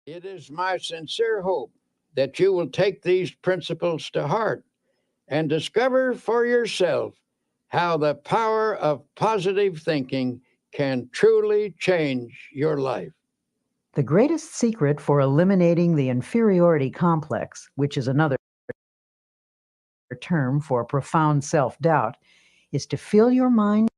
It is my sincere hope that you will take these principles to heart and discover for yourself how the power of positive thinking can truly change your life. The greatest secret for eliminating the inferiority complex, which is another term for profound self-doubt, is to fill your mind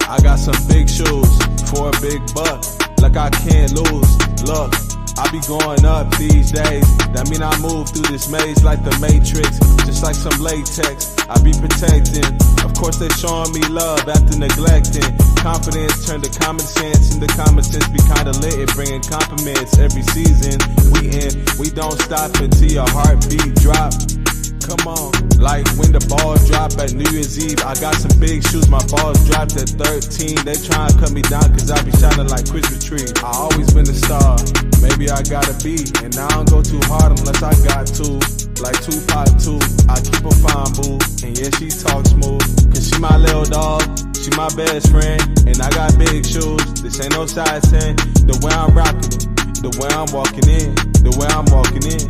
I got some big shoes for a big buck, like I can't lose. Look, I be going up these days. That mean I move through this maze like the Matrix, just like some latex. I be protecting. Of course they showing me love after neglecting. Confidence turned to common sense, and the common sense be kinda lit. It bringing compliments every season. We don't stop until your heartbeat drop. Come on, like when the balls drop at New Year's Eve. I got some big shoes, my balls dropped at 13. They try and cut me down cause I be shining like Christmas tree. I always been a star, maybe I gotta be. And I don't go too hard unless I got to. Like Tupac too, I keep a fine boo. And yeah, she talk smooth, cause she my little dog, she my best friend. And I got big shoes, this ain't no size 10. The way I'm rocking it, the way I'm walking in, the way I'm walking in.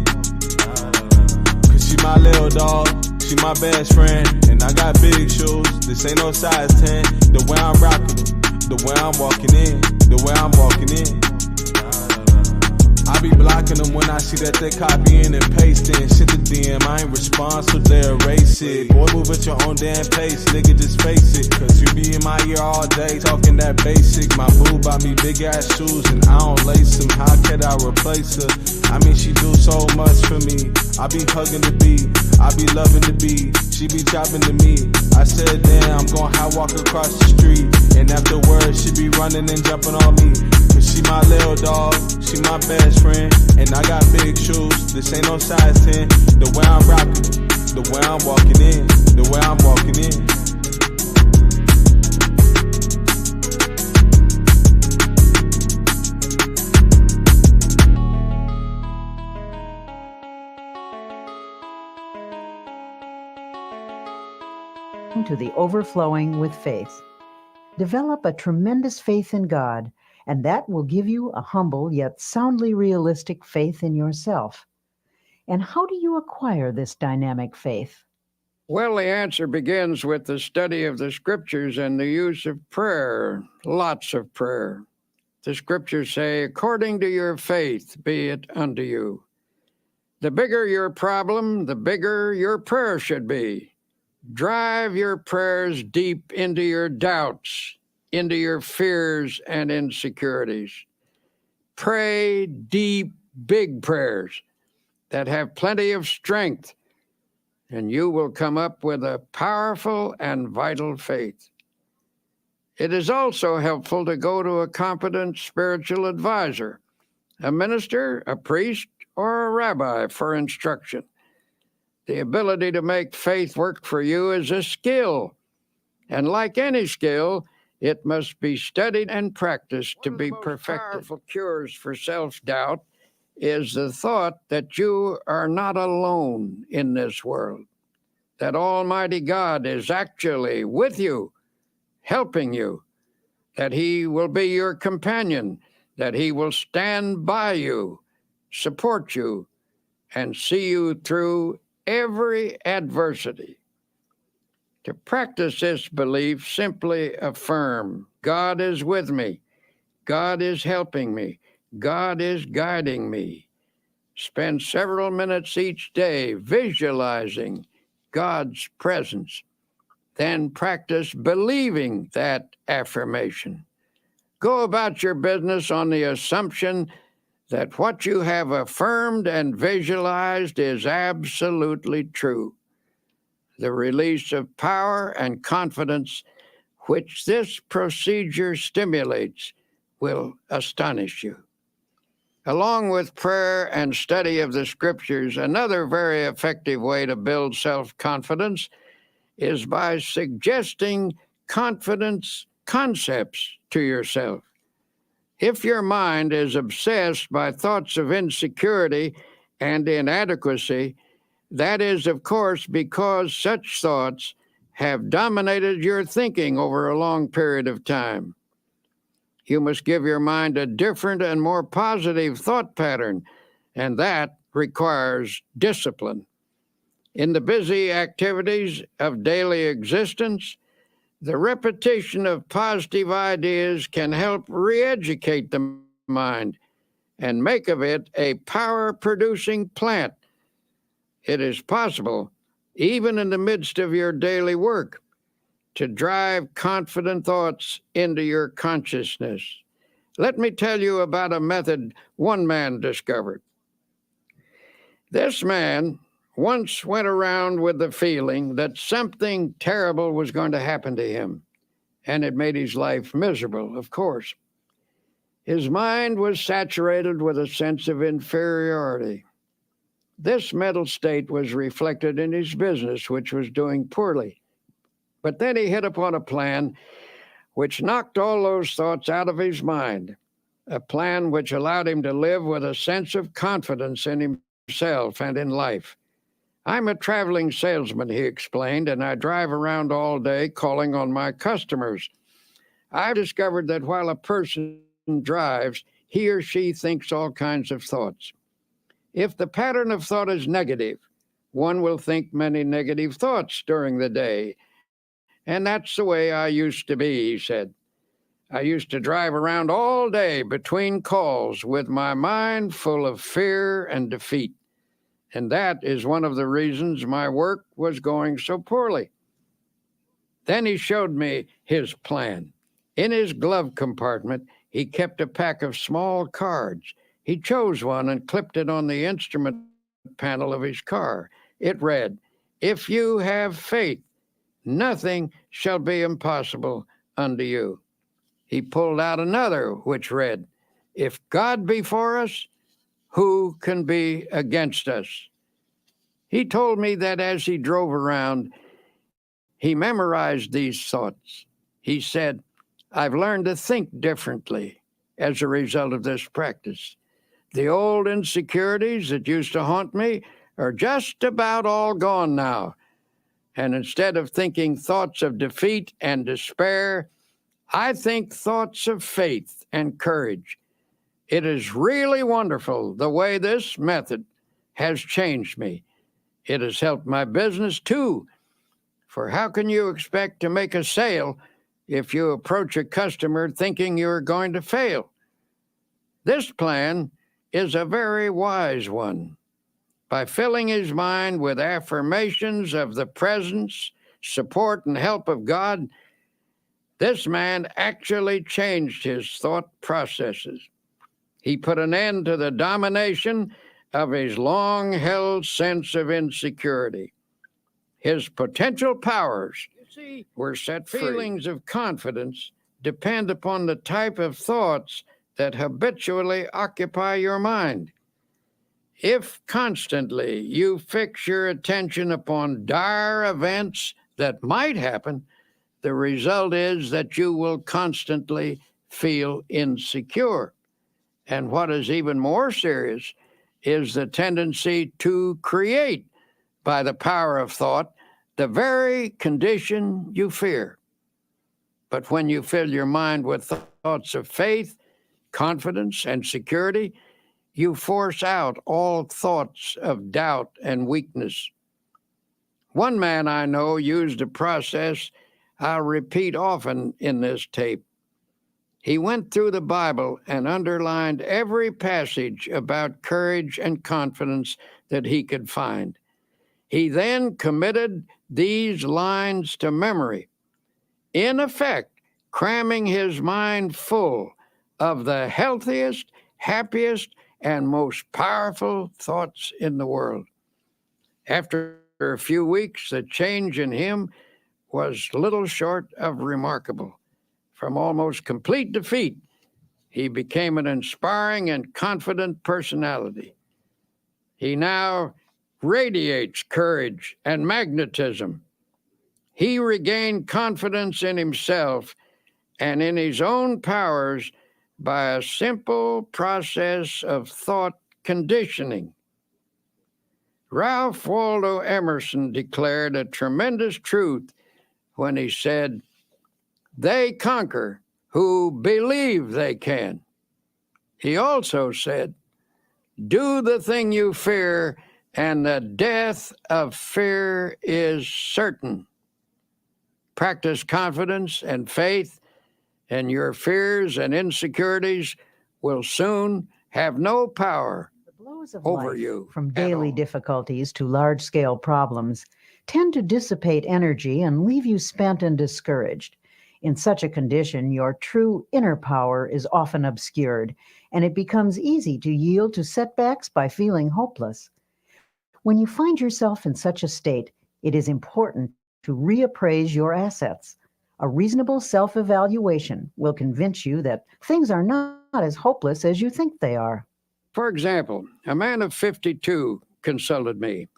She my little dog, she my best friend. And I got big shoes, this ain't no size 10. The way I'm rocking it, the way I'm walking in, the way I'm walking in. I be blocking them when I see that they copying and pasting. Shit the DM, I ain't respond, so they erase it. Boy, move at your own damn pace, nigga, just face it. Cause you be in my ear all day, talking that basic. My boo bought me big ass shoes and I don't lace them. How could I replace her? I mean, she do so much for me. I be hugging the beat, I be loving the beat. She be chopping to me. I said, damn, I'm gon' high walk across the street. And afterwards, she be running and jumping on me. Cause she my little dog, she my best friend. And I got big shoes, this ain't no size 10. The way I'm rocking it, the way I'm walking in, the way I'm walking in. to the overflowing with faith. Develop a tremendous faith in God, and that will give you a humble yet soundly realistic faith in yourself. And how do you acquire this dynamic faith? Well, the answer begins with the study of the scriptures and the use of prayer, lots of prayer. The scriptures say, according to your faith, be it unto you. The bigger your problem, the bigger your prayer should be. Drive your prayers deep into your doubts, into your fears and insecurities. Pray deep, big prayers that have plenty of strength, and you will come up with a powerful and vital faith. It is also helpful to go to a competent spiritual advisor, a minister, a priest, or a rabbi for instruction. The ability to make faith work for you is a skill, and like any skill, it must be studied and practiced to be perfected. One of the most powerful cures for self-doubt is the thought that you are not alone in this world, that Almighty God is actually with you, helping you, that He will be your companion, that He will stand by you, support you, and see you through every adversity. To practice this belief, simply affirm, God is with me, God is helping me, God is guiding me. Spend several minutes each day visualizing God's presence. Then practice believing that affirmation. Go about your business on the assumption that what you have affirmed and visualized is absolutely true. The release of power and confidence which this procedure stimulates will astonish you. Along with prayer and study of the scriptures, another very effective way to build self-confidence is by suggesting confidence concepts to yourself. If your mind is obsessed by thoughts of insecurity and inadequacy, that is, of course, because such thoughts have dominated your thinking over a long period of time. You must give your mind a different and more positive thought pattern, and that requires discipline. In the busy activities of daily existence, the repetition of positive ideas can help re-educate the mind and make of it a power-producing plant. It is possible, even in the midst of your daily work, to drive confident thoughts into your consciousness. Let me tell you about a method one man discovered. This man once went around with the feeling that something terrible was going to happen to him, and it made his life miserable, of course. His mind was saturated with a sense of inferiority. This mental state was reflected in his business, which was doing poorly. But then he hit upon a plan which knocked all those thoughts out of his mind, a plan which allowed him to live with a sense of confidence in himself and in life. I'm a traveling salesman, he explained, and I drive around all day calling on my customers. I've discovered that while a person drives, he or she thinks all kinds of thoughts. If the pattern of thought is negative, one will think many negative thoughts during the day. And that's the way I used to be, he said. I used to drive around all day between calls with my mind full of fear and defeat. And that is one of the reasons my work was going so poorly. Then he showed me his plan. In his glove compartment, he kept a pack of small cards. He chose one and clipped it on the instrument panel of his car. It read, "If you have faith, nothing shall be impossible unto you." He pulled out another which read, "If God be for us, who can be against us?" He told me that as he drove around, he memorized these thoughts. He said, "I've learned to think differently as a result of this practice. The old insecurities that used to haunt me are just about all gone now. And instead of thinking thoughts of defeat and despair, I think thoughts of faith and courage. It is really wonderful the way this method has changed me. It has helped my business too. For how can you expect to make a sale if you approach a customer thinking you're going to fail? This plan is a very wise one. By filling his mind with affirmations of the presence, support, and help of God, this man actually changed his thought processes. He put an end to the domination of his long-held sense of insecurity. His potential powers were set free. Feelings of confidence depend upon the type of thoughts that habitually occupy your mind. If constantly you fix your attention upon dire events that might happen, the result is that you will constantly feel insecure. And what is even more serious is the tendency to create, by the power of thought, the very condition you fear. But when you fill your mind with thoughts of faith, confidence, and security, you force out all thoughts of doubt and weakness. One man I know used a process I'll repeat often in this tape. He went through the Bible and underlined every passage about courage and confidence that he could find. He then committed these lines to memory, in effect, cramming his mind full of the healthiest, happiest, and most powerful thoughts in the world. After a few weeks, the change in him was little short of remarkable. From almost complete defeat, he became an inspiring and confident personality. He now radiates courage and magnetism. He regained confidence in himself and in his own powers by a simple process of thought conditioning. Ralph Waldo Emerson declared a tremendous truth when he said, "They conquer who believe they can." He also said, "Do the thing you fear, and the death of fear is certain." Practice confidence and faith, and your fears and insecurities will soon have no power The blows of over life, you from at daily all. difficulties to large-scale problems, tend to dissipate energy and leave you spent and discouraged. In such a condition, your true inner power is often obscured, and it becomes easy to yield to setbacks by feeling hopeless. When you find yourself in such a state, it is important to reappraise your assets. A reasonable self-evaluation will convince you that things are not as hopeless as you think they are. For example, a man of 52 consulted me.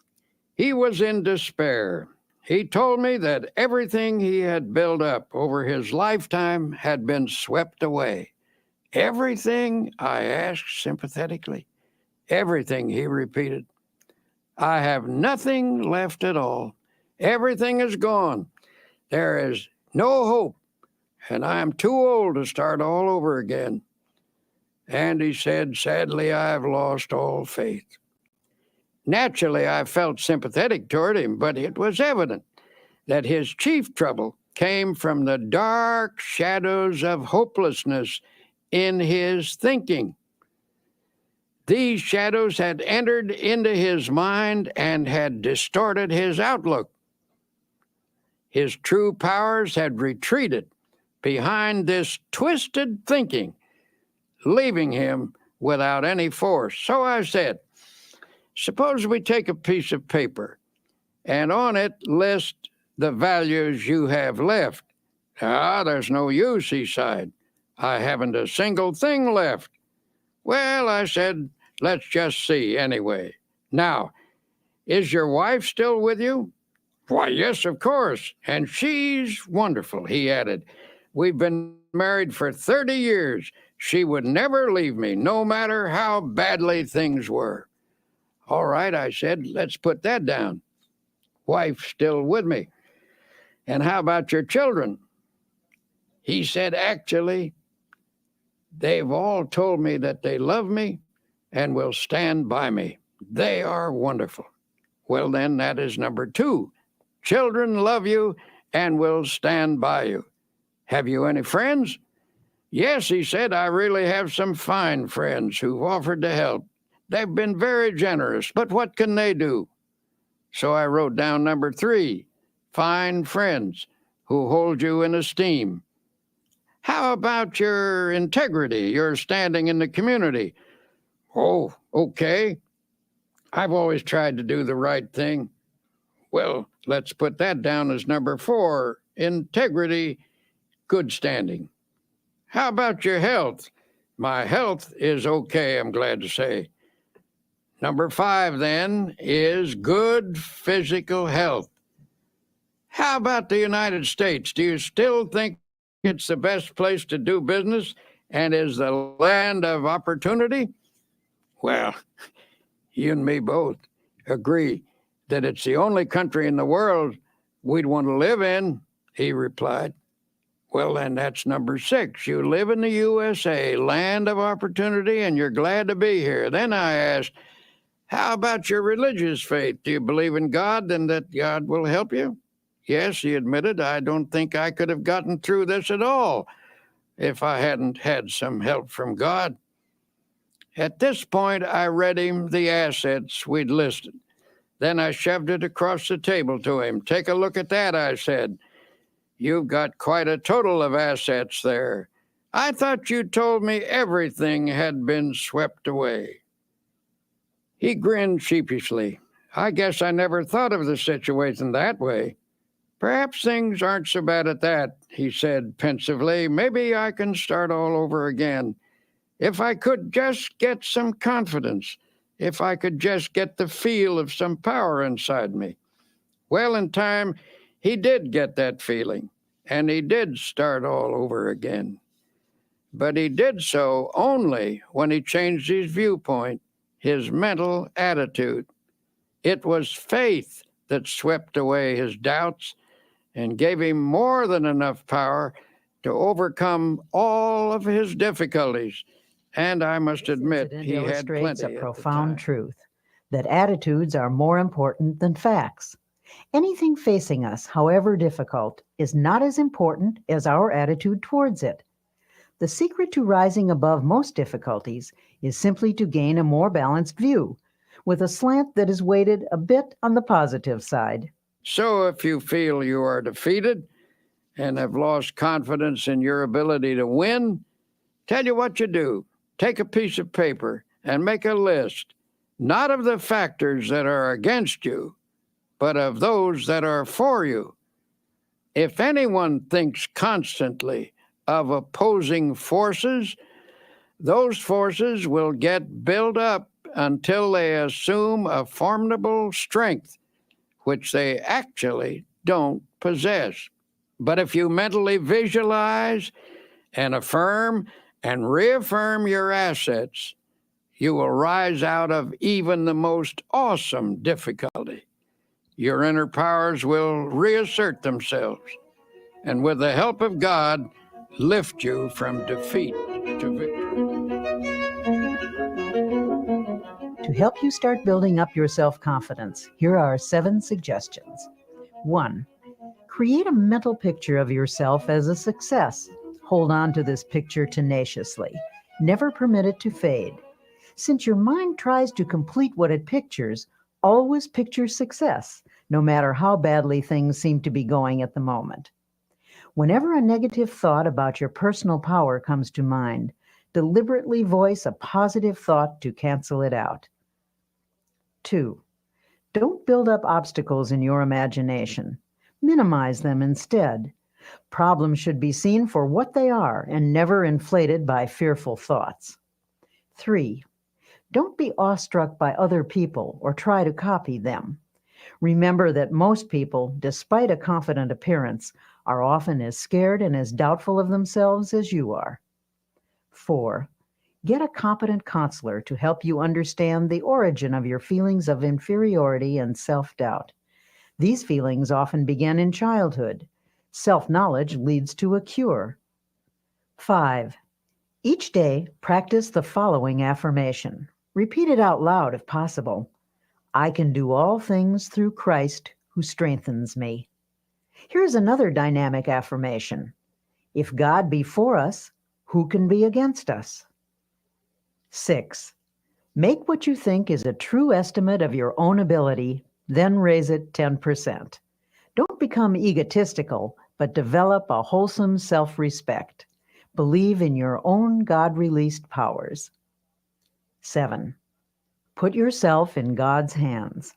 He was in despair. He told me that everything he had built up over his lifetime had been swept away. "Everything?" I asked sympathetically. "Everything," he repeated. "I have nothing left at all. Everything is gone. There is no hope, and I am too old to start all over again." And he said, "Sadly, I have lost all faith." Naturally, I felt sympathetic toward him, but it was evident that his chief trouble came from the dark shadows of hopelessness in his thinking. These shadows had entered into his mind and had distorted his outlook. His true powers had retreated behind this twisted thinking, leaving him without any force. So I said, "Suppose we take a piece of paper and on it list the values you have left." "Ah, there's no use," he sighed. "I haven't a single thing left." "Well," I said, "let's just see anyway. Now, is your wife still with you?" "Why, yes, of course. And she's wonderful," he added. "We've been married for 30 years. She would never leave me, no matter how badly things were." "All right," I said, "let's put that down. Wife still with me. And how about your children?" He said, "Actually, they've all told me that they love me and will stand by me. They are wonderful." "Well, then, that is number 2. Children love you and will stand by you. Have you any friends?" "Yes," he said, "I really have some fine friends who've offered to help. They've been very generous, but what can they do?" So I wrote down number 3, fine friends who hold you in esteem. "How about your integrity, your standing in the community?" "Oh, okay. I've always tried to do the right thing." "Well, let's put that down as number 4, integrity, good standing." "How about your health?" "My health is okay, I'm glad to say." Number 5, then, is good physical health. "How about the United States? Do you still think it's the best place to do business and is the land of opportunity?" "Well, you and me both agree that it's the only country in the world we'd want to live in," he replied. "Well, then that's number 6. You live in the USA, land of opportunity, and you're glad to be here." Then I asked, "How about your religious faith? Do you believe in God and that God will help you?" "Yes," he admitted, "I don't think I could have gotten through this at all if I hadn't had some help from God." At this point, I read him the assets we'd listed. Then I shoved it across the table to him. "Take a look at that," I said. "You've got quite a total of assets there. I thought you told me everything had been swept away." He grinned sheepishly. "I guess I never thought of the situation that way. Perhaps things aren't so bad at that," he said pensively. "Maybe I can start all over again. If I could just get some confidence, if I could just get the feel of some power inside me." Well, in time, he did get that feeling, and he did start all over again. but he did so only when he changed his viewpoint, his mental attitude. It was faith that swept away his doubts and gave him more than enough power to overcome all of his difficulties. And I must admit, Incident he had illustrates plenty a at the profound time. truth that attitudes are more important than facts. Anything facing us, however difficult, is not as important as our attitude towards it. The secret to rising above most difficulties is simply to gain a more balanced view, with a slant that is weighted a bit on the positive side. So if you feel you are defeated and have lost confidence in your ability to win, tell you what you do. Take a piece of paper and make a list, not of the factors that are against you, but of those that are for you. If anyone thinks constantly of opposing forces, those forces will get built up until they assume a formidable strength, which they actually don't possess. But if you mentally visualize and affirm and reaffirm your assets, you will rise out of even the most awesome difficulty. Your inner powers will reassert themselves, and with the help of God, lift you from defeat to victory. To help you start building up your self-confidence, here are 7 suggestions. 1. Create a mental picture of yourself as a success. Hold on to this picture tenaciously. Never permit it to fade. Since your mind tries to complete what it pictures, always picture success, no matter how badly things seem to be going at the moment. Whenever a negative thought about your personal power comes to mind, deliberately voice a positive thought to cancel it out. 2. Don't build up obstacles in your imagination. Minimize them instead. Problems should be seen for what they are and never inflated by fearful thoughts. 3. Don't be awestruck by other people or try to copy them. Remember that most people, despite a confident appearance, are often as scared and as doubtful of themselves as you are. 4. Get a competent counselor to help you understand the origin of your feelings of inferiority and self-doubt. These feelings often begin in childhood. Self-knowledge leads to a cure. 5. Each day, practice the following affirmation. Repeat it out loud if possible. I can do all things through Christ who strengthens me. Here's another dynamic affirmation. If God be for us, who can be against us? 6. Make what you think is a true estimate of your own ability, then raise it 10%. Don't become egotistical, but develop a wholesome self-respect. Believe in your own God-released powers. 7. Put yourself in God's hands.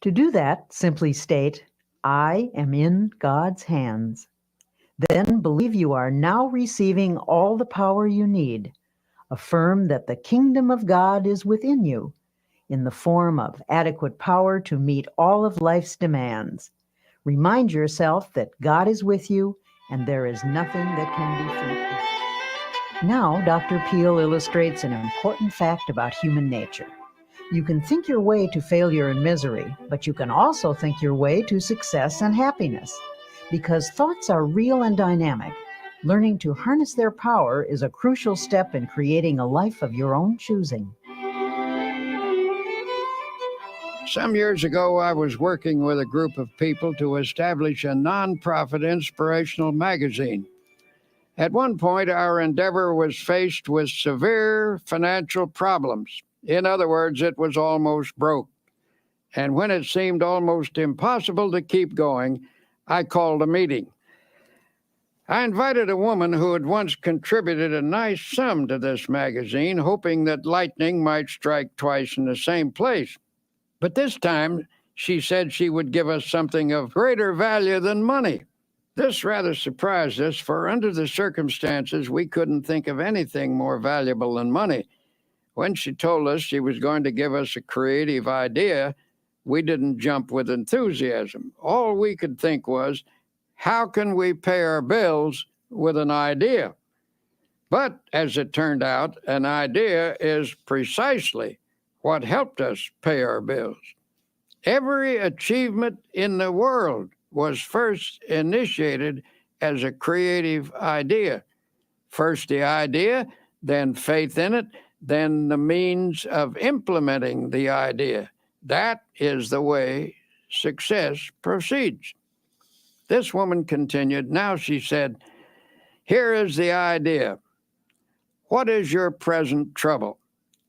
To do that, simply state, I am in God's hands. Then believe you are now receiving all the power you need. Affirm that the kingdom of God is within you, in the form of adequate power to meet all of life's demands. Remind yourself that God is with you and there is nothing that can defeat him. Now, Dr. Peel illustrates an important fact about human nature. You can think your way to failure and misery, but you can also think your way to success and happiness. Because thoughts are real and dynamic, learning to harness their power is a crucial step in creating a life of your own choosing. Some years ago, I was working with a group of people to establish a nonprofit inspirational magazine. At one point, our endeavor was faced with severe financial problems. In other words, it was almost broke. And when it seemed almost impossible to keep going, I called a meeting. I invited a woman who had once contributed a nice sum to this magazine, hoping that lightning might strike twice in the same place. But this time, she said she would give us something of greater value than money. This rather surprised us, for under the circumstances, we couldn't think of anything more valuable than money. When she told us she was going to give us a creative idea, we didn't jump with enthusiasm. All we could think was, how can we pay our bills with an idea? But as it turned out, an idea is precisely what helped us pay our bills. Every achievement in the world was first initiated as a creative idea. First the idea, then faith in it, then the means of implementing the idea. That is the way success proceeds. This woman continued. Now she said, here is the idea. What is your present trouble?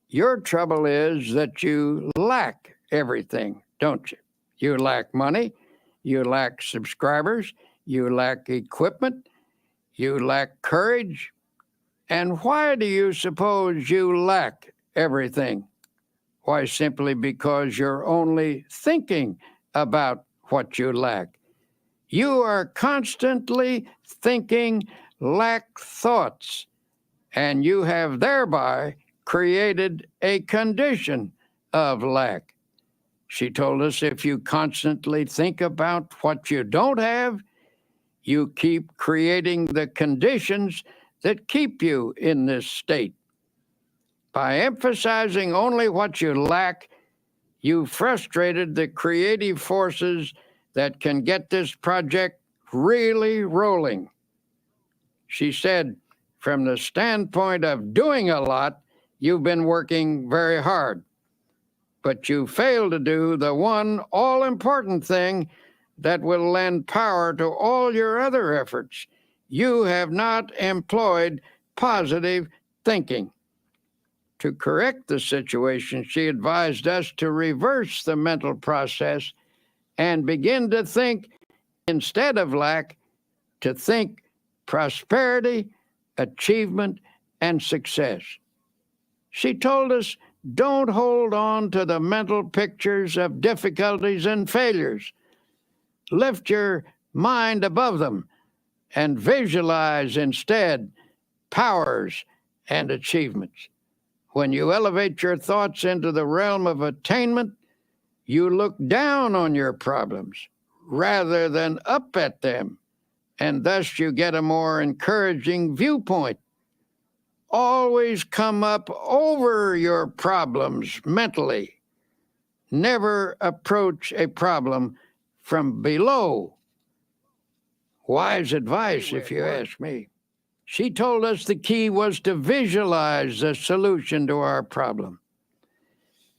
Your trouble is that you lack everything, don't you? You lack money, you lack subscribers, you lack equipment, you lack courage. And why do you suppose you lack everything? Why, simply because you're only thinking about what you lack. You are constantly thinking lack thoughts, and you have thereby created a condition of lack. She told us if you constantly think about what you don't have, you keep creating the conditions that keep you in this state. By emphasizing only what you lack, you frustrated the creative forces that can get this project really rolling. She said, from the standpoint of doing a lot, you've been working very hard, but you failed to do the one all-important thing that will lend power to all your other efforts. You have not employed positive thinking. To correct the situation, she advised us to reverse the mental process and begin to think, instead of lack, to think prosperity, achievement, and success. She told us, don't hold on to the mental pictures of difficulties and failures. Lift your mind above them and visualize instead powers and achievements. When you elevate your thoughts into the realm of attainment, you look down on your problems rather than up at them, and thus you get a more encouraging viewpoint. Always come up over your problems mentally. Never approach a problem from below. Wise advice, if you ask me. She told us the key was to visualize the solution to our problem.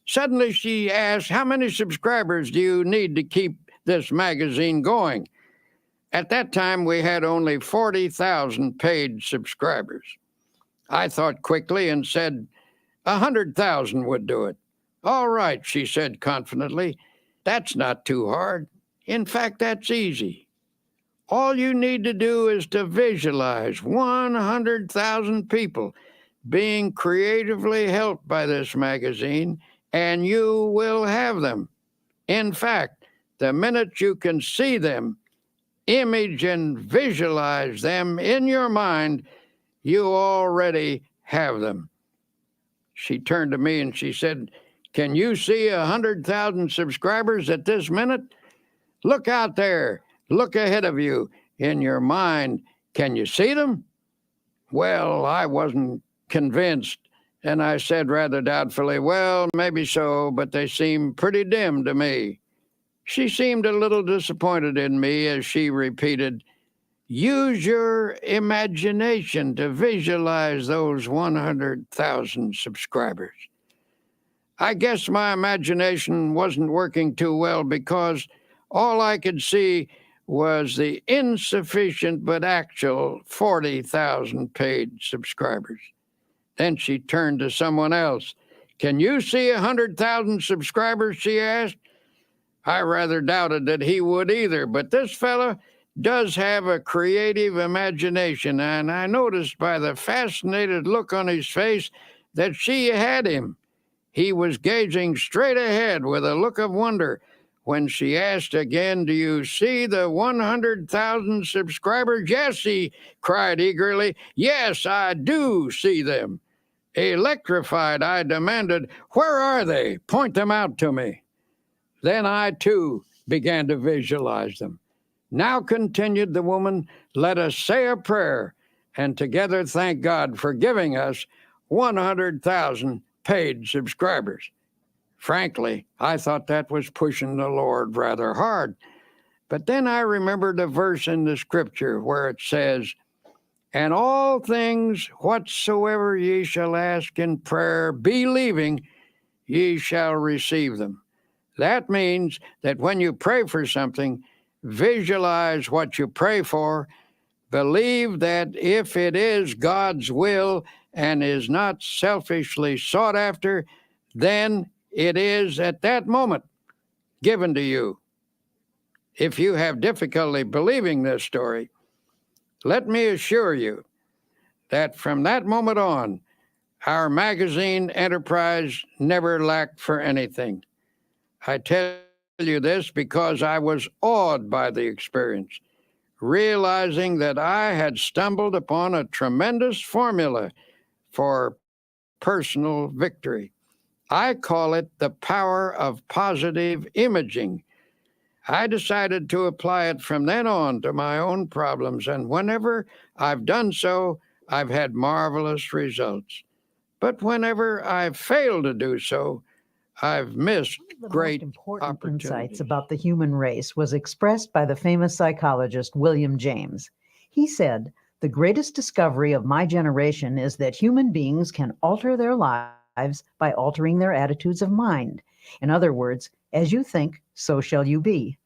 Suddenly she asked, how many subscribers do you need to keep this magazine going? At that time, we had only 40,000 paid subscribers. I thought quickly and said 100,000 would do it. All right, she said confidently. That's not too hard. In fact, that's easy. All you need to do is to visualize 100,000 people being creatively helped by this magazine, and you will have them. In fact, the minute you can see them, image and visualize them in your mind, you already have them. She turned to me and she said, can you see 100,000 subscribers at this minute? Look out there. Look ahead of you in your mind. Can you see them? Well, I wasn't convinced, and I said rather doubtfully, well, maybe so, but they seem pretty dim to me. She seemed a little disappointed in me as she repeated, use your imagination to visualize those 100,000 subscribers. I guess my imagination wasn't working too well because all I could see was the insufficient but actual 40,000 paid subscribers. Then she turned to someone else. Can you see 100,000 subscribers, she asked. I rather doubted that he would either, but this fella does have a creative imagination, and I noticed by the fascinated look on his face that she had him. He was gazing straight ahead with a look of wonder. When she asked again, do you see the 100,000 subscribers? Yes, he cried eagerly. Yes, I do see them. Electrified, I demanded, where are they? Point them out to me. Then I, too, began to visualize them. Now, continued the woman, let us say a prayer and together thank God for giving us 100,000 paid subscribers. Frankly, I thought that was pushing the Lord rather hard. But then I remembered a verse in the scripture where it says, "And all things whatsoever ye shall ask in prayer, believing, ye shall receive them." That means that when you pray for something, visualize what you pray for, believe that if it is God's will and is not selfishly sought after, then it is at that moment given to you. If you have difficulty believing this story, let me assure you that from that moment on, our magazine enterprise never lacked for anything. I tell you this because I was awed by the experience, realizing that I had stumbled upon a tremendous formula for personal victory. I call it the power of positive imaging. I decided to apply it from then on to my own problems, and whenever I've done so, I've had marvelous results. But whenever I've failed to do so, I've missed The great most important opportunities. insights about the human race was expressed by the famous psychologist William James. He said, "The greatest discovery of my generation is that human beings can alter their lives by altering their attitudes of mind. In other words, as you think, so shall you be."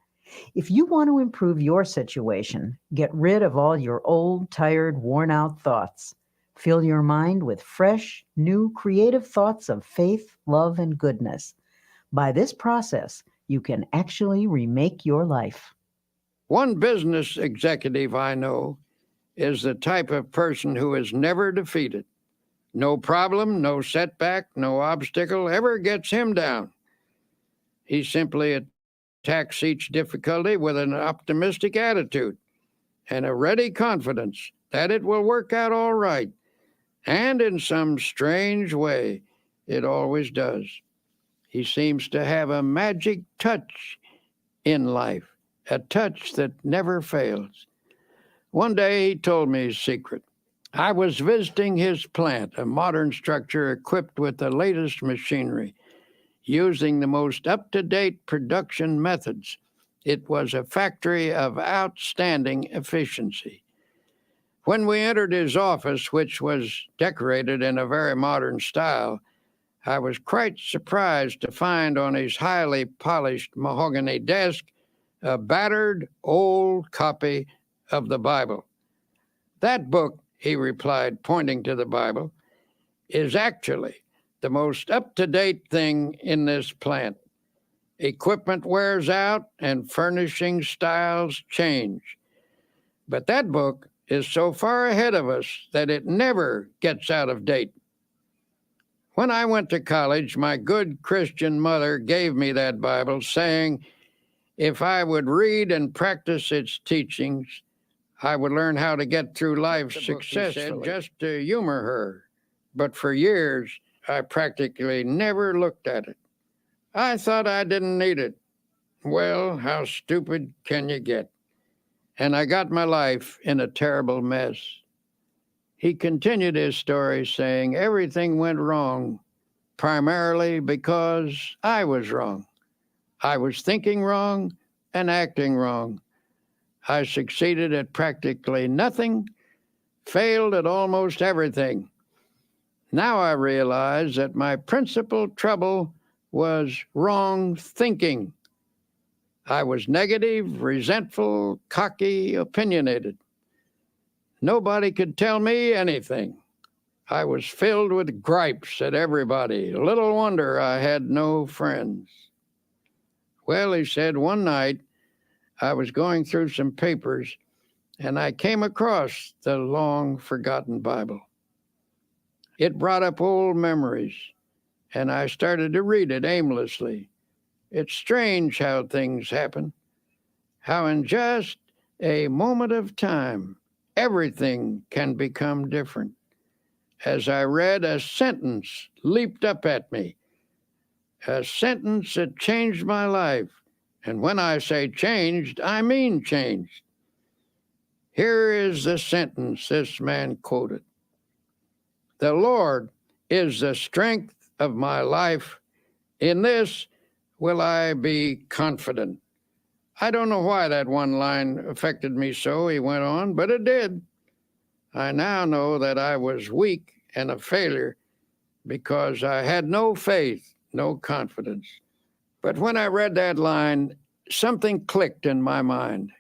If you want to improve your situation, get rid of all your old, tired, worn-out thoughts. Fill your mind with fresh, new, creative thoughts of faith, love, and goodness. By this process, you can actually remake your life. One business executive I know is the type of person who is never defeated. No problem, no setback, no obstacle ever gets him down. He simply attacks each difficulty with an optimistic attitude and a ready confidence that it will work out all right. And in some strange way, it always does. He seems to have a magic touch in life, a touch that never fails. One day he told me his secret. I was visiting his plant, a modern structure equipped with the latest machinery, using the most up-to-date production methods. It was a factory of outstanding efficiency. When we entered his office, which was decorated in a very modern style, I was quite surprised to find on his highly polished mahogany desk a battered old copy of the Bible. "That book," he replied, pointing to the Bible, "is actually the most up-to-date thing in this plant. Equipment wears out and furnishing styles change. But that book is so far ahead of us that it never gets out of date." When I went to college, my good Christian mother gave me that Bible, saying if I would read and practice its teachings, I would learn how to get through life successfully, just to humor her. But for years, I practically never looked at it. I thought I didn't need it. Well, how stupid can you get? And I got my life in a terrible mess. He continued his story saying everything went wrong, primarily because I was wrong. I was thinking wrong and acting wrong. I succeeded at practically nothing, failed at almost everything. Now I realize that my principal trouble was wrong thinking. I was negative, resentful, cocky, opinionated. Nobody could tell me anything. I was filled with gripes at everybody. Little wonder I had no friends. Well, he said, one night I was going through some papers and I came across the long-forgotten Bible. It brought up old memories, and I started to read it aimlessly. It's strange how things happen, how in just a moment of time, everything can become different. As I read, a sentence leaped up at me, a sentence that changed my life. And when I say changed, I mean changed. Here is the sentence this man quoted: "The Lord is the strength of my life. In this will I be confident." I don't know why that one line affected me so, he went on, but it did. I now know that I was weak and a failure because I had no faith, no confidence. But when I read that line, something clicked in my mind.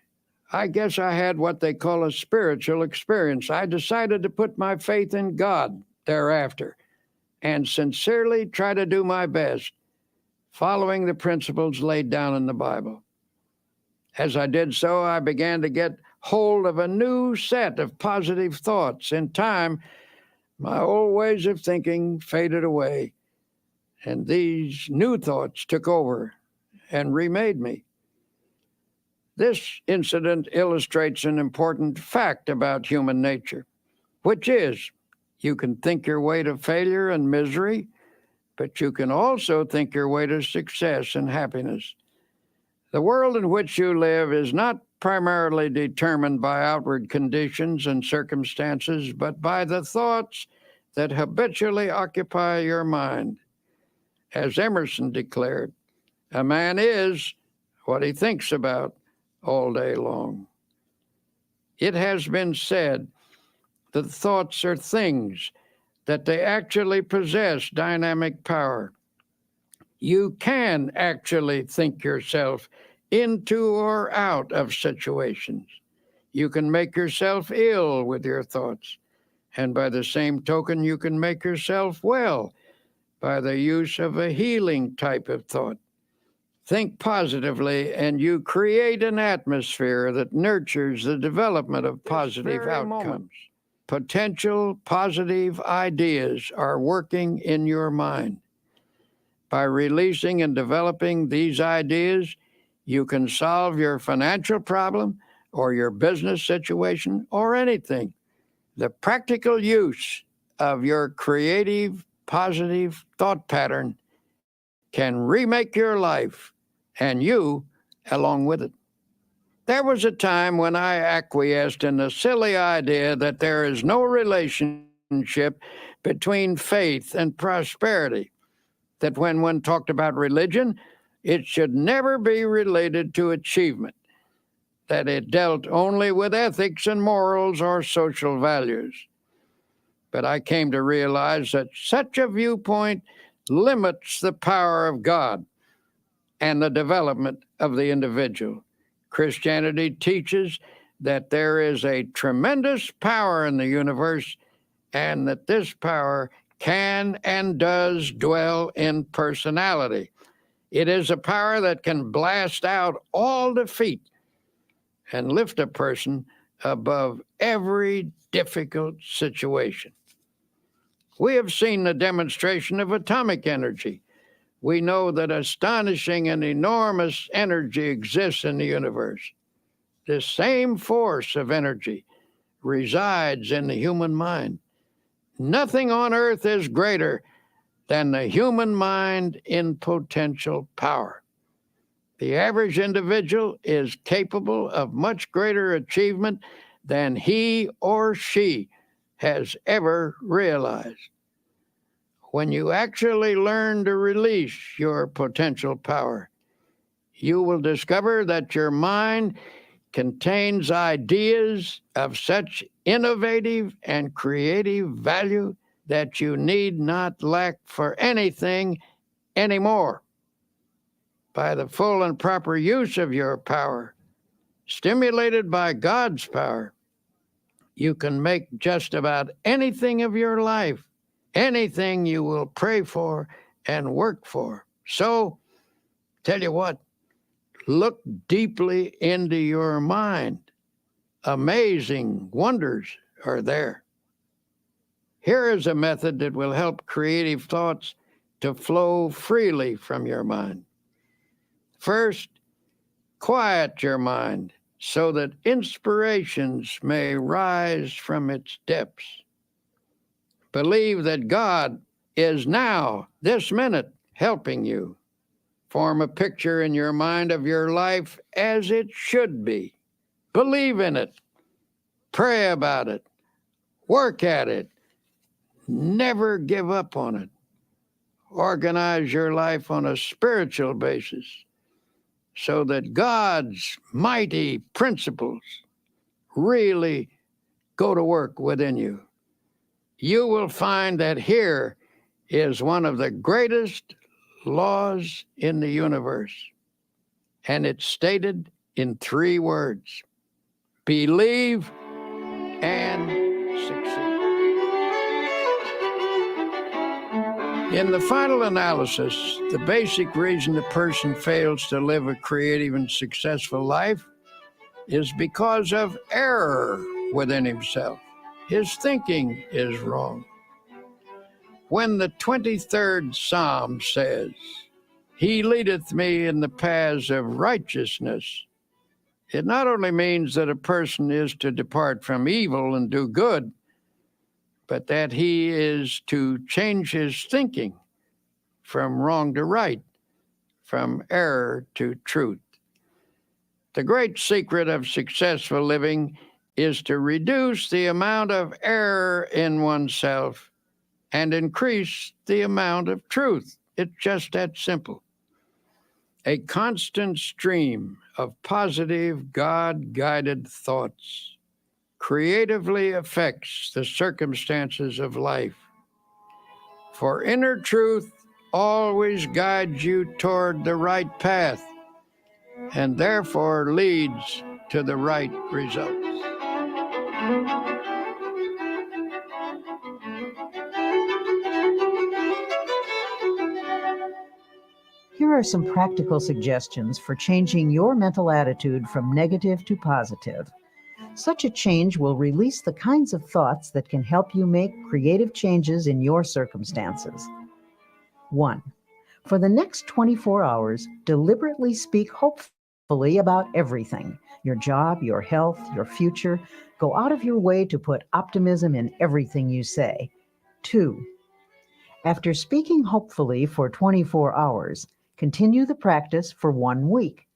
I guess I had what they call a spiritual experience. I decided to put my faith in God thereafter and sincerely try to do my best, following the principles laid down in the Bible. As I did so, I began to get hold of a new set of positive thoughts. In time, my old ways of thinking faded away, and these new thoughts took over and remade me. This incident illustrates an important fact about human nature, which is you can think your way to failure and misery, but you can also think your way to success and happiness. The world in which you live is not primarily determined by outward conditions and circumstances, but by the thoughts that habitually occupy your mind. As Emerson declared, a man is what he thinks about all day long. It has been said that thoughts are things, that they actually possess dynamic power. You can actually think yourself into or out of situations. You can make yourself ill with your thoughts. And by the same token, you can make yourself well by the use of a healing type of thought. Think positively, and you create an atmosphere that nurtures the development of positive outcomes. Potential positive ideas are working in your mind. By releasing and developing these ideas, you can solve your financial problem or your business situation or anything. The practical use of your creative, positive thought pattern can remake your life and you along with it. There was a time when I acquiesced in the silly idea that there is no relationship between faith and prosperity, that when one talked about religion, it should never be related to achievement, that it dealt only with ethics and morals or social values. But I came to realize that such a viewpoint limits the power of God and the development of the individual. Christianity teaches that there is a tremendous power in the universe and that this power can and does dwell in personality. It is a power that can blast out all defeat and lift a person above every difficult situation. We have seen the demonstration of atomic energy. We know that astonishing and enormous energy exists in the universe. This same force of energy resides in the human mind. Nothing on earth is greater than the human mind in potential power. The average individual is capable of much greater achievement than he or she has ever realized. When you actually learn to release your potential power, you will discover that your mind contains ideas of such innovative and creative value that you need not lack for anything anymore. By the full and proper use of your power, stimulated by God's power, you can make just about anything of your life, anything you will pray for and work for. So, tell you what, look deeply into your mind. Amazing wonders are there. Here is a method that will help creative thoughts to flow freely from your mind. First, quiet your mind so that inspirations may rise from its depths. Believe that God is now, this minute, helping you. Form a picture in your mind of your life as it should be. Believe in it Pray about it. Work at it. Never give up on it. Organize your life on a spiritual basis so that God's mighty principles really go to work within you. You will find that here is one of the greatest laws in the universe, and it's stated in 3 words: believe and succeed. In the final analysis, the basic reason a person fails to live a creative and successful life is because of error within himself. His thinking is wrong. When the 23rd Psalm says, "He leadeth me in the paths of righteousness," it not only means that a person is to depart from evil and do good, but that he is to change his thinking from wrong to right, from error to truth. The great secret of successful living is to reduce the amount of error in oneself and increase the amount of truth. It's just that simple. A constant stream of positive, God-guided thoughts creatively affects the circumstances of life. For inner truth always guides you toward the right path and therefore leads to the right results. Here are some practical suggestions for changing your mental attitude from negative to positive. Such a change will release the kinds of thoughts that can help you make creative changes in your circumstances. 1. For the next 24 hours, deliberately speak hopefully about everything: your job, your health, your future. Go out of your way to put optimism in everything you say. 2. After speaking hopefully for 24 hours, continue the practice for 1 week.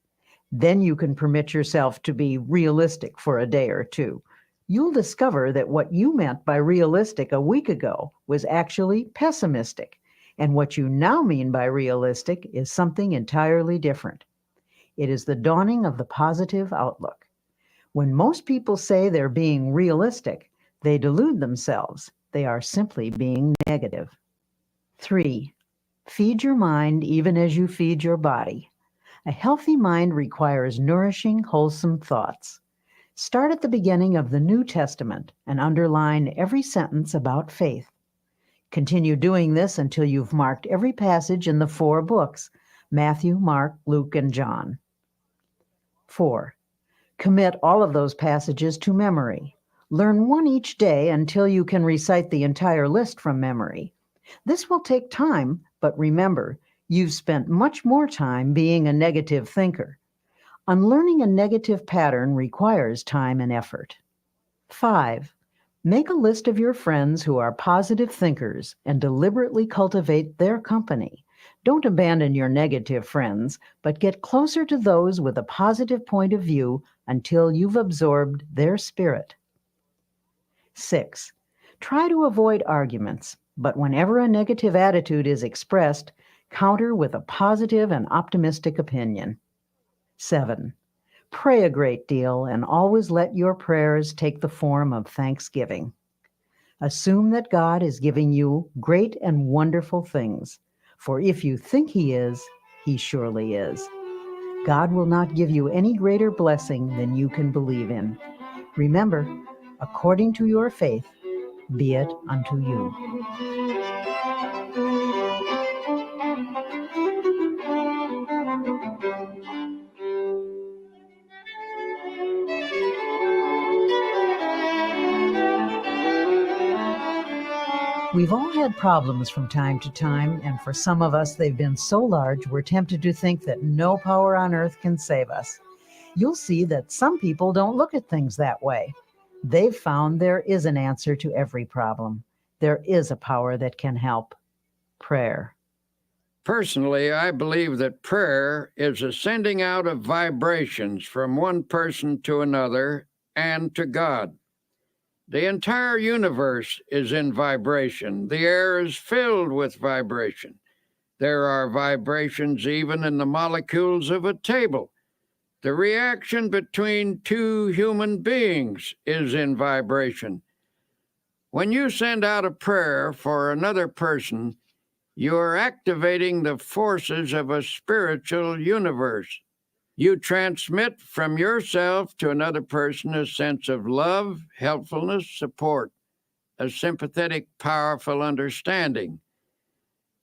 Then you can permit yourself to be realistic for a day or 2. You'll discover that what you meant by realistic a week ago was actually pessimistic, and what you now mean by realistic is something entirely different. It is the dawning of the positive outlook. When most people say they're being realistic, they delude themselves. They are simply being negative. 3. Feed your mind even as you feed your body. A healthy mind requires nourishing, wholesome thoughts. Start at the beginning of the New Testament and underline every sentence about faith. Continue doing this until you've marked every passage in the 4 books: Matthew, Mark, Luke, and John. 4. Commit all of those passages to memory. Learn 1 each day until you can recite the entire list from memory. This will take time, but remember, you've spent much more time being a negative thinker. Unlearning a negative pattern requires time and effort. 5. Make a list of your friends who are positive thinkers and deliberately cultivate their company. Don't abandon your negative friends, but get closer to those with a positive point of view until you've absorbed their spirit. 6. Try to avoid arguments, but whenever a negative attitude is expressed, counter with a positive and optimistic opinion. 7. Pray a great deal and always let your prayers take the form of thanksgiving. Assume that God is giving you great and wonderful things, for if you think He is, He surely is. God will not give you any greater blessing than you can believe in. Remember, according to your faith, be it unto you. We've all had problems from time to time, and for some of us, they've been so large we're tempted to think that no power on earth can save us. You'll see that some people don't look at things that way. They've found there is an answer to every problem. There is a power that can help: prayer. Personally, I believe that prayer is a sending out of vibrations from one person to another and to God. The entire universe is in vibration. The air is filled with vibration. There are vibrations even in the molecules of a table. The reaction between two human beings is in vibration. When you send out a prayer for another person, you are activating the forces of a spiritual universe. You transmit from yourself to another person a sense of love, helpfulness, support, a sympathetic, powerful understanding.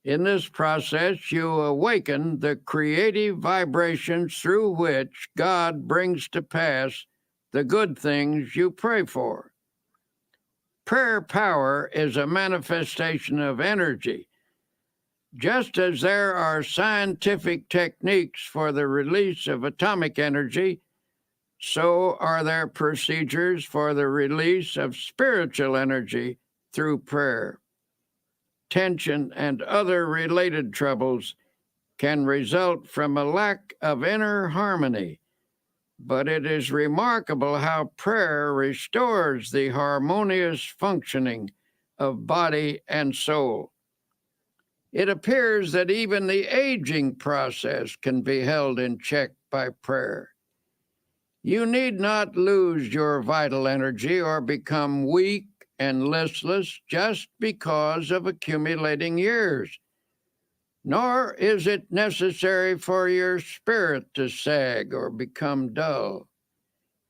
In this process, you awaken the creative vibrations through which God brings to pass the good things you pray for. Prayer power is a manifestation of energy. Just as there are scientific techniques for the release of atomic energy, so are there procedures for the release of spiritual energy through prayer. Tension and other related troubles can result from a lack of inner harmony, but it is remarkable how prayer restores the harmonious functioning of body and soul. It appears that even the aging process can be held in check by prayer. You need not lose your vital energy or become weak and listless just because of accumulating years, nor is it necessary for your spirit to sag or become dull.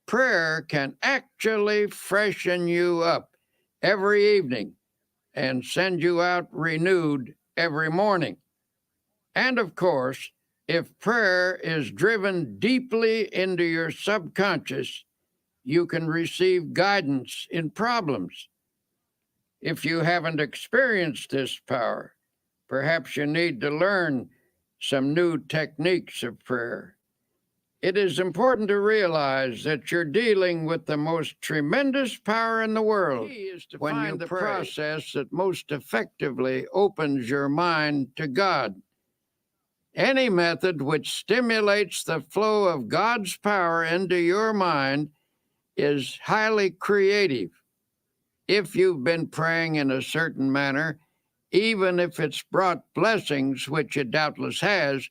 Prayer can actually freshen you up every evening and send you out renewed every morning. And of course, if prayer is driven deeply into your subconscious, you can receive guidance in problems. If you haven't experienced this power, perhaps you need to learn some new techniques of prayer. It is important to realize that you're dealing with the most tremendous power in the world when you pray. The process that most effectively opens your mind to God. Any method which stimulates the flow of God's power into your mind is highly creative. If you've been praying in a certain manner, even if it's brought blessings, which it doubtless has,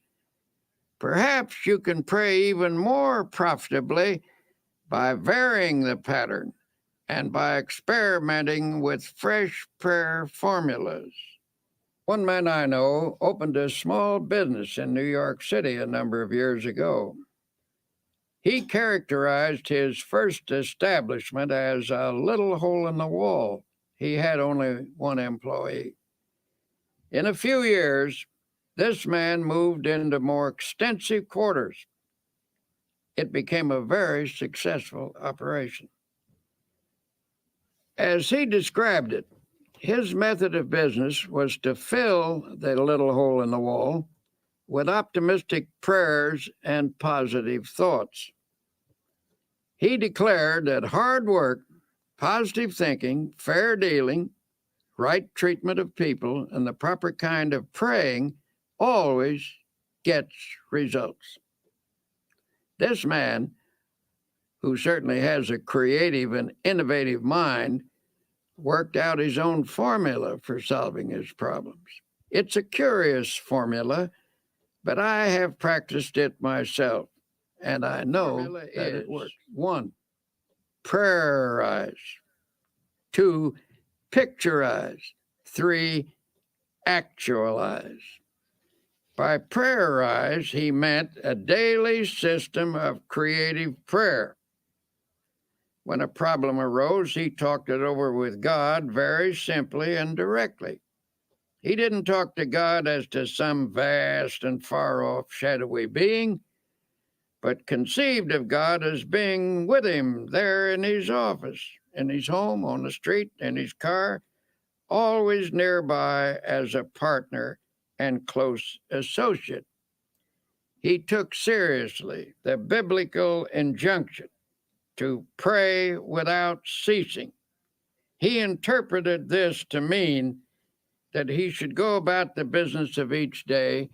perhaps you can pray even more profitably by varying the pattern and by experimenting with fresh prayer formulas. One man I know opened a small business in New York City a number of years ago. He characterized his first establishment as a little hole in the wall. He had only one employee. In a few years, this man moved into more extensive quarters. It became a very successful operation. As he described it, his method of business was to fill the little hole in the wall with optimistic prayers and positive thoughts. He declared that hard work, positive thinking, fair dealing, right treatment of people, and the proper kind of praying always gets results. This man, who certainly has a creative and innovative mind, worked out his own formula for solving his problems. It's a curious formula, but I have practiced it myself, and I know that it works. 1, prayerize. 2, picturize. 3, actualize. By prayerize, he meant a daily system of creative prayer. When a problem arose, he talked it over with God very simply and directly. He didn't talk to God as to some vast and far-off shadowy being, but conceived of God as being with him there in his office, in his home, on the street, in his car, always nearby as a partner and close associate. He took seriously the biblical injunction to pray without ceasing. He interpreted this to mean that he should go about the business of each day,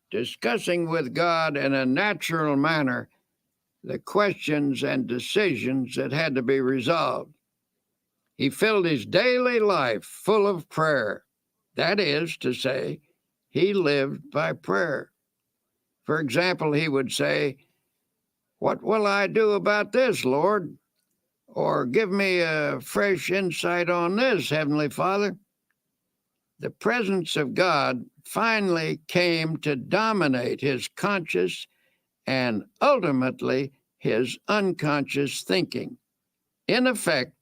discussing with God in a natural manner the questions and decisions that had to be resolved. He filled his daily life full of prayer. That is to say, he lived by prayer. For example, he would say, "What will I do about this, Lord?" Or, "Give me a fresh insight on this, Heavenly Father." The presence of God finally came to dominate his conscious and ultimately his unconscious thinking. In effect,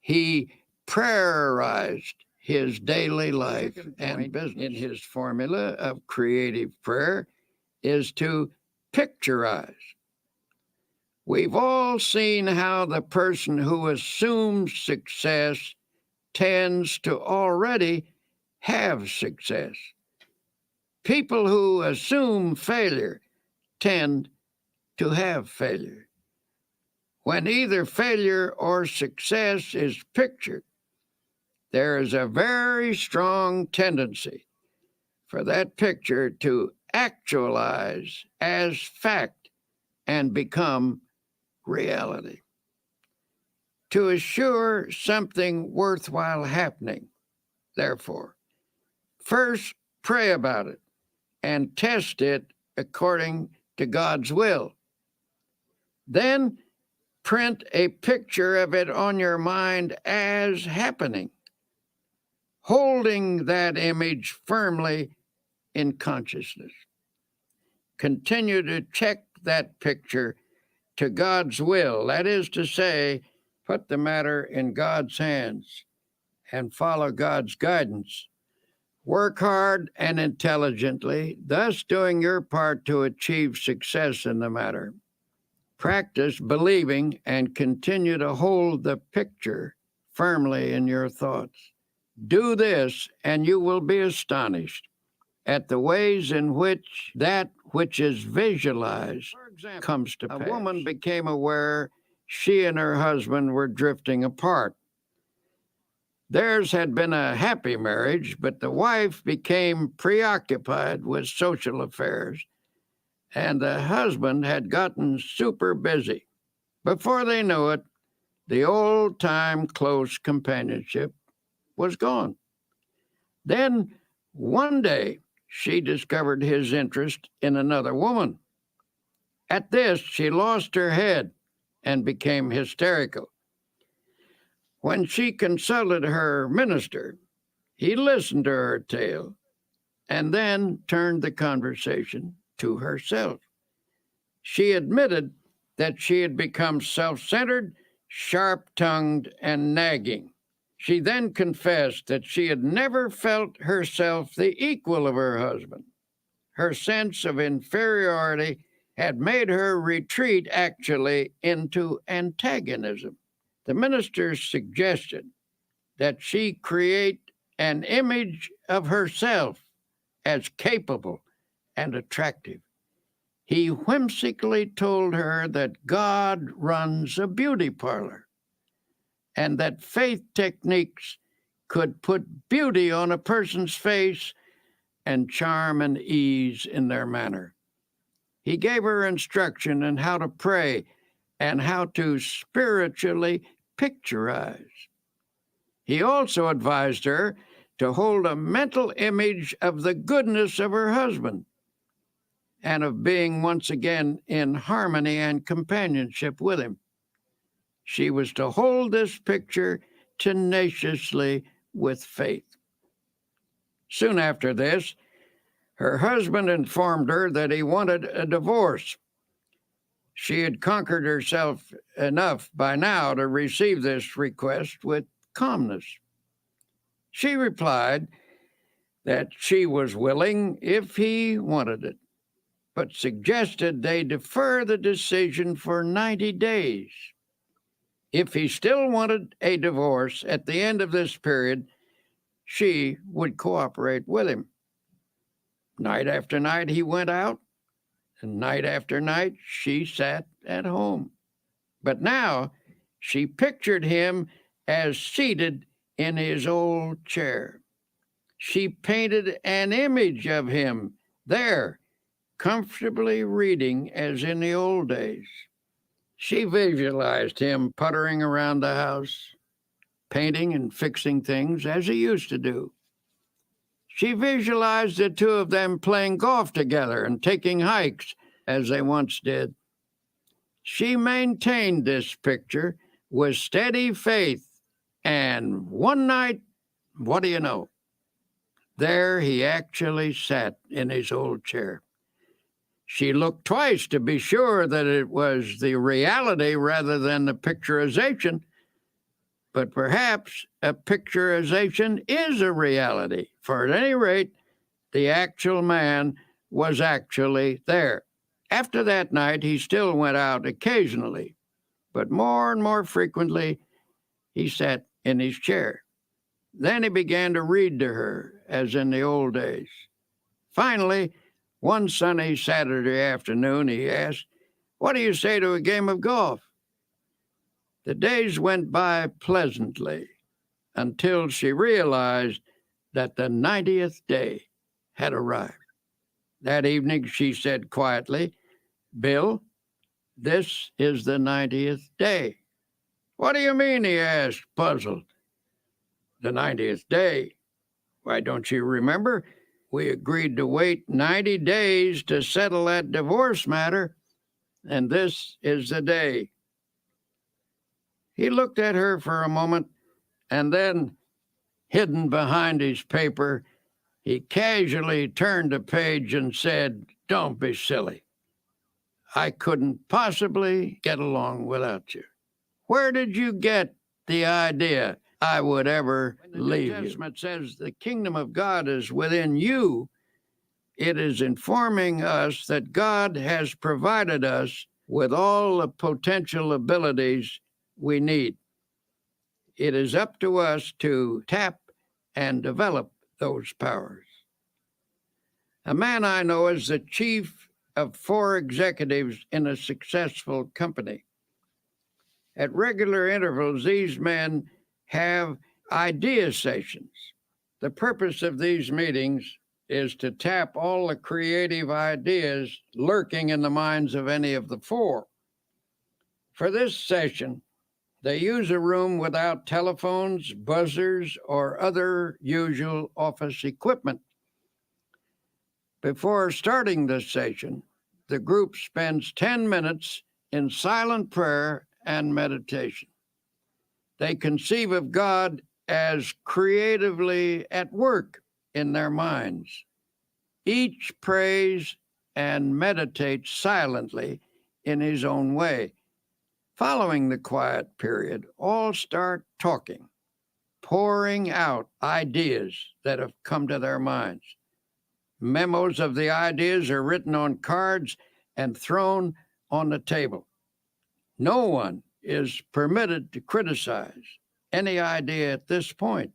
he prayerized his daily life and business. In his formula of creative prayer is to picturize. We've all seen how the person who assumes success tends to already have success. People who assume failure tend to have failure. When either failure or success is pictured, there is a very strong tendency for that picture to actualize as fact and become reality. To assure something worthwhile happening, therefore, first pray about it and test it according to God's will. Then print a picture of it on your mind as happening, holding that image firmly in consciousness. Continue to check that picture to God's will. That is to say, put the matter in God's hands and follow God's guidance. Work hard and intelligently, thus doing your part to achieve success in the matter. Practice believing and continue to hold the picture firmly in your thoughts. Do this, and you will be astonished at the ways in which that which is visualized, for example, comes to pass. A woman became aware she and her husband were drifting apart. Theirs had been a happy marriage, but the wife became preoccupied with social affairs, and the husband had gotten super busy. Before they knew it, the old-time close companionship was gone. Then, one day, she discovered his interest in another woman. At this, she lost her head and became hysterical. When she consulted her minister, he listened to her tale and then turned the conversation to herself. She admitted that she had become self-centered, sharp-tongued, and nagging. She then confessed that she had never felt herself the equal of her husband. Her sense of inferiority had made her retreat actually into antagonism. The minister suggested that she create an image of herself as capable and attractive. He whimsically told her that God runs a beauty parlor and that faith techniques could put beauty on a person's face and charm and ease in their manner. He gave her instruction in how to pray and how to spiritually picturize. He also advised her to hold a mental image of the goodness of her husband and of being once again in harmony and companionship with him. She was to hold this picture tenaciously with faith. Soon after this, her husband informed her that he wanted a divorce. She had conquered herself enough by now to receive this request with calmness. She replied that she was willing if he wanted it, but suggested they defer the decision for 90 days. If he still wanted a divorce at the end of this period, she would cooperate with him. Night after night he went out, and night after night she sat at home. But now she pictured him as seated in his old chair. She painted an image of him there, comfortably reading as in the old days. She visualized him puttering around the house, painting and fixing things as he used to do. She visualized the two of them playing golf together and taking hikes as they once did. She maintained this picture with steady faith, and one night, what do you know? There he actually sat in his old chair. She looked twice to be sure that it was the reality rather than the picturization, but perhaps a picturization is a reality, for at any rate, the actual man was actually there. After that night, he still went out occasionally, but more and more frequently, he sat in his chair. Then he began to read to her, as in the old days. Finally, one sunny Saturday afternoon, he asked, "What do you say to a game of golf?" The days went by pleasantly until she realized that the 90th day had arrived. That evening, she said quietly, "Bill, this is the 90th day." "What do you mean?" he asked, puzzled. "The 90th day. Why, don't you remember? We agreed to wait 90 days to settle that divorce matter, and this is the day." He looked at her for a moment, and then, hidden behind his paper, he casually turned a page and said, "Don't be silly. I couldn't possibly get along without you. Where did you get the idea I would ever leave you?" The New Testament says the kingdom of God is within you. It is informing us that God has provided us with all the potential abilities we need. It is up to us to tap and develop those powers. A man I know is the chief of 4 executives in a successful company. At regular intervals, these men have idea sessions. The purpose of these meetings is to tap all the creative ideas lurking in the minds of any of the 4. For this session, they use a room without telephones, buzzers, or other usual office equipment. Before starting the session, the group spends 10 minutes in silent prayer and meditation. They conceive of God as creatively at work in their minds. Each prays and meditates silently in his own way. Following the quiet period, all start talking, pouring out ideas that have come to their minds. Memos of the ideas are written on cards and thrown on the table. No one is permitted to criticize any idea at this point,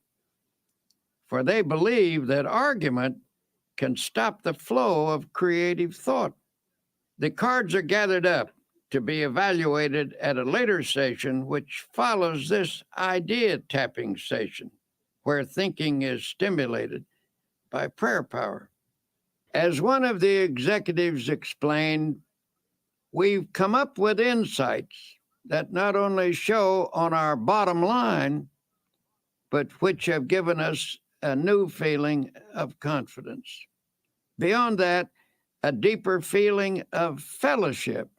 for they believe that argument can stop the flow of creative thought. The cards are gathered up to be evaluated at a later session, which follows this idea tapping session, where thinking is stimulated by prayer power. As one of the executives explained, we've come up with insights that not only show on our bottom line, but which have given us a new feeling of confidence. Beyond that, a deeper feeling of fellowship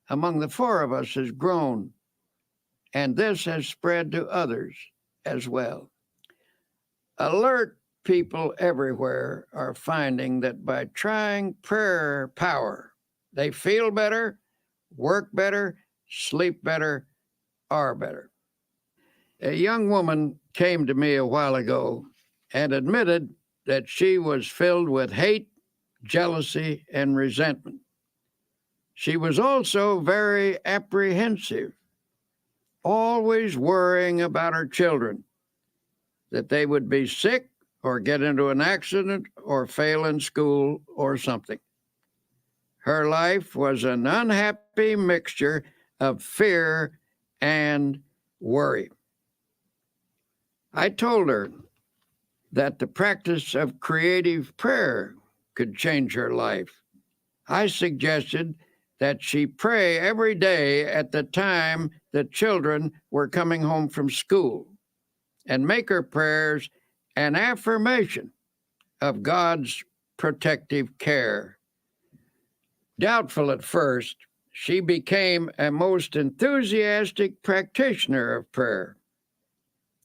among the 4 of us has grown, and this has spread to others as well. Alert people everywhere are finding that by trying prayer power, they feel better, work better, sleep better, are better. A young woman came to me a while ago and admitted that she was filled with hate, jealousy, and resentment. She was also very apprehensive, always worrying about her children, that they would be sick or get into an accident or fail in school or something. Her life was an unhappy mixture of fear and worry. I told her that the practice of creative prayer could change her life. I suggested that she pray every day at the time the children were coming home from school. and make her prayers an affirmation of God's protective care. Doubtful at first, she became a most enthusiastic practitioner of prayer.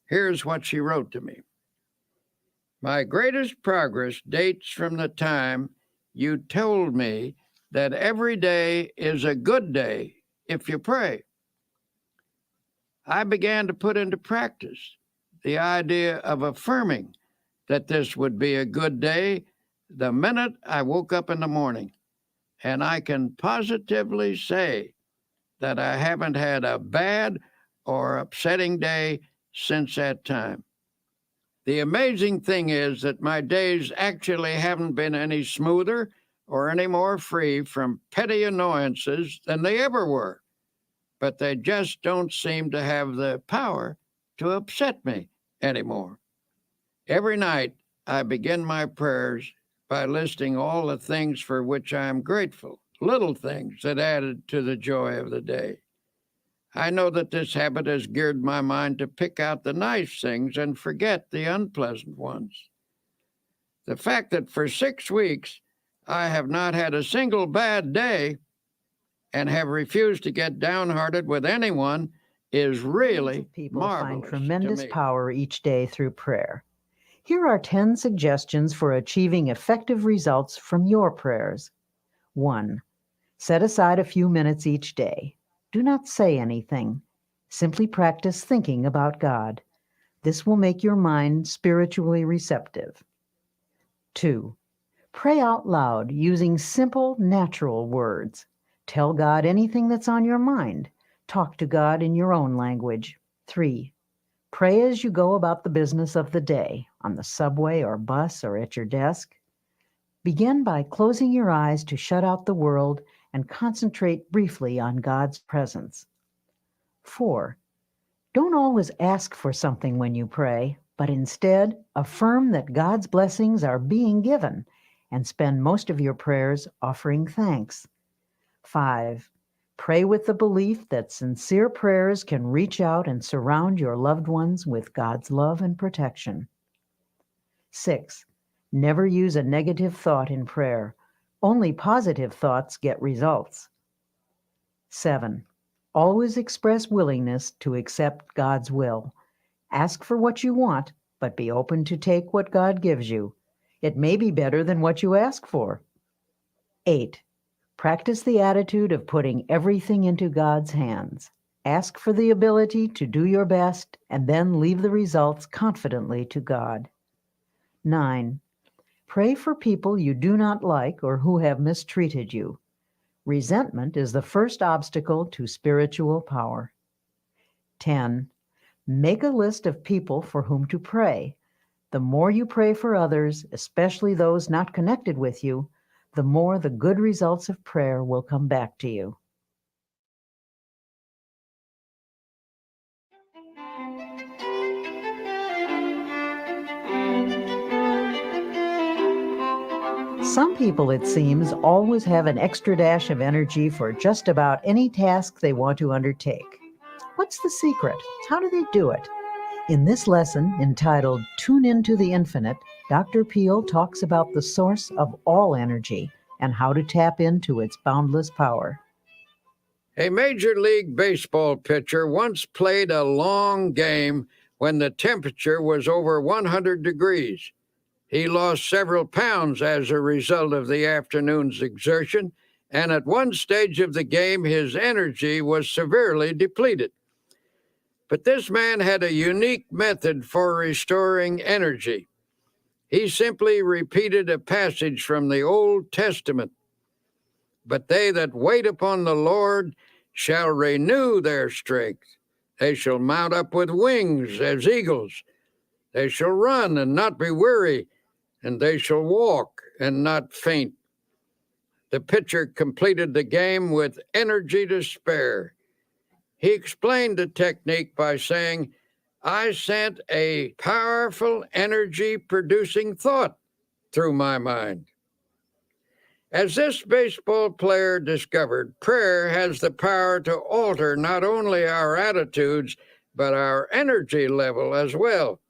Here's what she wrote to me. My greatest progress dates from the time you told me that every day is a good day if you pray. I began to put into practice the idea of affirming that this would be a good day the minute I woke up in the morning. And I can positively say that I haven't had a bad or upsetting day since that time. The amazing thing is that my days actually haven't been any smoother or any more free from petty annoyances than they ever were. But they just don't seem to have the power to upset me anymore. Every night, I begin my prayers by listing all the things for which I am grateful, little things that added to the joy of the day. I know that this habit has geared my mind to pick out the nice things and forget the unpleasant ones. The fact that for 6 weeks I have not had a single bad day and have refused to get downhearted with anyone is really People marvelous find tremendous to me. power each day through prayer. Here are 10 suggestions for achieving effective results from your prayers. 1. Set aside a few minutes each day. Do not say anything. Simply practice thinking about God. This will make your mind spiritually receptive. 2. Pray out loud using simple, natural words. Tell God anything that's on your mind. Talk to God in your own language. 3. Pray as you go about the business of the day, on the subway or bus or at your desk. Begin by closing your eyes to shut out the world and concentrate briefly on God's presence. 4. Don't always ask for something when you pray, but instead affirm that God's blessings are being given and spend most of your prayers offering thanks. 5. Pray with the belief that sincere prayers can reach out and surround your loved ones with God's love and protection. 6. Never use a negative thought in prayer. Only positive thoughts get results. 7. Always express willingness to accept God's will. Ask for what you want, but be open to take what God gives you. It may be better than what you ask for. 8. Practice the attitude of putting everything into God's hands. Ask for the ability to do your best and then leave the results confidently to God. 9. Pray for people you do not like or who have mistreated you. Resentment is the first obstacle to spiritual power. 10. Make a list of people for whom to pray. The more you pray for others, especially those not connected with you, the more the good results of prayer will come back to you. Some people, it seems, always have an extra dash of energy for just about any task they want to undertake. What's the secret? How do they do it? In this lesson, entitled Tune Into the Infinite, Dr. Peel talks about the source of all energy and how to tap into its boundless power. A Major League Baseball pitcher once played a long game when the temperature was over 100 degrees. He lost several pounds as a result of the afternoon's exertion, and at one stage of the game, his energy was severely depleted. But this man had a unique method for restoring energy. He simply repeated a passage from the Old Testament. But they that wait upon the Lord shall renew their strength. They shall mount up with wings as eagles. They shall run and not be weary, and they shall walk and not faint. The pitcher completed the game with energy to spare. He explained the technique by saying, I sent a powerful energy-producing thought through my mind. As this baseball player discovered, prayer has the power to alter not only our attitudes, but our energy level as well.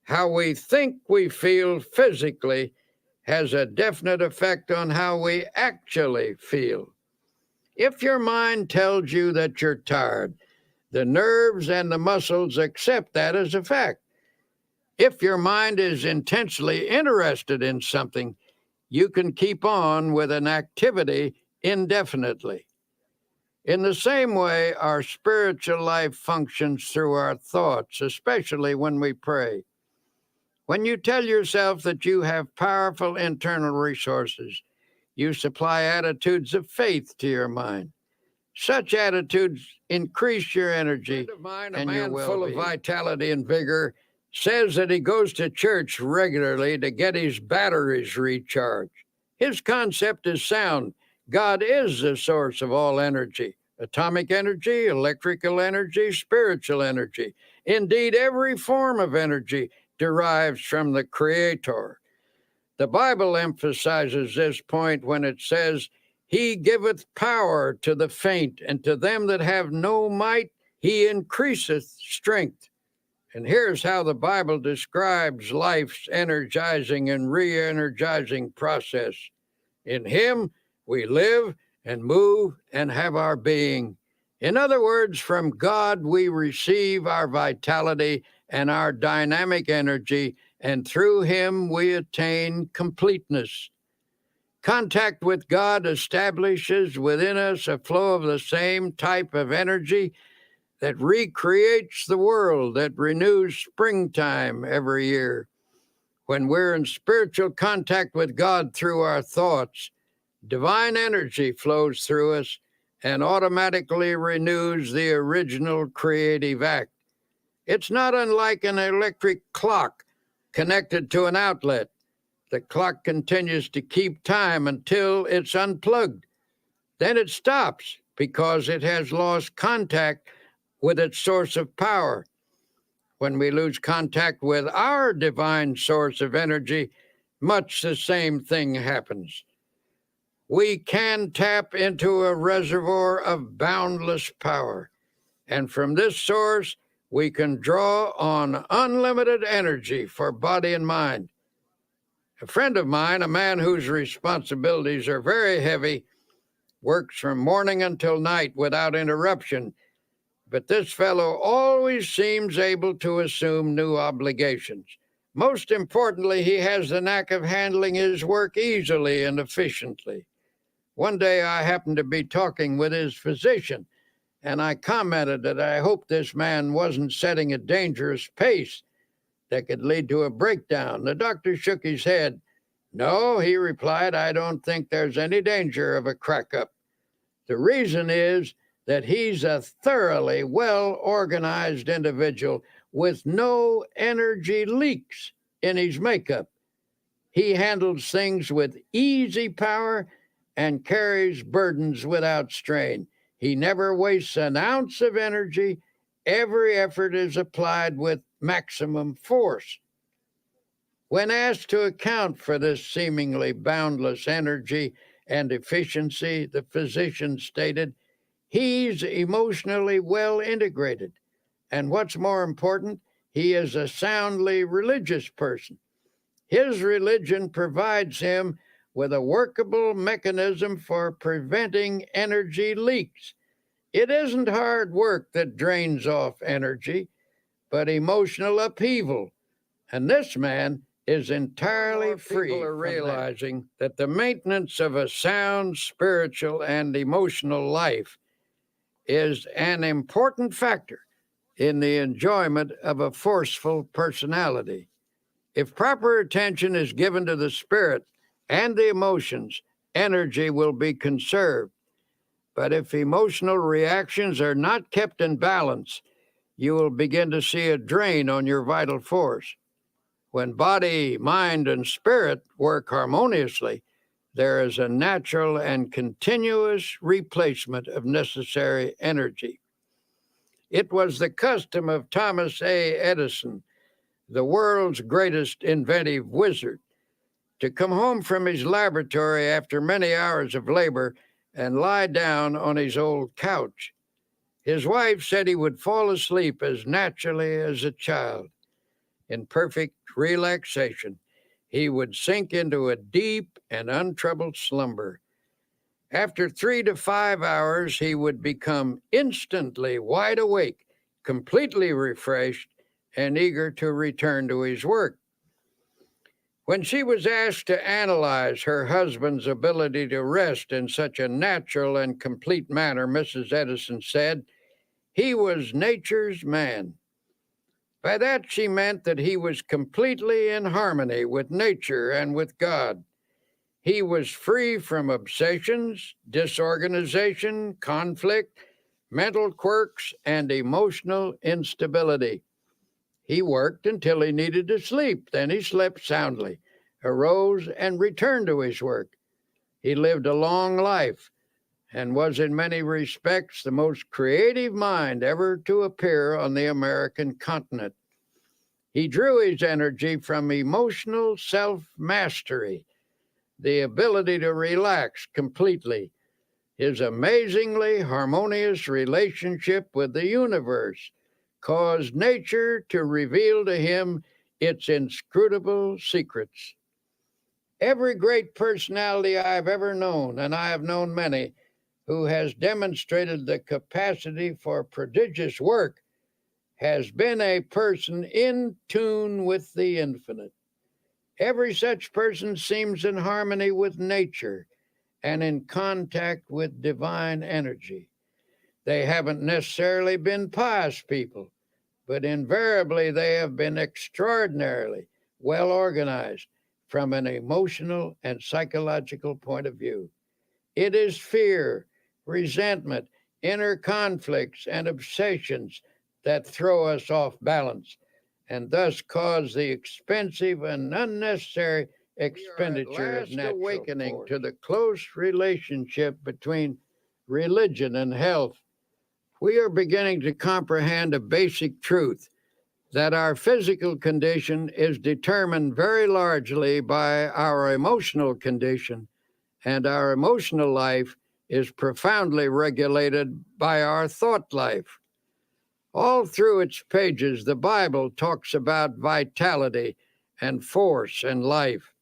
How we think we feel physically has a definite effect on how we actually feel. If your mind tells you that you're tired, the nerves and the muscles accept that as a fact. If your mind is intensely interested in something, you can keep on with an activity indefinitely. In the same way, our spiritual life functions through our thoughts, especially when we pray. When you tell yourself that you have powerful internal resources, you supply attitudes of faith to your mind. Such attitudes increase your energy and your well-being. Full of vitality and vigor says that he goes to church regularly to get his batteries recharged. His concept is sound. God is the source of all energy: atomic energy, electrical energy, spiritual energy. Indeed, every form of energy derives from the Creator. The Bible emphasizes this point when it says, "He giveth power to the faint, and to them that have no might, he increaseth strength." And here's how the Bible describes life's energizing and re-energizing process. In him we live and move and have our being. In other words, from God we receive our vitality and our dynamic energy, and through him we attain completeness. Contact with God establishes within us a flow of the same type of energy that recreates the world, that renews springtime every year. When we're in spiritual contact with God through our thoughts, divine energy flows through us and automatically renews the original creative act. It's not unlike an electric clock connected to an outlet. The clock continues to keep time until it's unplugged. Then it stops because it has lost contact with its source of power. When we lose contact with our divine source of energy, much the same thing happens. We can tap into a reservoir of boundless power, and from this source, we can draw on unlimited energy for body and mind. A friend of mine, a man whose responsibilities are very heavy, works from morning until night without interruption, but this fellow always seems able to assume new obligations. Most importantly, he has the knack of handling his work easily and efficiently. One day I happened to be talking with his physician, and I commented that I hoped this man wasn't setting a dangerous pace that could lead to a breakdown. The doctor shook his head. "No," he replied, "I don't think there's any danger of a crack-up. The reason is that he's a thoroughly well-organized individual with no energy leaks in his makeup. He handles things with easy power and carries burdens without strain. He never wastes an ounce of energy. Every effort is applied with maximum force." When asked to account for this seemingly boundless energy and efficiency, the physician stated, "He's emotionally well integrated. And what's more important, he is a soundly religious person. His religion provides him with a workable mechanism for preventing energy leaks. It isn't hard work that drains off energy, but emotional upheaval. And this man is entirely free." People are realizing that the maintenance of a sound spiritual and emotional life is an important factor in the enjoyment of a forceful personality. If proper attention is given to the spirit and the emotions, energy will be conserved. But if emotional reactions are not kept in balance, you will begin to see a drain on your vital force. When body, mind, and spirit work harmoniously, there is a natural and continuous replacement of necessary energy. It was the custom of Thomas A. Edison, the world's greatest inventive wizard, to come home from his laboratory after many hours of labor and lie down on his old couch. His wife said he would fall asleep as naturally as a child. In perfect relaxation, he would sink into a deep and untroubled slumber. After 3 to 5 hours, he would become instantly wide awake, completely refreshed, and eager to return to his work. When she was asked to analyze her husband's ability to rest in such a natural and complete manner, Mrs. Edison said, "He was nature's man." By that, she meant that he was completely in harmony with nature and with God. He was free from obsessions, disorganization, conflict, mental quirks, and emotional instability. He worked until he needed to sleep. Then he slept soundly, arose, and returned to his work. He lived a long life and was in many respects the most creative mind ever to appear on the American continent. He drew his energy from emotional self-mastery, the ability to relax completely, his amazingly harmonious relationship with the universe caused nature to reveal to him its inscrutable secrets. Every great personality I've ever known, and I have known many, who has demonstrated the capacity for prodigious work, has been a person in tune with the infinite. Every such person seems in harmony with nature and in contact with divine energy. They haven't necessarily been pious people, but invariably they have been extraordinarily well organized from an emotional and psychological point of view. It is fear, resentment, inner conflicts, and obsessions that throw us off balance and thus cause the expensive and unnecessary expenditure of natural awakening force to the close relationship between religion and health. We are beginning to comprehend a basic truth that our physical condition is determined very largely by our emotional condition, and our emotional life is profoundly regulated by our thought life. All through its pages, the Bible talks about vitality and force and life.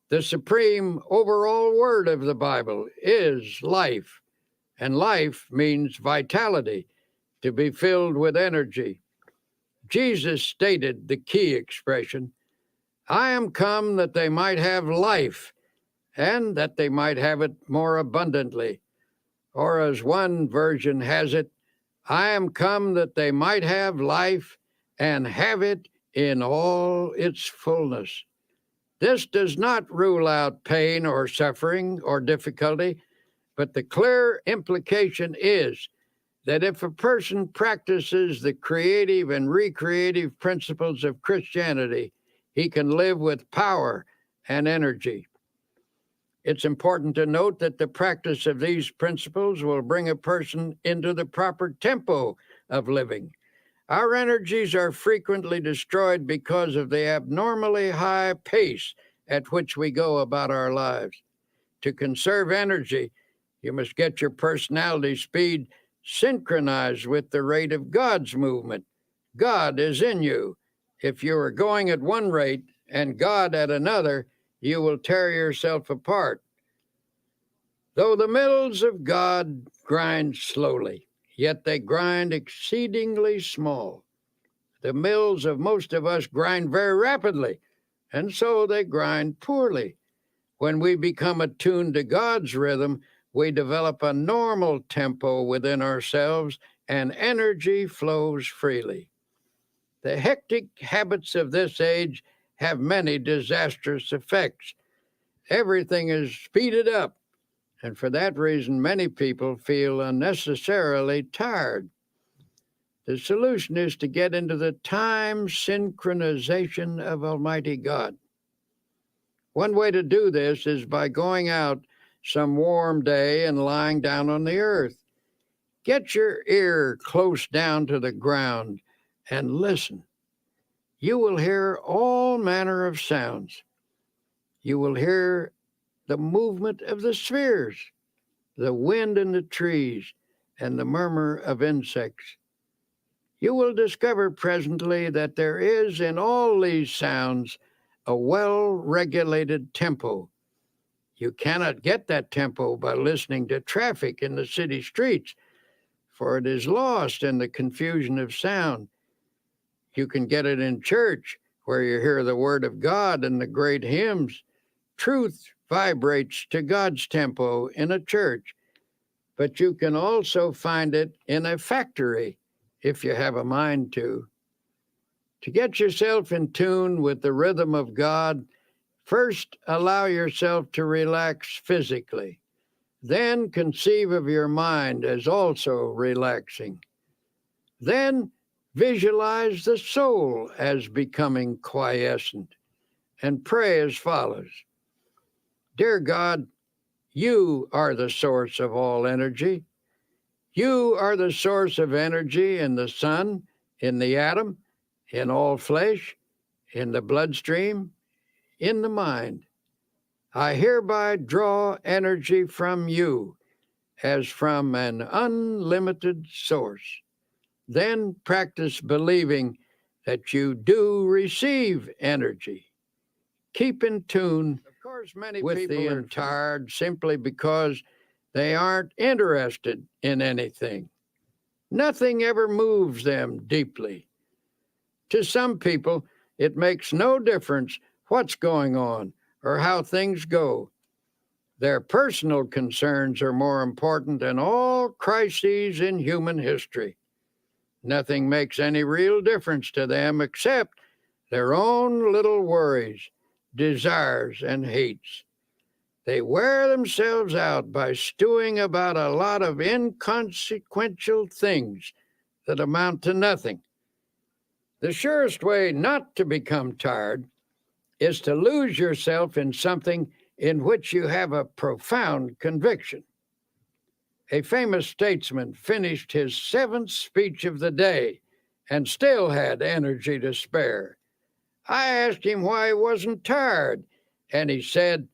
The supreme overall word of the Bible is life, and life means vitality, to be filled with energy. Jesus stated the key expression, "I am come that they might have life, and that they might have it more abundantly." Or as one version has it, "I am come that they might have life and have it in all its fullness." This does not rule out pain or suffering or difficulty, but the clear implication is that if a person practices the creative and recreative principles of Christianity, he can live with power and energy. It's important to note that the practice of these principles will bring a person into the proper tempo of living. Our energies are frequently destroyed because of the abnormally high pace at which we go about our lives. To conserve energy, you must get your personality speed synchronized with the rate of God's movement. God is in you. If you are going at one rate and God at another, you will tear yourself apart. Though the mills of God grind slowly, yet they grind exceedingly small. The mills of most of us grind very rapidly, and so they grind poorly. When we become attuned to God's rhythm, we develop a normal tempo within ourselves, and energy flows freely. The hectic habits of this age have many disastrous effects. Everything is speeded up, and for that reason, many people feel unnecessarily tired. The solution is to get into the time synchronization of Almighty God. One way to do this is by going out some warm day and lying down on the earth. Get your ear close down to the ground and listen. You will hear all manner of sounds. You will hear the movement of the spheres, the wind in the trees, and the murmur of insects. You will discover presently that there is in all these sounds a well-regulated tempo. You cannot get that tempo by listening to traffic in the city streets, for it is lost in the confusion of sound. You can get it in church, where you hear the word of God and the great hymns. Truth vibrates to God's tempo in a church, but you can also find it in a factory if you have a mind to. To get yourself in tune with the rhythm of God, first allow yourself to relax physically. Then conceive of your mind as also relaxing. Then visualize the soul as becoming quiescent, and pray as follows. Dear God, you are the source of all energy. You are the source of energy in the sun, in the atom, in all flesh, in the bloodstream, in the mind. I hereby draw energy from you as from an unlimited source. Then practice believing that you do receive energy. Keep in tune. Of course, many people are tired simply because they aren't interested in anything. Nothing ever moves them deeply. To some people, it makes no difference what's going on or how things go. Their personal concerns are more important than all crises in human history. Nothing makes any real difference to them except their own little worries, desires, and hates. They wear themselves out by stewing about a lot of inconsequential things that amount to nothing. The surest way not to become tired is to lose yourself in something in which you have a profound conviction. A famous statesman finished his 7th speech of the day and still had energy to spare. I asked him why he wasn't tired, and he said,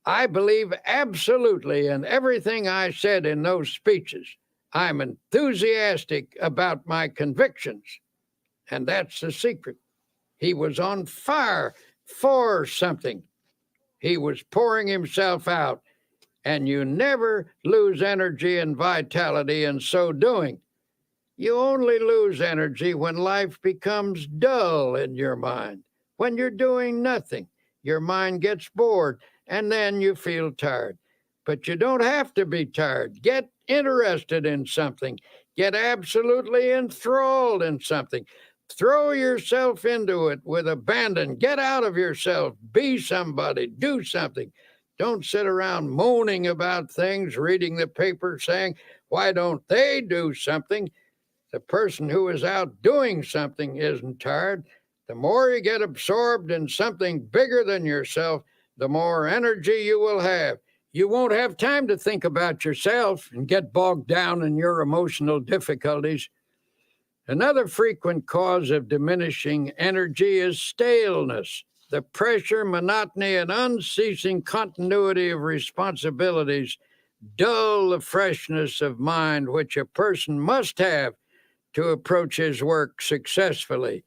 I believe absolutely in everything I said in those speeches. I'm enthusiastic about my convictions, and that's the secret. He was on fire for something. He was pouring himself out, and you never lose energy and vitality in so doing. You only lose energy when life becomes dull in your mind. When you're doing nothing, your mind gets bored, and then you feel tired. But you don't have to be tired. Get interested in something. Get absolutely enthralled in something. Throw yourself into it with abandon. Get out of yourself. Be somebody. Do something. Don't sit around moaning about things, reading the paper, saying, why don't they do something? The person who is out doing something isn't tired. The more you get absorbed in something bigger than yourself, the more energy you will have. You won't have time to think about yourself and get bogged down in your emotional difficulties. Another frequent cause of diminishing energy is staleness. The pressure, monotony, and unceasing continuity of responsibilities dull the freshness of mind which a person must have to approach his work successfully.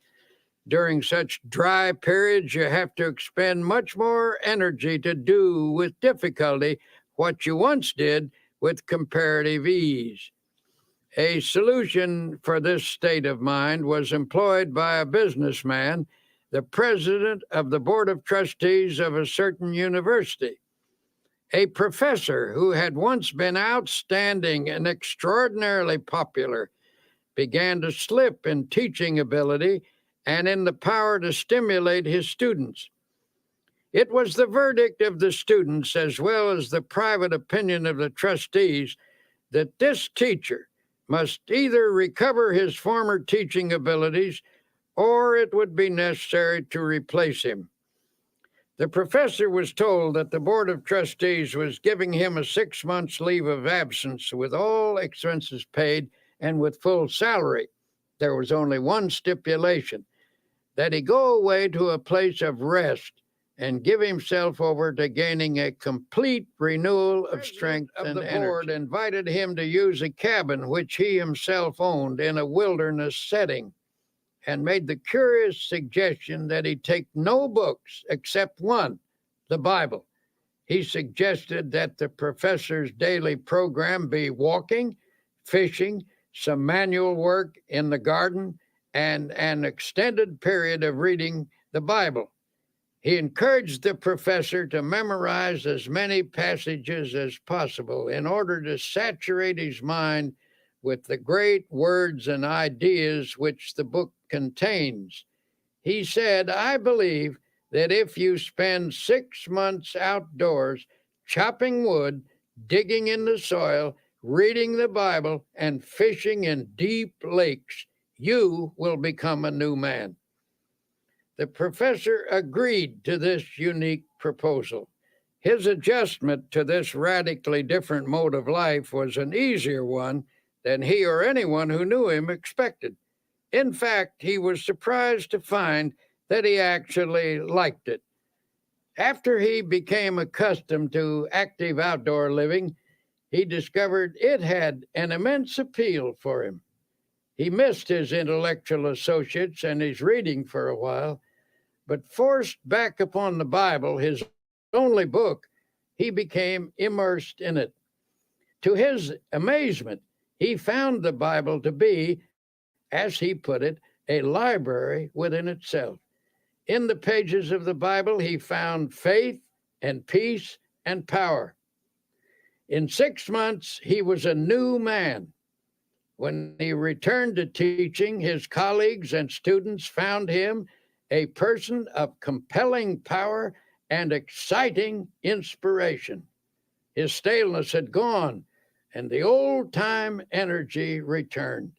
During such dry periods, you have to expend much more energy to do with difficulty what you once did with comparative ease. A solution for this state of mind was employed by a businessman, the president of the board of trustees of a certain university. A professor who had once been outstanding and extraordinarily popular began to slip in teaching ability and in the power to stimulate his students. It was the verdict of the students, as well as the private opinion of the trustees, that this teacher must either recover his former teaching abilities or it would be necessary to replace him. The professor was told that the board of trustees was giving him a 6 months leave of absence with all expenses paid and with full salary. There was only one stipulation, that he go away to a place of rest and give himself over to gaining a complete renewal of strength and energy. The board invited him to use a cabin which he himself owned in a wilderness setting and made the curious suggestion that he take no books except one, the Bible. He suggested that the professor's daily program be walking, fishing, some manual work in the garden, and an extended period of reading the Bible. He encouraged the professor to memorize as many passages as possible in order to saturate his mind with the great words and ideas which the book contains. He said, "I believe that if you spend 6 months outdoors chopping wood, digging in the soil, reading the Bible, and fishing in deep lakes, you will become a new man." The professor agreed to this unique proposal. His adjustment to this radically different mode of life was an easier one than he or anyone who knew him expected. In fact, he was surprised to find that he actually liked it. After he became accustomed to active outdoor living, he discovered it had an immense appeal for him. He missed his intellectual associates and his reading for a while, but forced back upon the Bible, his only book, he became immersed in it. To his amazement, he found the Bible to be, as he put it, a library within itself. In the pages of the Bible, he found faith and peace and power. In 6 months, he was a new man. When he returned to teaching, his colleagues and students found him a person of compelling power and exciting inspiration. His staleness had gone, and the old-time energy returned.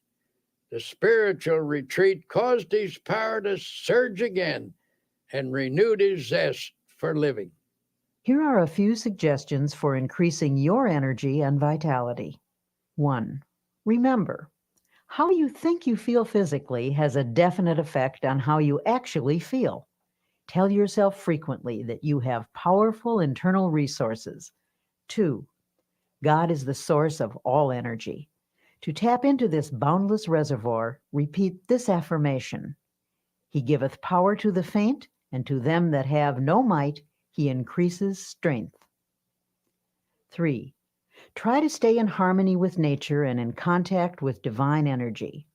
The spiritual retreat caused his power to surge again and renewed his zest for living. Here are a few suggestions for increasing your energy and vitality. 1. Remember, how you think you feel physically has a definite effect on how you actually feel. Tell yourself frequently that you have powerful internal resources. 2. God is the source of all energy. To tap into this boundless reservoir, repeat this affirmation: He giveth power to the faint, and to them that have no might, he increases strength. 3. Try to stay in harmony with nature and in contact with divine energy.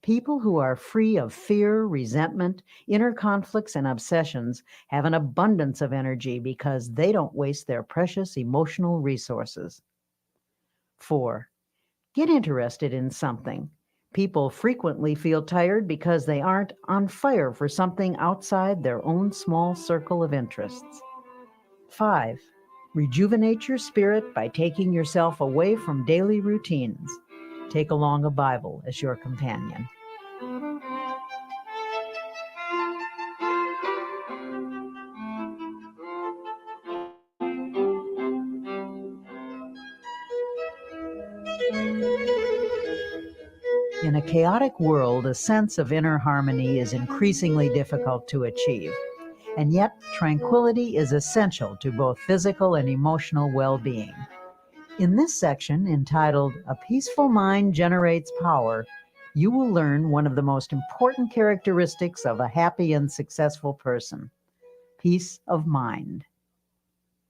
People who are free of fear, resentment, inner conflicts, and obsessions have an abundance of energy because they don't waste their precious emotional resources. 4. Get interested in something. People frequently feel tired because they aren't on fire for something outside their own small circle of interests. 5. Rejuvenate your spirit by taking yourself away from daily routines. Take along a Bible as your companion. In a chaotic world, a sense of inner harmony is increasingly difficult to achieve. And yet, tranquility is essential to both physical and emotional well-being. In this section, entitled "A Peaceful Mind Generates Power," you will learn one of the most important characteristics of a happy and successful person: peace of mind.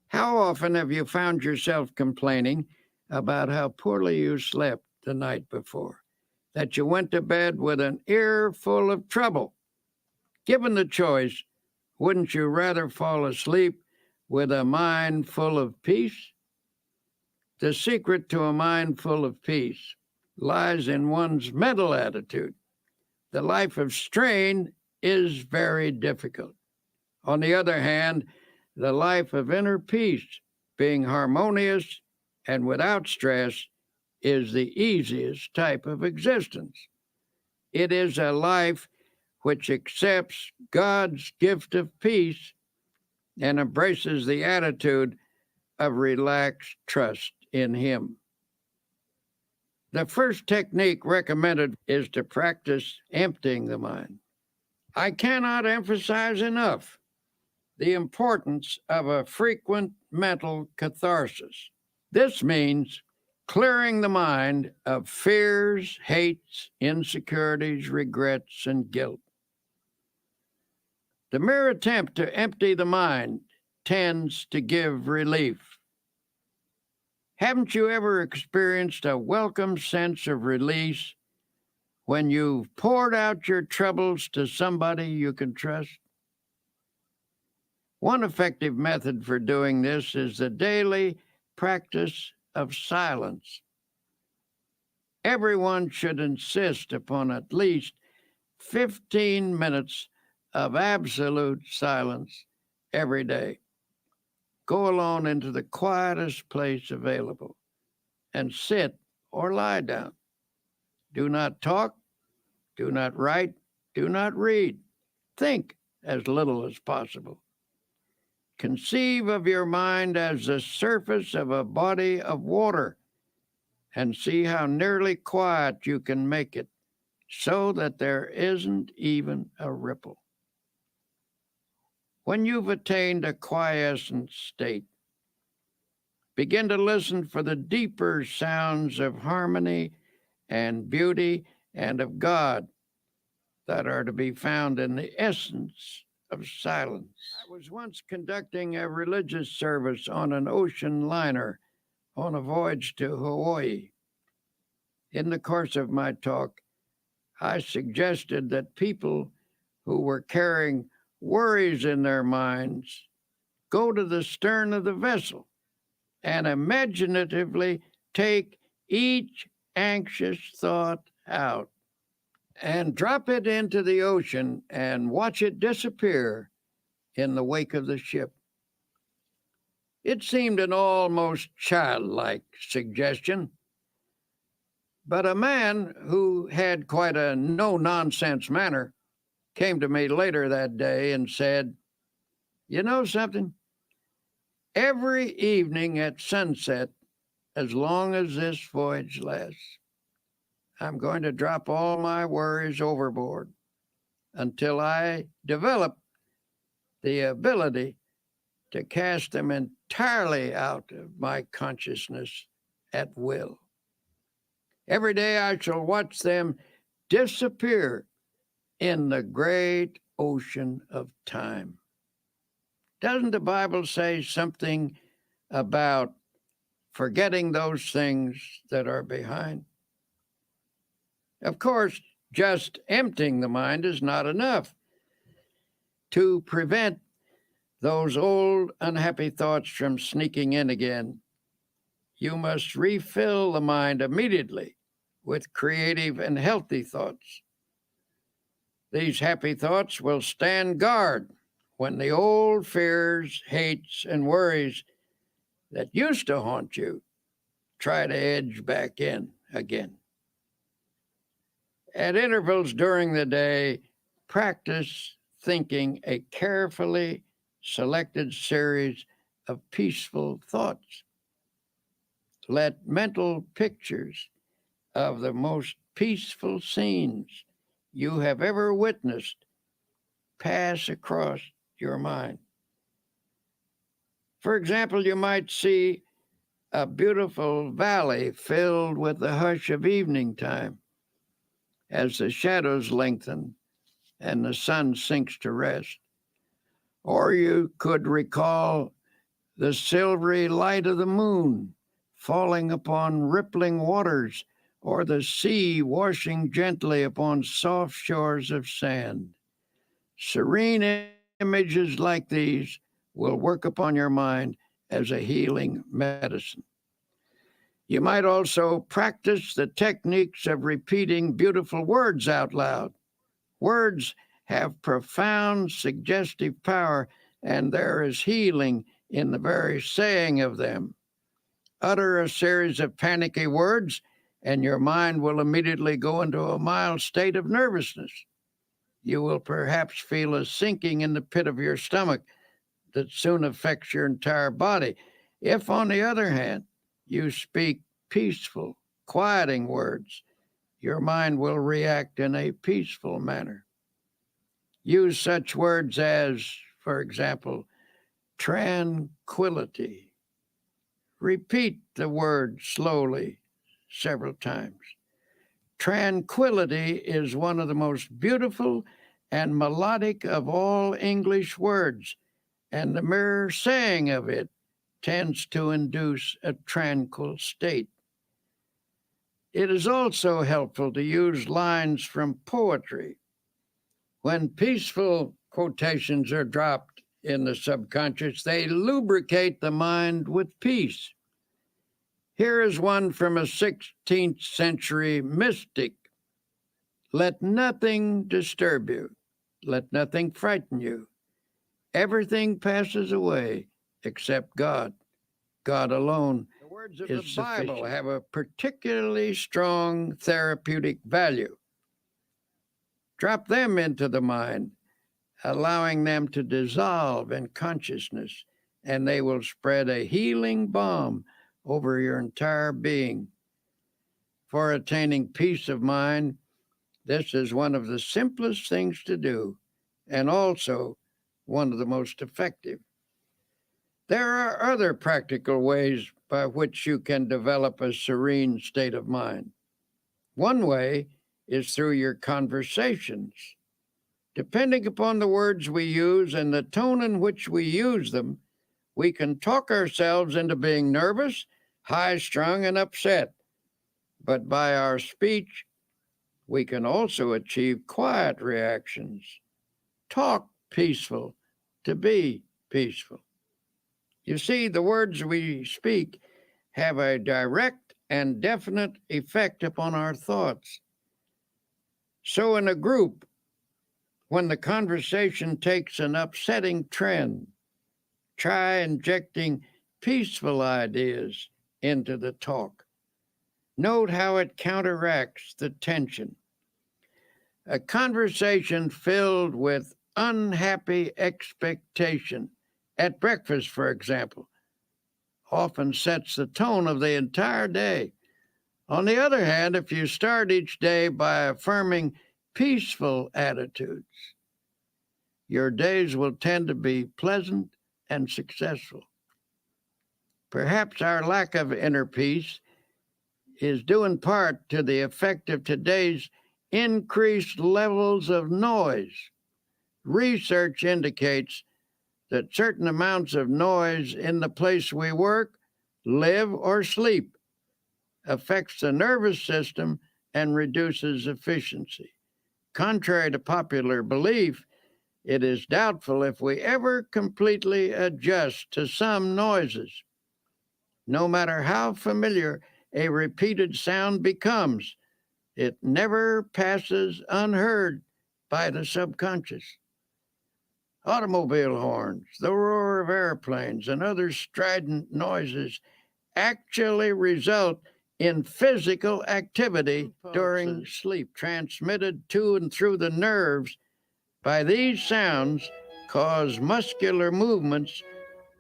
How often have you found yourself complaining about how poorly you slept the night before, that you went to bed with an ear full of trouble? Given the choice, wouldn't you rather fall asleep with a mind full of peace? The secret to a mind full of peace lies in one's mental attitude. The life of strain is very difficult. On the other hand, the life of inner peace, being harmonious and without stress, is the easiest type of existence. It is a life which accepts God's gift of peace and embraces the attitude of relaxed trust in Him. The first technique recommended is to practice emptying the mind. I cannot emphasize enough the importance of a frequent mental catharsis. This means clearing the mind of fears, hates, insecurities, regrets, and guilt. The mere attempt to empty the mind tends to give relief. Haven't you ever experienced a welcome sense of release when you've poured out your troubles to somebody you can trust? One effective method for doing this is the daily practice of silence. Everyone should insist upon at least 15 minutes of absolute silence every day. Go alone into the quietest place available and sit or lie down. Do not talk, do not write, do not read. Think as little as possible. Conceive of your mind as the surface of a body of water and see how nearly quiet you can make it so that there isn't even a ripple. When you've attained a quiescent state, begin to listen for the deeper sounds of harmony and beauty and of God that are to be found in the essence of silence. I was once conducting a religious service on an ocean liner on a voyage to Hawaii. In the course of my talk, I suggested that people who were carrying worries in their minds go to the stern of the vessel and imaginatively take each anxious thought out and drop it into the ocean and watch it disappear in the wake of the ship. It seemed an almost childlike suggestion, but a man who had quite a no-nonsense manner came to me later that day and said, "You know something? Every evening at sunset, as long as this voyage lasts, I'm going to drop all my worries overboard until I develop the ability to cast them entirely out of my consciousness at will. Every day I shall watch them disappear in the great ocean of time." Doesn't the Bible say something about forgetting those things that are behind? Of course, just emptying the mind is not enough. To prevent those old unhappy thoughts from sneaking in again, you must refill the mind immediately with creative and healthy thoughts. These happy thoughts will stand guard when the old fears, hates, and worries that used to haunt you try to edge back in again. At intervals during the day, practice thinking a carefully selected series of peaceful thoughts. Let mental pictures of the most peaceful scenes you have ever witnessed pass across your mind. For example, you might see a beautiful valley filled with the hush of evening time as the shadows lengthen and the sun sinks to rest. Or you could recall the silvery light of the moon falling upon rippling waters, or the sea washing gently upon soft shores of sand. Serene images like these will work upon your mind as a healing medicine. You might also practice the techniques of repeating beautiful words out loud. Words have profound suggestive power, and there is healing in the very saying of them. Utter a series of panicky words, and your mind will immediately go into a mild state of nervousness. You will perhaps feel a sinking in the pit of your stomach that soon affects your entire body. If, on the other hand, you speak peaceful, quieting words, your mind will react in a peaceful manner. Use such words as, for example, tranquility. Repeat the word slowly several times. Tranquility is one of the most beautiful and melodic of all English words, and the mere saying of it tends to induce a tranquil state. It is also helpful to use lines from poetry. When peaceful quotations are dropped in the subconscious, they lubricate the mind with peace. Here is one from a 16th century mystic. Let nothing disturb you. Let nothing frighten you. Everything passes away except God. God alone the words of the Bible have a particularly strong therapeutic value. Drop them into the mind, allowing them to dissolve in consciousness, and they will spread a healing balm over your entire being. For attaining peace of mind, this is one of the simplest things to do, and also one of the most effective. There are other practical ways by which you can develop a serene state of mind. One way is through your conversations. Depending upon the words we use and the tone in which we use them, we can talk ourselves into being nervous, high-strung, and upset. But by our speech, we can also achieve quiet reactions. Talk peaceful to be peaceful. You see, the words we speak have a direct and definite effect upon our thoughts. So in a group, when the conversation takes an upsetting trend, try injecting peaceful ideas into the talk. Note how it counteracts the tension. A conversation filled with unhappy expectation, at breakfast, for example, often sets the tone of the entire day. On the other hand, if you start each day by affirming peaceful attitudes, your days will tend to be pleasant and successful. Perhaps our lack of inner peace is due in part to the effect of today's increased levels of noise. Research indicates that certain amounts of noise in the place we work, live, or sleep affects the nervous system and reduces efficiency. Contrary to popular belief, it is doubtful if we ever completely adjust to some noises. No matter how familiar a repeated sound becomes, it never passes unheard by the subconscious. Automobile horns, the roar of airplanes, and other strident noises actually result in physical activity during sleep, transmitted to and through the nerves by these sounds, cause muscular movements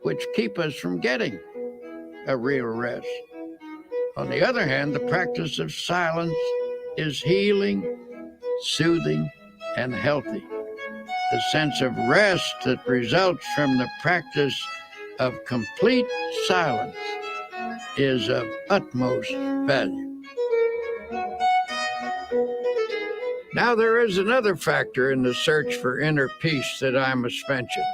which keep us from getting a real rest. On the other hand, the practice of silence is healing, soothing, and healthy. The sense of rest that results from the practice of complete silence is of utmost value. Now, there is another factor in the search for inner peace that I must mention.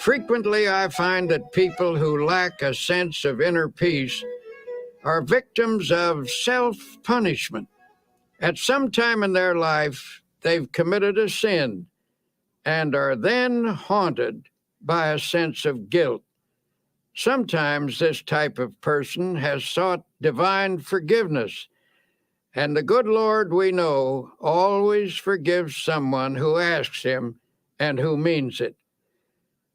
Frequently, I find that people who lack a sense of inner peace are victims of self-punishment. At some time in their life, they've committed a sin and are then haunted by a sense of guilt. Sometimes this type of person has sought divine forgiveness, and the good Lord, we know, always forgives someone who asks him and who means it.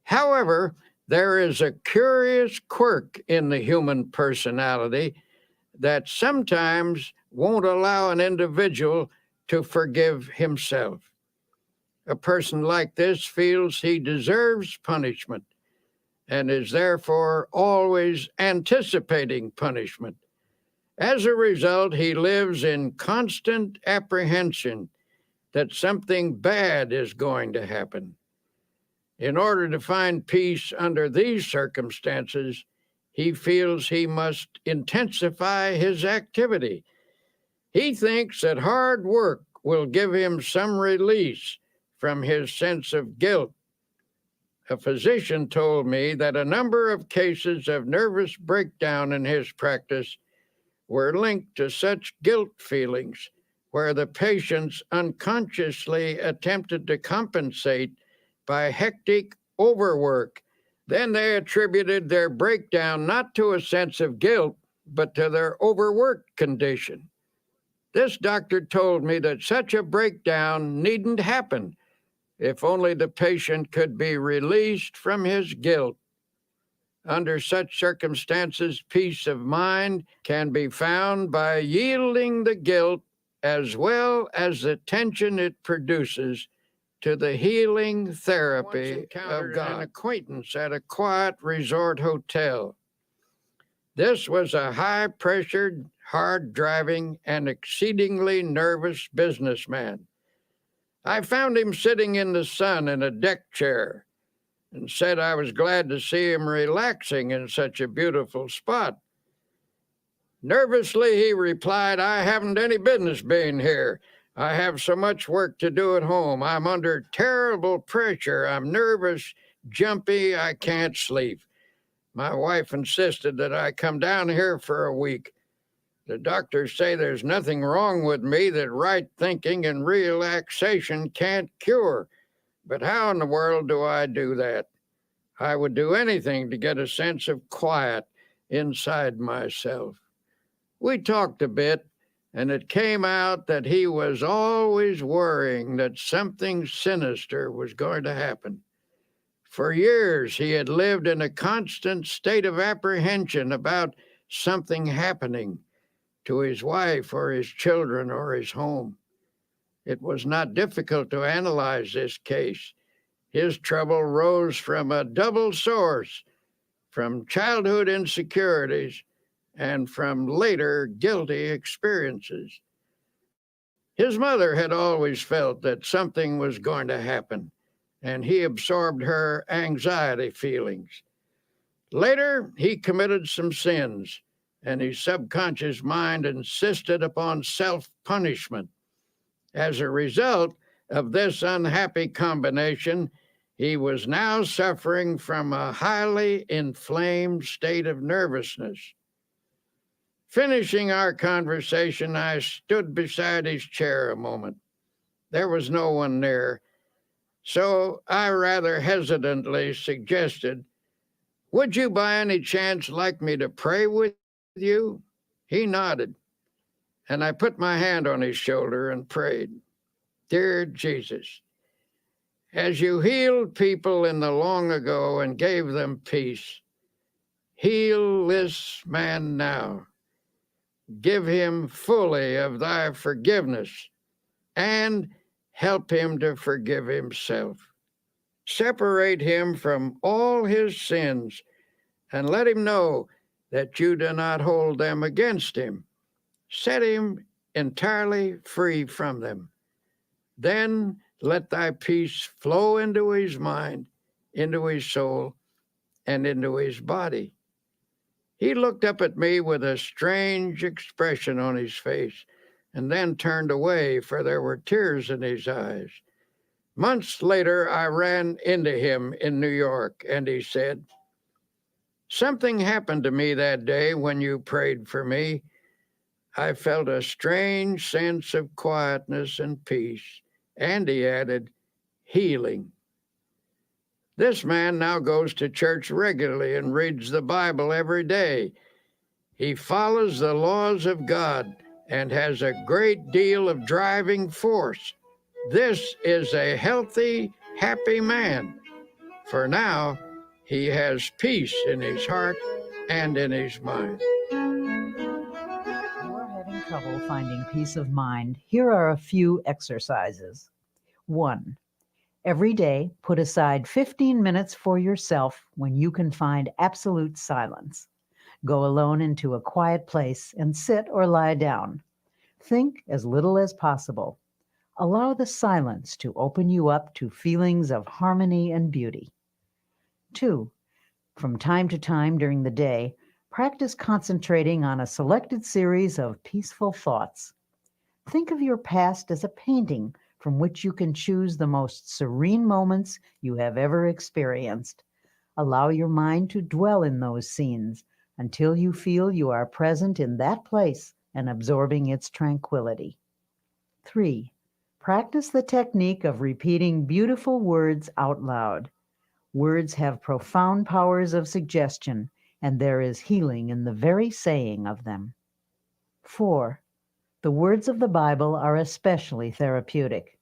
However, there is a curious quirk in the human personality that sometimes won't allow an individual to forgive himself. A person like this feels he deserves punishment and is therefore always anticipating punishment. As a result, he lives in constant apprehension that something bad is going to happen. In order to find peace under these circumstances, he feels he must intensify his activity. He thinks that hard work will give him some release from his sense of guilt. A physician told me that a number of cases of nervous breakdown in his practice were linked to such guilt feelings, where the patients unconsciously attempted to compensate by hectic overwork. Then they attributed their breakdown not to a sense of guilt, but to their overworked condition. This doctor told me that such a breakdown needn't happen if only the patient could be released from his guilt. Under such circumstances, peace of mind can be found by yielding the guilt as well as the tension it produces to the healing therapy of God. An acquaintance at a quiet resort hotel. This was a high-pressured, hard-driving, and exceedingly nervous businessman. I found him sitting in the sun in a deck chair and said I was glad to see him relaxing in such a beautiful spot. Nervously, he replied, "I haven't any business being here. I have so much work to do at home. I'm under terrible pressure. I'm nervous, jumpy, I can't sleep. My wife insisted that I come down here for a week. The doctors say there's nothing wrong with me that right thinking and relaxation can't cure. But how in the world do I do that? I would do anything to get a sense of quiet inside myself." We talked a bit, and it came out that he was always worrying that something sinister was going to happen. For years, he had lived in a constant state of apprehension about something happening to his wife or his children or his home. It was not difficult to analyze this case. His trouble rose from a double source, from childhood insecurities and from later guilty experiences. His mother had always felt that something was going to happen, and he absorbed her anxiety feelings. Later, he committed some sins, and his subconscious mind insisted upon self-punishment. As a result of this unhappy combination, he was now suffering from a highly inflamed state of nervousness. Finishing our conversation, I stood beside his chair a moment. There was no one near, so I rather hesitantly suggested, "Would you by any chance like me to pray with you?" He nodded, and I put my hand on his shoulder and prayed. "Dear Jesus, as you healed people in the long ago and gave them peace, heal this man now. Give him fully of thy forgiveness and help him to forgive himself. Separate him from all his sins and let him know that you do not hold them against him. Set him entirely free from them. Then let thy peace flow into his mind, into his soul, and into his body." He looked up at me with a strange expression on his face and then turned away, for there were tears in his eyes. Months later, I ran into him in New York, and he said, "Something happened to me that day when you prayed for me. I felt a strange sense of quietness and peace." And he added, "healing." This man now goes to church regularly and reads the Bible every day. He follows the laws of God and has a great deal of driving force. This is a healthy, happy man. For now, he has peace in his heart and in his mind. You're having trouble finding peace of mind. Here are a few exercises. 1. Every day, put aside 15 minutes for yourself when you can find absolute silence. Go alone into a quiet place and sit or lie down. Think as little as possible. Allow the silence to open you up to feelings of harmony and beauty. 2. From time to time during the day, practice concentrating on a selected series of peaceful thoughts. Think of your past as a painting from which you can choose the most serene moments you have ever experienced. Allow your mind to dwell in those scenes until you feel you are present in that place and absorbing its tranquility. 3. Practice the technique of repeating beautiful words out loud. Words have profound powers of suggestion, and there is healing in the very saying of them. 4. The words of the Bible are especially therapeutic.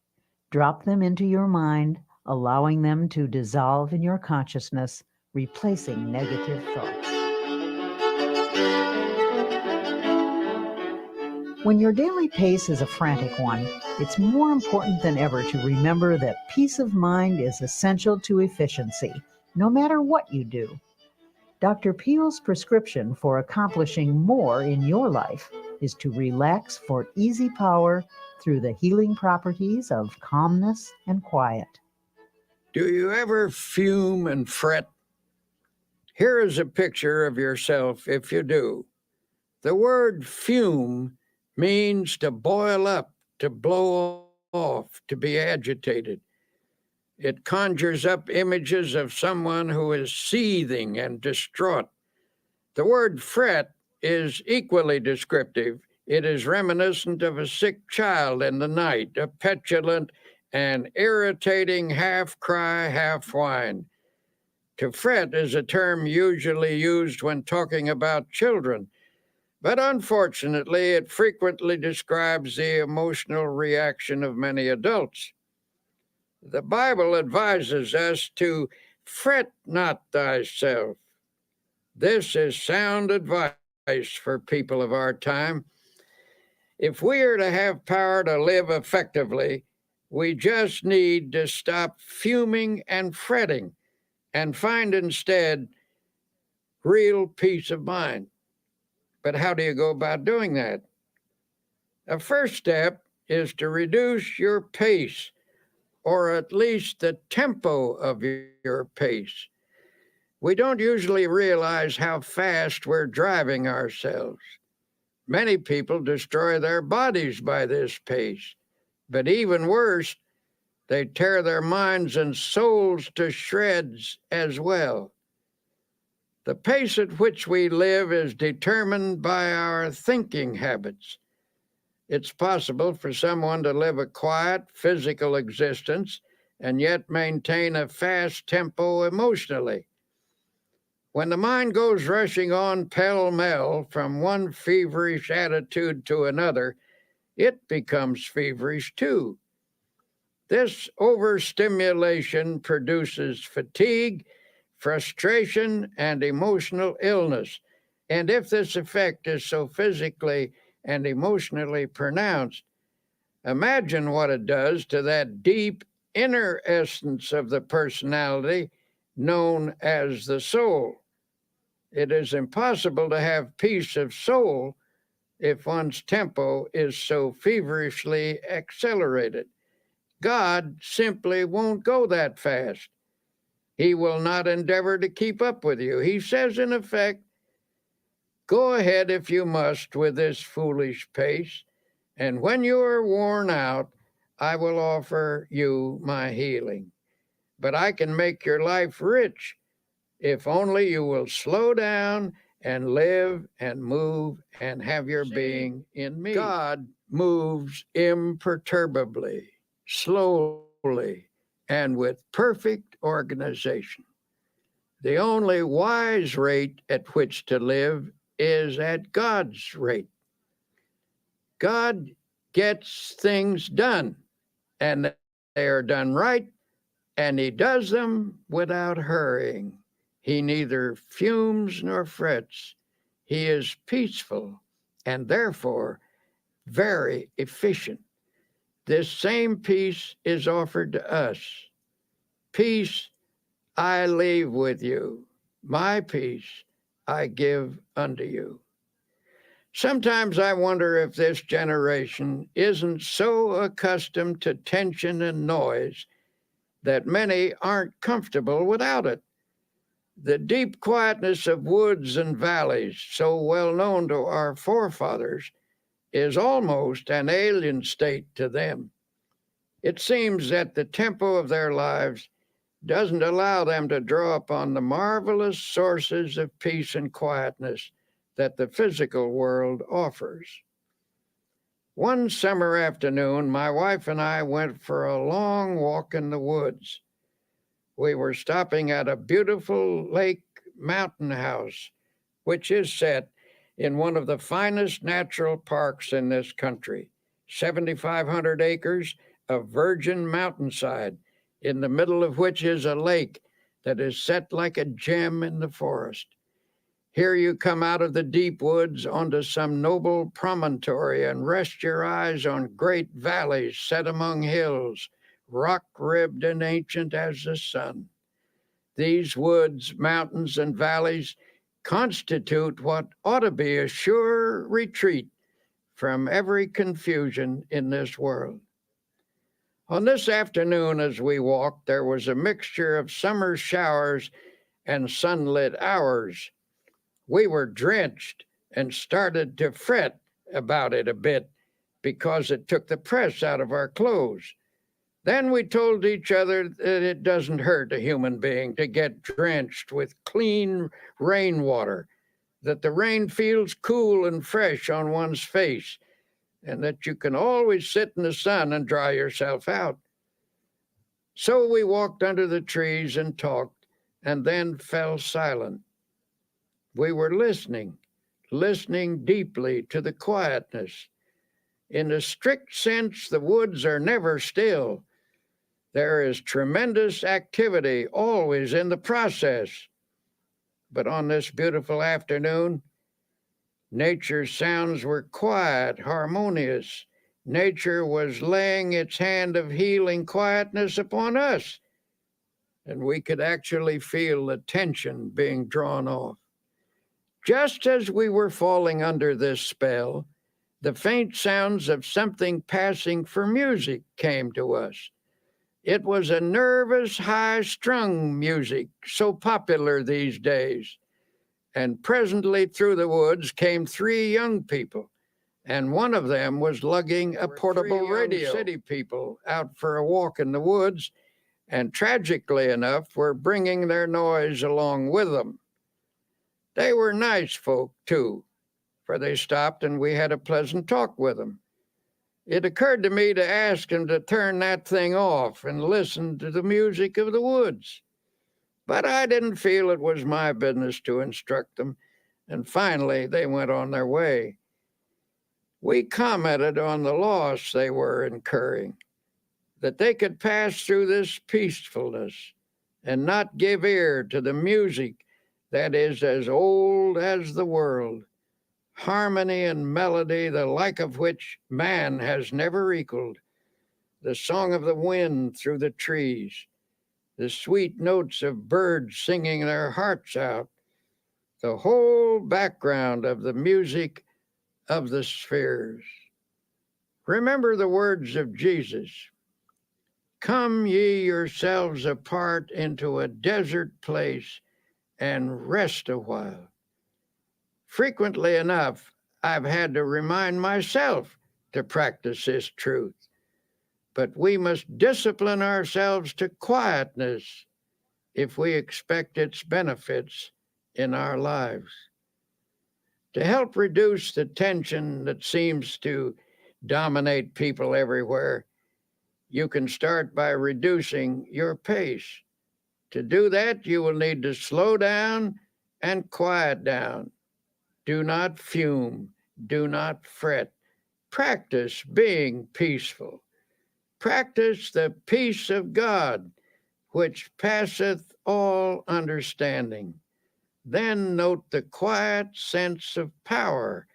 Drop them into your mind, allowing them to dissolve in your consciousness, replacing negative thoughts. When your daily pace is a frantic one, it's more important than ever to remember that peace of mind is essential to efficiency, no matter what you do. Dr. Peel's prescription for accomplishing more in your life is to relax for easy power through the healing properties of calmness and quiet. Do you ever fume and fret? Here is a picture of yourself if you do. The word fume means to boil up, to blow off, to be agitated. It conjures up images of someone who is seething and distraught. The word fret is equally descriptive. It is reminiscent of a sick child in the night, a petulant and irritating half-cry, half-whine. To fret is a term usually used when talking about children, but unfortunately, it frequently describes the emotional reaction of many adults. The Bible advises us to fret not thyself. This is sound advice for people of our time. If we are to have power to live effectively, we just need to stop fuming and fretting and find instead real peace of mind. But how do you go about doing that? A first step is to reduce your pace, or at least the tempo of your pace. We don't usually realize how fast we're driving ourselves. Many people destroy their bodies by this pace, but even worse, they tear their minds and souls to shreds as well. The pace at which we live is determined by our thinking habits. It's possible for someone to live a quiet, physical existence and yet maintain a fast tempo emotionally. When the mind goes rushing on pell-mell from one feverish attitude to another, it becomes feverish too. This overstimulation produces fatigue, frustration, and emotional illness. And if this effect is so physically and emotionally pronounced, imagine what it does to that deep inner essence of the personality known as the soul. It is impossible to have peace of soul if one's tempo is so feverishly accelerated. God simply won't go that fast. He will not endeavor to keep up with you. He says, in effect, go ahead if you must with this foolish pace, and when you are worn out, I will offer you my healing. But I can make your life rich if only you will slow down and live and move and have your being in me. God moves imperturbably, slowly, and with perfect organization. The only wise rate at which to live is at God's rate. God gets things done, and they are done right, and he does them without hurrying. He neither fumes nor frets. He is peaceful and therefore very efficient. This same peace is offered to us. Peace I leave with you. My peace I give unto you. Sometimes I wonder if this generation isn't so accustomed to tension and noise that many aren't comfortable without it. The deep quietness of woods and valleys, so well known to our forefathers, is almost an alien state to them. It seems that the tempo of their lives doesn't allow them to draw upon the marvelous sources of peace and quietness that the physical world offers. One summer afternoon, my wife and I went for a long walk in the woods. We were stopping at a beautiful lake mountain house, which is set in one of the finest natural parks in this country, 7,500 acres of virgin mountainside, in the middle of which is a lake that is set like a gem in the forest. Here you come out of the deep woods onto some noble promontory and rest your eyes on great valleys set among hills, rock-ribbed and ancient as the sun. These woods, mountains, and valleys constitute what ought to be a sure retreat from every confusion in this world. On this afternoon, as we walked, there was a mixture of summer showers and sunlit hours. We were drenched and started to fret about it a bit because it took the press out of our clothes. Then we told each other that it doesn't hurt a human being to get drenched with clean rainwater, that the rain feels cool and fresh on one's face, and that you can always sit in the sun and dry yourself out. So we walked under the trees and talked, and then fell silent. We were listening deeply to the quietness. In a strict sense, the woods are never still. There is tremendous activity always in the process. But on this beautiful afternoon, nature's sounds were quiet, harmonious. Nature was laying its hand of healing quietness upon us, and we could actually feel the tension being drawn off. Just as we were falling under this spell, the faint sounds of something passing for music came to us. It was a nervous, high-strung music, so popular these days. And presently through the woods came three young people, and one of them was lugging a portable radio. City people out for a walk in the woods, and tragically enough, were bringing their noise along with them. They were nice folk, too, for they stopped and we had a pleasant talk with them. It occurred to me to ask them to turn that thing off and listen to the music of the woods. But I didn't feel it was my business to instruct them, and finally they went on their way. We commented on the loss they were incurring, that they could pass through this peacefulness and not give ear to the music that is as old as the world, harmony and melody the like of which man has never equaled, the song of the wind through the trees, the sweet notes of birds singing their hearts out, the whole background of the music of the spheres. Remember the words of Jesus, "Come ye yourselves apart into a desert place and rest a while." Frequently enough, I've had to remind myself to practice this truth. But we must discipline ourselves to quietness if we expect its benefits in our lives. To help reduce the tension that seems to dominate people everywhere, you can start by reducing your pace. To do that, you will need to slow down and quiet down. Do not fume. Do not fret. Practice being peaceful. Practice the peace of God, which passeth all understanding. Then note the quiet sense of power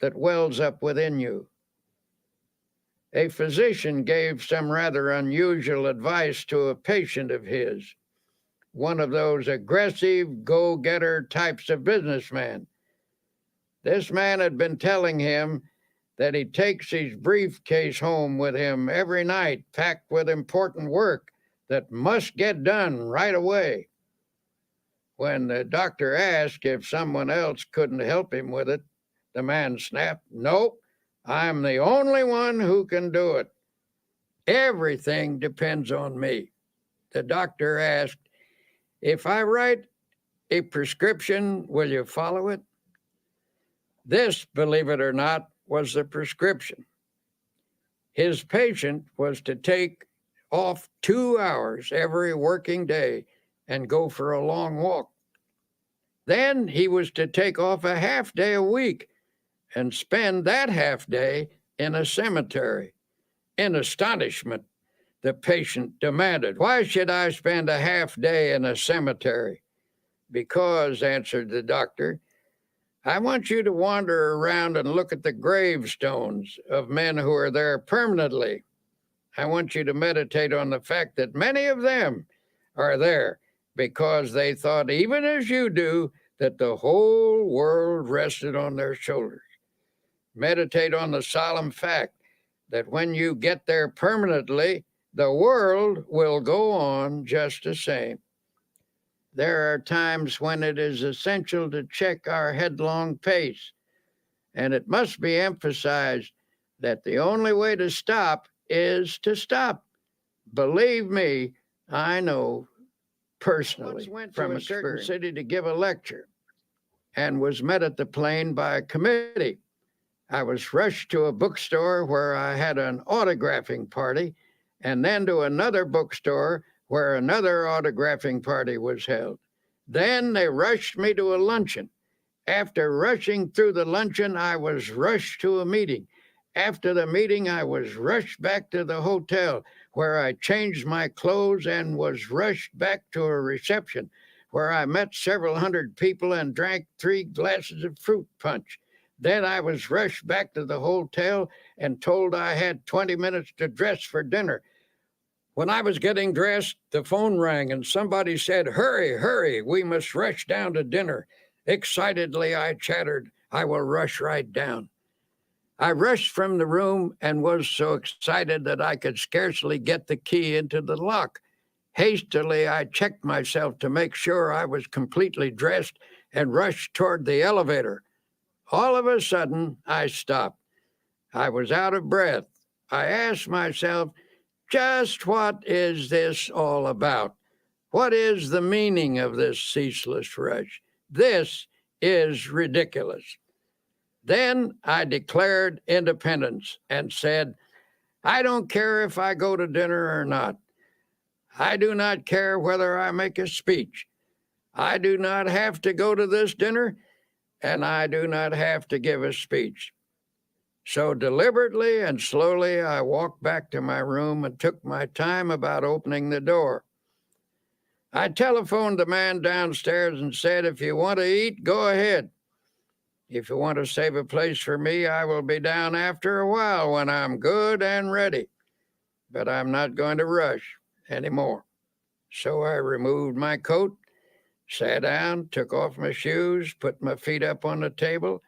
that wells up within you. A physician gave some rather unusual advice to a patient of his, one of those aggressive, go-getter types of businessmen. This man had been telling him that he takes his briefcase home with him every night, packed with important work that must get done right away. When the doctor asked if someone else couldn't help him with it, the man snapped, "Nope, I'm the only one who can do it. Everything depends on me." The doctor asked, "If I write a prescription, will you follow it?" This, believe it or not, was the prescription. His patient was to take off 2 hours every working day and go for a long walk. Then he was to take off a half day a week and spend that half day in a cemetery. In astonishment, the patient demanded, "Why should I spend a half day in a cemetery?" "Because," answered the doctor, "I want you to wander around and look at the gravestones of men who are there permanently. I want you to meditate on the fact that many of them are there because they thought, even as you do, that the whole world rested on their shoulders. Meditate on the solemn fact that when you get there permanently, the world will go on just the same. There are times when it is essential to check our headlong pace, and it must be emphasized that the only way to stop is to stop. Believe me, I know personally from a certain city to give a lecture and was met at the plane by a committee. I was rushed to a bookstore where I had an autographing party, and then to another bookstore where another autographing party was held. Then they rushed me to a luncheon. After rushing through the luncheon, I was rushed to a meeting. After the meeting, I was rushed back to the hotel where I changed my clothes and was rushed back to a reception where I met several hundred people and drank 3 glasses of fruit punch. Then I was rushed back to the hotel and told I had 20 minutes to dress for dinner. When I was getting dressed, the phone rang and somebody said, "Hurry, hurry, we must rush down to dinner." Excitedly, I chattered, "I will rush right down." I rushed from the room and was so excited that I could scarcely get the key into the lock. Hastily, I checked myself to make sure I was completely dressed and rushed toward the elevator. All of a sudden, I stopped. I was out of breath. I asked myself, just what is this all about? What is the meaning of this ceaseless rush? This is ridiculous. Then I declared independence and said, I don't care if I go to dinner or not. I do not care whether I make a speech. I do not have to go to this dinner, and I do not have to give a speech. So deliberately and slowly, I walked back to my room and took my time about opening the door. I telephoned the man downstairs and said, if you want to eat, go ahead. If you want to save a place for me, I will be down after a while when I'm good and ready. But I'm not going to rush anymore. So I removed my coat, sat down, took off my shoes, put my feet up on the table,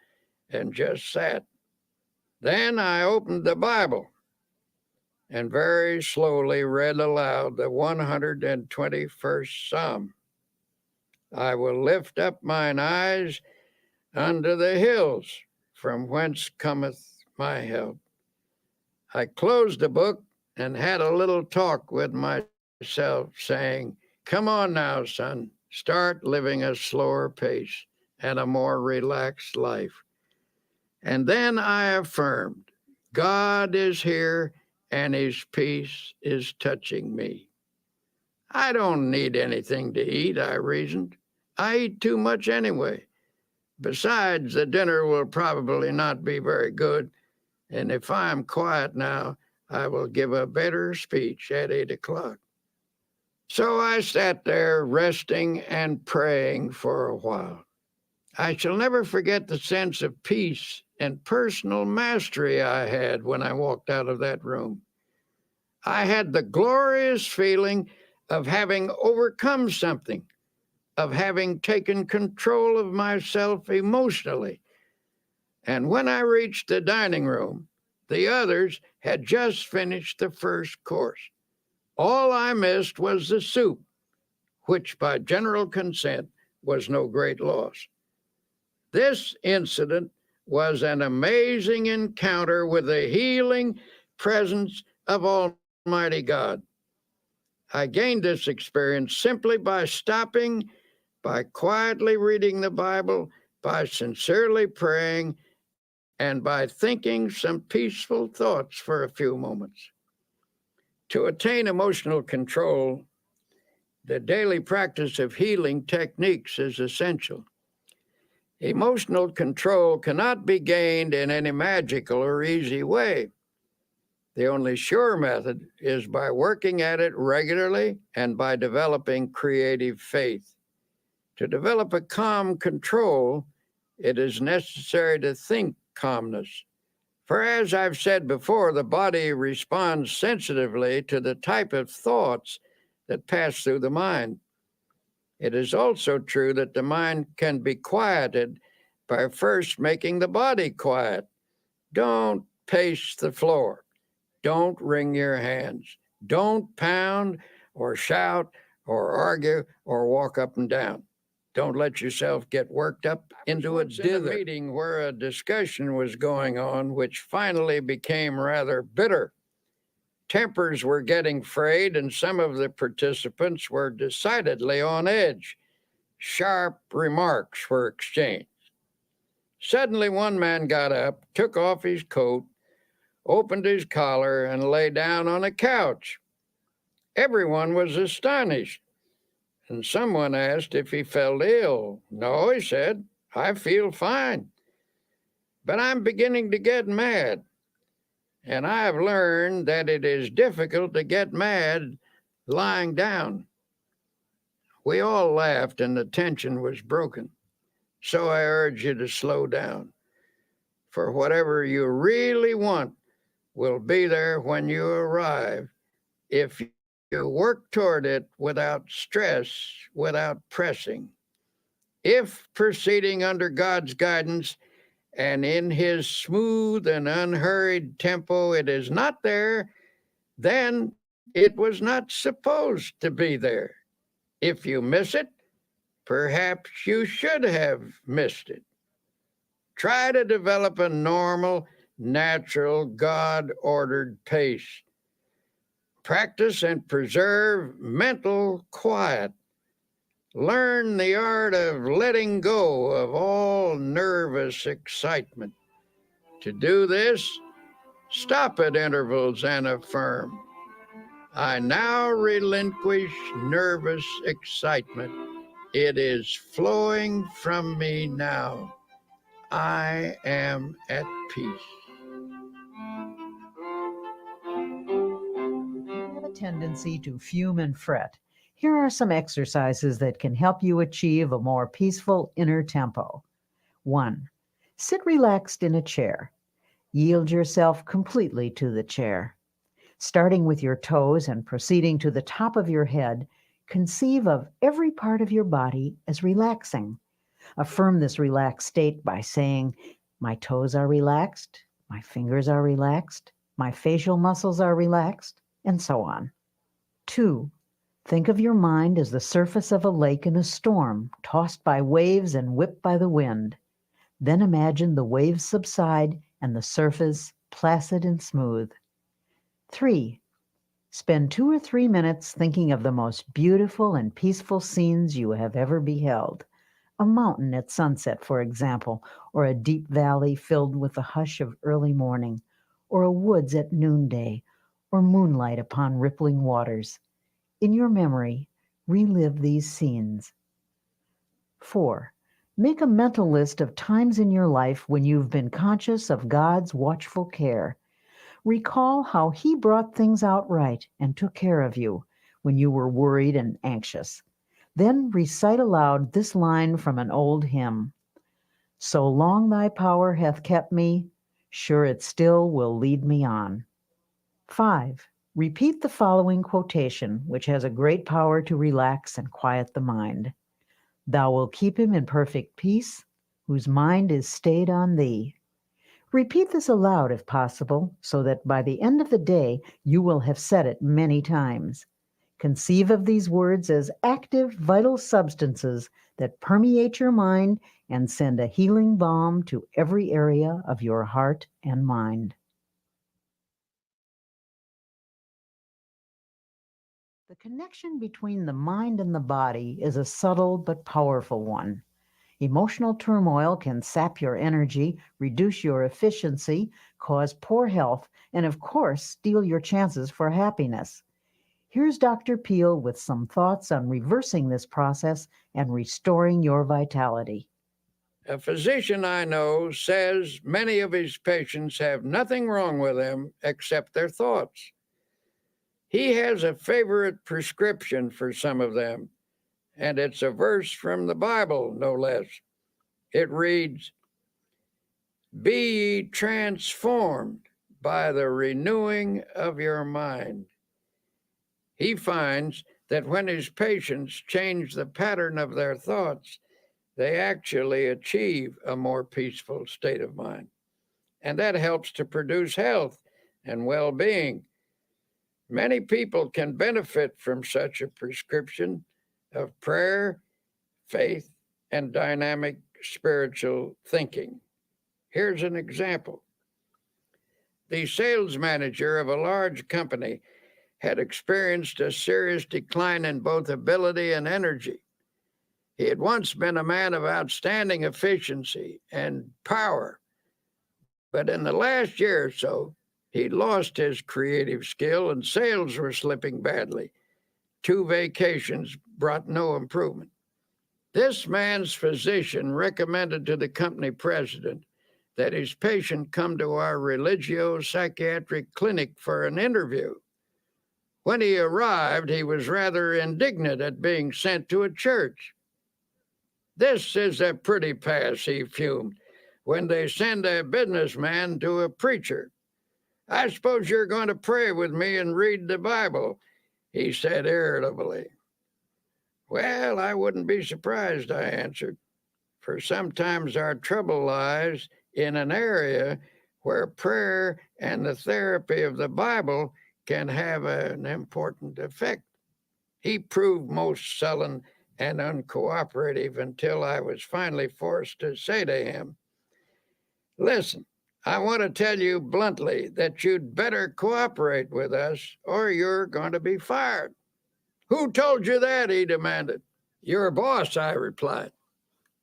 and just sat. Then I opened the Bible and very slowly read aloud the 121st Psalm. I will lift up mine eyes unto the hills, from whence cometh my help. I closed the book and had a little talk with myself, saying, come on now, son, start living a slower pace and a more relaxed life. And then I affirmed, God is here and his peace is touching me. I don't need anything to eat, I reasoned. I eat too much anyway. Besides, the dinner will probably not be very good, and if I'm quiet now, I will give a better speech at 8 o'clock. So I sat there resting and praying for a while. I shall never forget the sense of peace and personal mastery I had when I walked out of that room. I had the glorious feeling of having overcome something, of having taken control of myself emotionally, And when I reached the dining room, the others had just finished the first course. All I missed was the soup, which by general consent was no great loss. This incident was an amazing encounter with the healing presence of Almighty God. I gained this experience simply by stopping, by quietly reading the Bible, by sincerely praying, and by thinking some peaceful thoughts for a few moments. To attain emotional control, the daily practice of healing techniques is essential. Emotional control cannot be gained in any magical or easy way. The only sure method is by working at it regularly and by developing creative faith. To develop a calm control, it is necessary to think calmness. For as I've said before, the body responds sensitively to the type of thoughts that pass through the mind. It is also true that the mind can be quieted by first making the body quiet. Don't pace the floor. Don't wring your hands. Don't pound or shout or argue or walk up and down. Don't let yourself get worked up into a dither. Meeting where a discussion was going on, which finally became rather bitter. Tempers were getting frayed, and some of the participants were decidedly on edge. Sharp remarks were exchanged. Suddenly, one man got up, took off his coat, opened his collar, and lay down on a couch. Everyone was astonished, and someone asked if he felt ill. No, he said, I feel fine, but I'm beginning to get mad. And I've learned that it is difficult to get mad lying down. We all laughed and the tension was broken. So I urge you to slow down. For whatever you really want will be there when you arrive if you work toward it without stress, without pressing. If proceeding under God's guidance and in his smooth and unhurried tempo, it is not there, then it was not supposed to be there. If you miss it, perhaps you should have missed it. Try to develop a normal, natural, God-ordered pace. Practice and preserve mental quiet. Learn the art of letting go of all nervous excitement. To do this, stop at intervals and affirm, I now relinquish nervous excitement. It is flowing from me now. I am at peace. You have a tendency to fume and fret. Here are some exercises that can help you achieve a more peaceful inner tempo. 1. Sit relaxed in a chair. Yield yourself completely to the chair. Starting with your toes and proceeding to the top of your head, conceive of every part of your body as relaxing. Affirm this relaxed state by saying, my toes are relaxed, my fingers are relaxed, my facial muscles are relaxed, and so on. 2. Think of your mind as the surface of a lake in a storm, tossed by waves and whipped by the wind. Then imagine the waves subside and the surface placid and smooth. 3. Spend 2 or 3 minutes thinking of the most beautiful and peaceful scenes you have ever beheld. A mountain at sunset, for example, or a deep valley filled with the hush of early morning, or a woods at noonday, or moonlight upon rippling waters. In your memory, relive these scenes. 4. Make a mental list of times in your life when you've been conscious of God's watchful care. Recall how He brought things out right and took care of you when you were worried and anxious. Then recite aloud this line from an old hymn. So long thy power hath kept me, sure it still will lead me on. 5. Repeat the following quotation, which has a great power to relax and quiet the mind. Thou wilt keep him in perfect peace, whose mind is stayed on thee. Repeat this aloud if possible, so that by the end of the day you will have said it many times. Conceive of these words as active, vital substances that permeate your mind and send a healing balm to every area of your heart and mind. The connection between the mind and the body is a subtle but powerful one. Emotional turmoil can sap your energy, reduce your efficiency, cause poor health, and of course, steal your chances for happiness. Here's Dr. Peel with some thoughts on reversing this process and restoring your vitality. A physician I know says many of his patients have nothing wrong with them except their thoughts. He has a favorite prescription for some of them, and it's a verse from the Bible, no less. It reads, "Be ye transformed by the renewing of your mind." He finds that when his patients change the pattern of their thoughts, they actually achieve a more peaceful state of mind. And that helps to produce health and well-being. Many people can benefit from such a prescription of prayer, faith, and dynamic spiritual thinking. Here's an example. The sales manager of a large company had experienced a serious decline in both ability and energy. He had once been a man of outstanding efficiency and power, but in the last year or so, he'd lost his creative skill and sales were slipping badly. 2 vacations brought no improvement. This man's physician recommended to the company president that his patient come to our religio-psychiatric clinic for an interview. When he arrived, he was rather indignant at being sent to a church. "This is a pretty pass," he fumed, "when they send a businessman to a preacher. I suppose you're going to pray with me and read the Bible," he said irritably. "Well, I wouldn't be surprised," I answered, "for sometimes our trouble lies in an area where prayer and the therapy of the Bible can have an important effect." He proved most sullen and uncooperative until I was finally forced to say to him, "Listen, I want to tell you bluntly that you'd better cooperate with us or you're going to be fired." "Who told you that?" he demanded. "Your boss," I replied.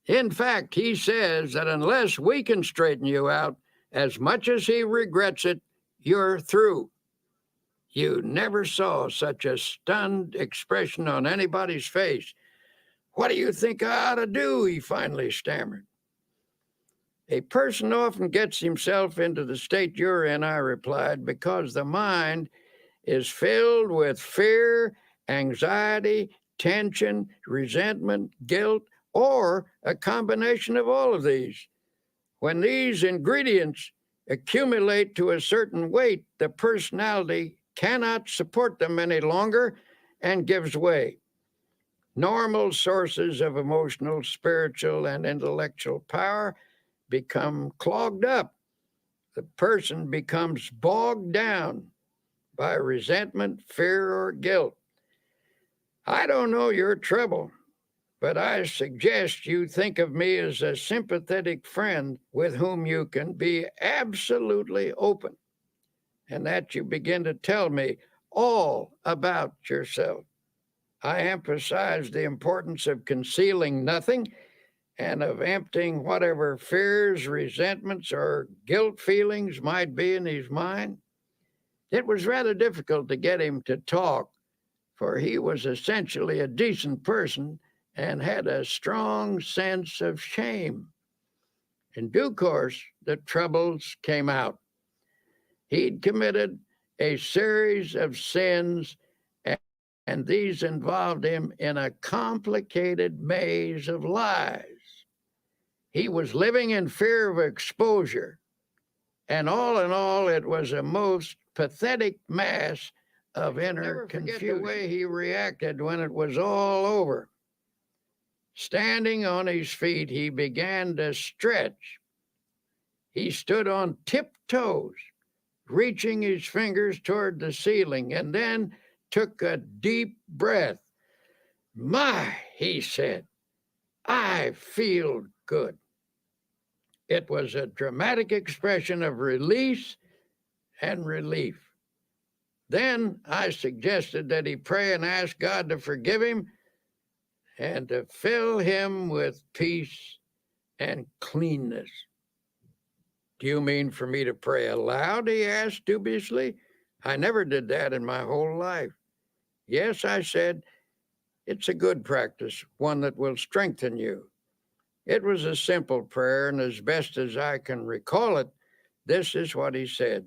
"In fact, he says that unless we can straighten you out, as much as he regrets it, you're through." You never saw such a stunned expression on anybody's face. "What do you think I ought to do?" he finally stammered. "A person often gets himself into the state you're in," I replied, "because the mind is filled with fear, anxiety, tension, resentment, guilt, or a combination of all of these. When these ingredients accumulate to a certain weight, the personality cannot support them any longer and gives way. Normal sources of emotional, spiritual, and intellectual power become clogged up. The person becomes bogged down by resentment, fear, or guilt. I don't know your trouble, but I suggest you think of me as a sympathetic friend with whom you can be absolutely open, and that you begin to tell me all about yourself. I emphasize the importance of concealing nothing and of emptying whatever fears, resentments, or guilt feelings might be in his mind." It was rather difficult to get him to talk, for he was essentially a decent person and had a strong sense of shame. In due course, the troubles came out. He'd committed a series of sins, and these involved him in a complicated maze of lies. He was living in fear of exposure, and all in all, it was a most pathetic mass of inner confusion. Forget the way he reacted when it was all over. Standing on his feet, he began to stretch. He stood on tiptoes, reaching his fingers toward the ceiling, and then took a deep breath. My, he said, I feel good. It was a dramatic expression of release and relief. Then I suggested that he pray and ask God to forgive him and to fill him with peace and cleanness. Do you mean for me to pray aloud? He asked dubiously. I never did that in my whole life. Yes, I said, it's a good practice, one that will strengthen you. It was a simple prayer, and as best as I can recall it, this is what he said.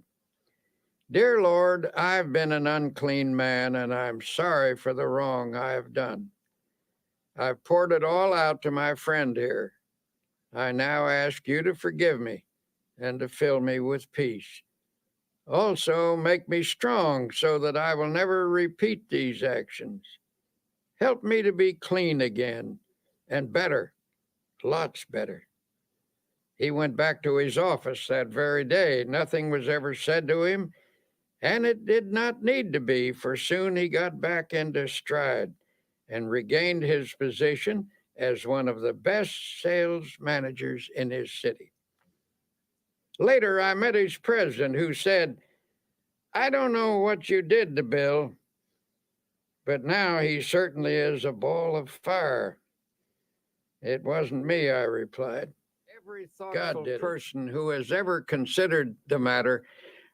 Dear Lord, I've been an unclean man, and I'm sorry for the wrong I have done. I've poured it all out to my friend here. I now ask you to forgive me and to fill me with peace. Also, make me strong so that I will never repeat these actions. Help me to be clean again and better, lots better. He went back to his office that very day. Nothing was ever said to him, and it did not need to be, for soon he got back into stride and regained his position as one of the best sales managers in his city. Later, I met his president, who said, I don't know what you did to Bill, but now he certainly is a ball of fire. It wasn't me, I replied. Every thoughtful person who has ever considered the matter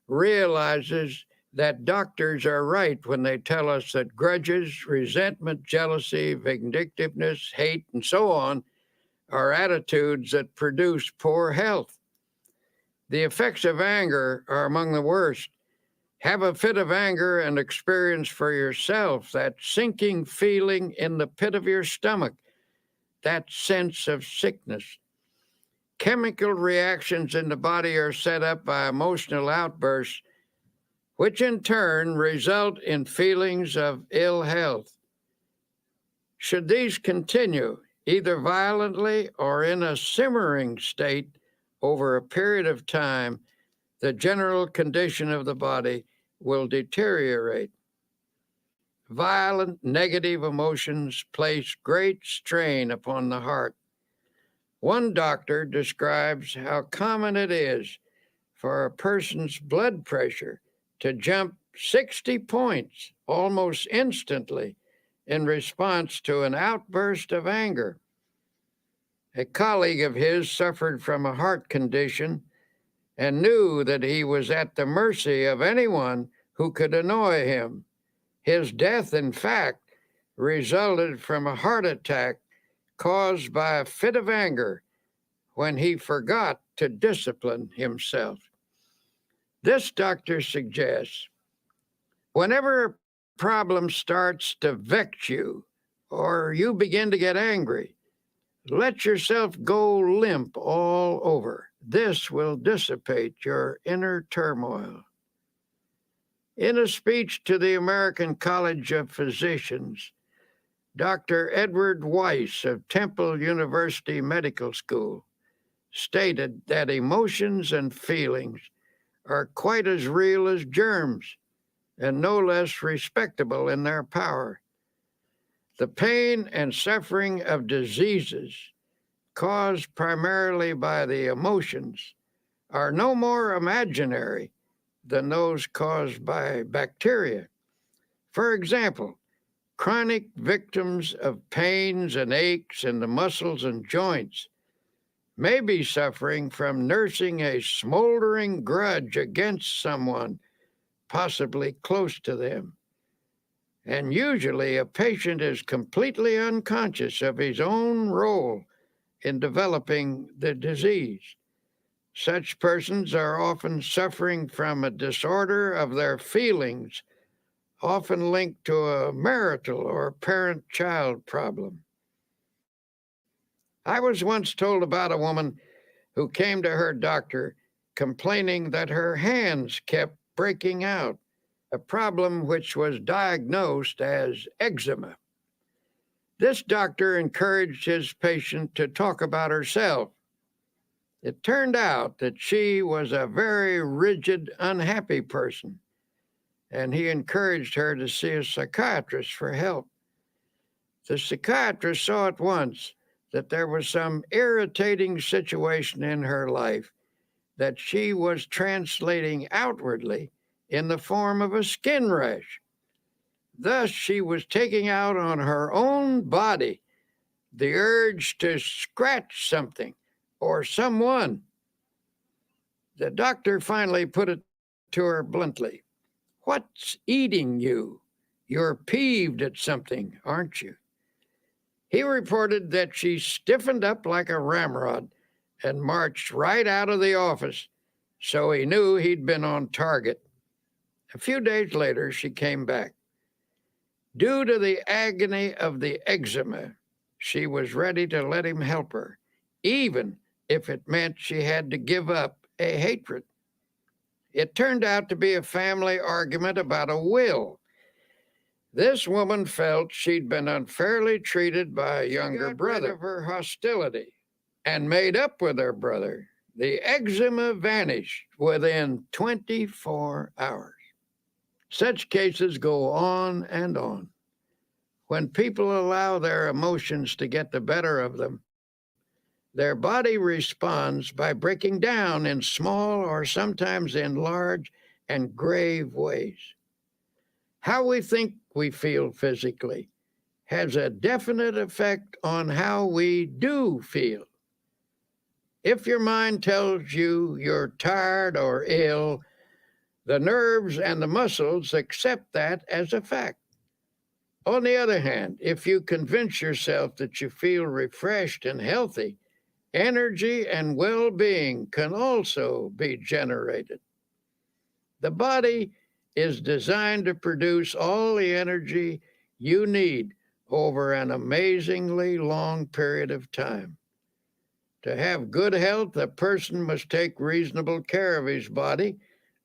realizes that doctors are right when they tell us that grudges, resentment, jealousy, vindictiveness, hate, and so on are attitudes that produce poor health. The effects of anger are among the worst. Have a fit of anger and experience for yourself that sinking feeling in the pit of your stomach, that sense of sickness. Chemical reactions in the body are set up by emotional outbursts, which in turn result in feelings of ill health. Should these continue, either violently or in a simmering state over a period of time, the general condition of the body will deteriorate. Violent negative emotions place great strain upon the heart. One doctor describes how common it is for a person's blood pressure to jump 60 points almost instantly in response to an outburst of anger. A colleague of his suffered from a heart condition and knew that he was at the mercy of anyone who could annoy him. His death, in fact, resulted from a heart attack caused by a fit of anger when he forgot to discipline himself. This doctor suggests, whenever a problem starts to vex you or you begin to get angry, let yourself go limp all over. This will dissipate your inner turmoil. In a speech to the American College of Physicians, Dr. Edward Weiss of Temple University Medical School stated that emotions and feelings are quite as real as germs and no less respectable in their power. The pain and suffering of diseases caused primarily by the emotions are no more imaginary than those caused by bacteria. For example, chronic victims of pains and aches in the muscles and joints may be suffering from nursing a smoldering grudge against someone, possibly close to them. And usually a patient is completely unconscious of his own role in developing the disease. Such persons are often suffering from a disorder of their feelings, often linked to a marital or parent-child problem. I was once told about a woman who came to her doctor complaining that her hands kept breaking out, a problem which was diagnosed as eczema. This doctor encouraged his patient to talk about herself. It turned out that she was a very rigid, unhappy person, and he encouraged her to see a psychiatrist for help. The psychiatrist saw at once that there was some irritating situation in her life that she was translating outwardly in the form of a skin rash. Thus, she was taking out on her own body the urge to scratch something or someone. The doctor finally put it to her bluntly. What's eating you? You're peeved at something, aren't you? He reported that she stiffened up like a ramrod and marched right out of the office, so he knew he'd been on target. A few days later, she came back. Due to the agony of the eczema, she was ready to let him help her, even if it meant she had to give up a hatred. It turned out to be a family argument about a will. This woman felt she'd been unfairly treated by a younger brother of her hostility and made up with her brother. The eczema vanished within 24 hours. Such cases go on and on. When people allow their emotions to get the better of them, their body responds by breaking down in small or sometimes in large and grave ways. How we think we feel physically has a definite effect on how we do feel. If your mind tells you you're tired or ill, the nerves and the muscles accept that as a fact. On the other hand, if you convince yourself that you feel refreshed and healthy, energy and well-being can also be generated. The body is designed to produce all the energy you need over an amazingly long period of time. To have good health, a person must take reasonable care of his body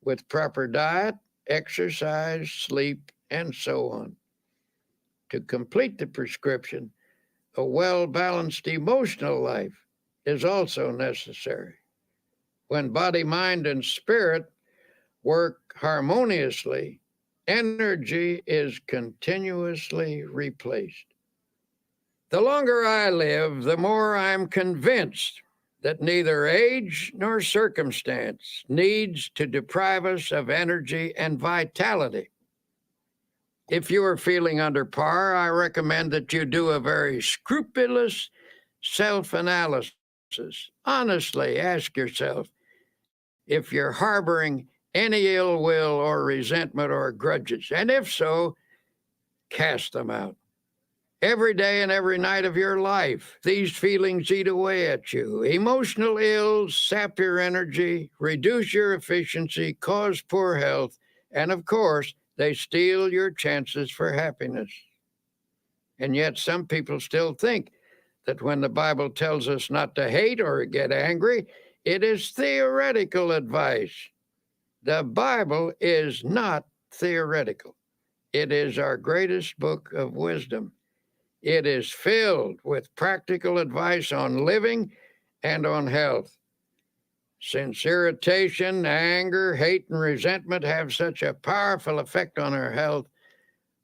with proper diet, exercise, sleep, and so on. To complete the prescription, a well-balanced emotional life is also necessary. When body, mind, and spirit work harmoniously, energy is continuously replaced. The longer I live, the more I'm convinced that neither age nor circumstance needs to deprive us of energy and vitality. If you are feeling under par, I recommend that you do a very scrupulous self-analysis. Honestly, ask yourself if you're harboring any ill will or resentment or grudges, and if so, cast them out. Every day and every night of your life, these feelings eat away at you. Emotional ills sap your energy, reduce your efficiency, cause poor health, and of course, they steal your chances for happiness. And yet some people still think that when the Bible tells us not to hate or get angry, it is theoretical advice. The Bible is not theoretical. It is our greatest book of wisdom. It is filled with practical advice on living and on health. Since irritation, anger, hate, and resentment have such a powerful effect on our health,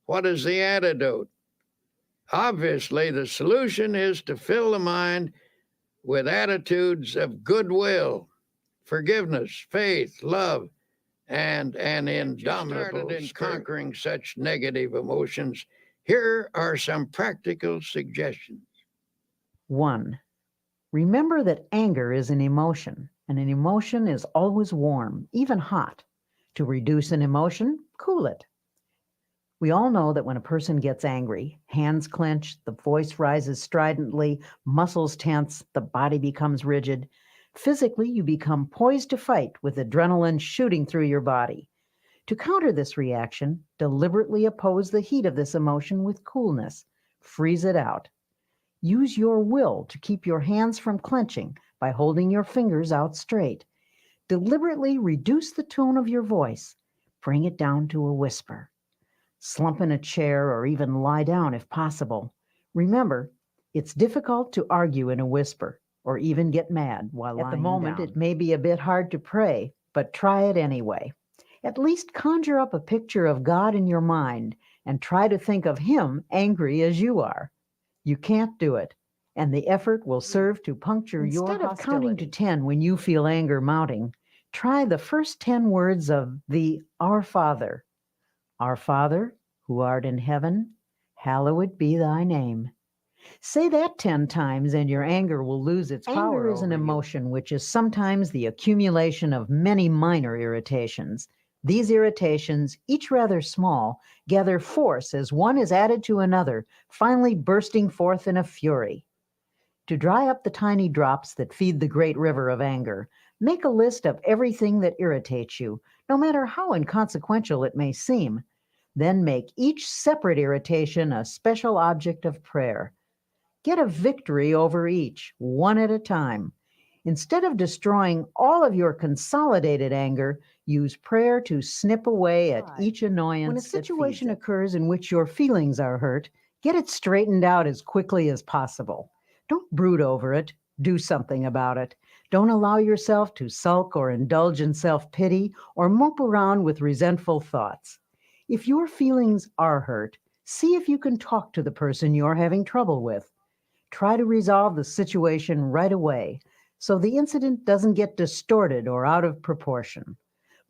what is the antidote? Obviously, the solution is to fill the mind with attitudes of goodwill, forgiveness, faith, love, and an indomitable spirit. In conquering such negative emotions, here are some practical suggestions. 1. Remember that anger is an emotion, and an emotion is always warm, even hot. To reduce an emotion, cool it. We all know that when a person gets angry, hands clench, the voice rises stridently, muscles tense, the body becomes rigid. Physically, you become poised to fight with adrenaline shooting through your body. To counter this reaction, deliberately oppose the heat of this emotion with coolness. Freeze it out. Use your will to keep your hands from clenching by holding your fingers out straight. Deliberately reduce the tone of your voice. Bring it down to a whisper. Slump in a chair or even lie down if possible. Remember, it's difficult to argue in a whisper. or even get mad while lying down. At the moment, down. it may be a bit hard to pray, but try it anyway. At least conjure up a picture of God in your mind and try to think of Him angry as you are. You can't do it, and the effort will serve to puncture your hostility. Instead of counting to 10 when you feel anger mounting, try the first 10 words of the Our Father. Our Father, who art in heaven, hallowed be thy name. Say that 10 times and your anger will lose its power. Anger is an emotion which is sometimes the accumulation of many minor irritations. These irritations, each rather small, gather force as one is added to another, finally bursting forth in a fury. To dry up the tiny drops that feed the great river of anger, make a list of everything that irritates you, no matter how inconsequential it may seem. Then make each separate irritation a special object of prayer. Get a victory over each, one at a time. Instead of destroying all of your consolidated anger, use prayer to snip away at each annoyance. When a situation occurs in which your feelings are hurt, get it straightened out as quickly as possible. Don't brood over it. Do something about it. Don't allow yourself to sulk or indulge in self-pity or mope around with resentful thoughts. If your feelings are hurt, see if you can talk to the person you're having trouble with. Try to resolve the situation right away so the incident doesn't get distorted or out of proportion.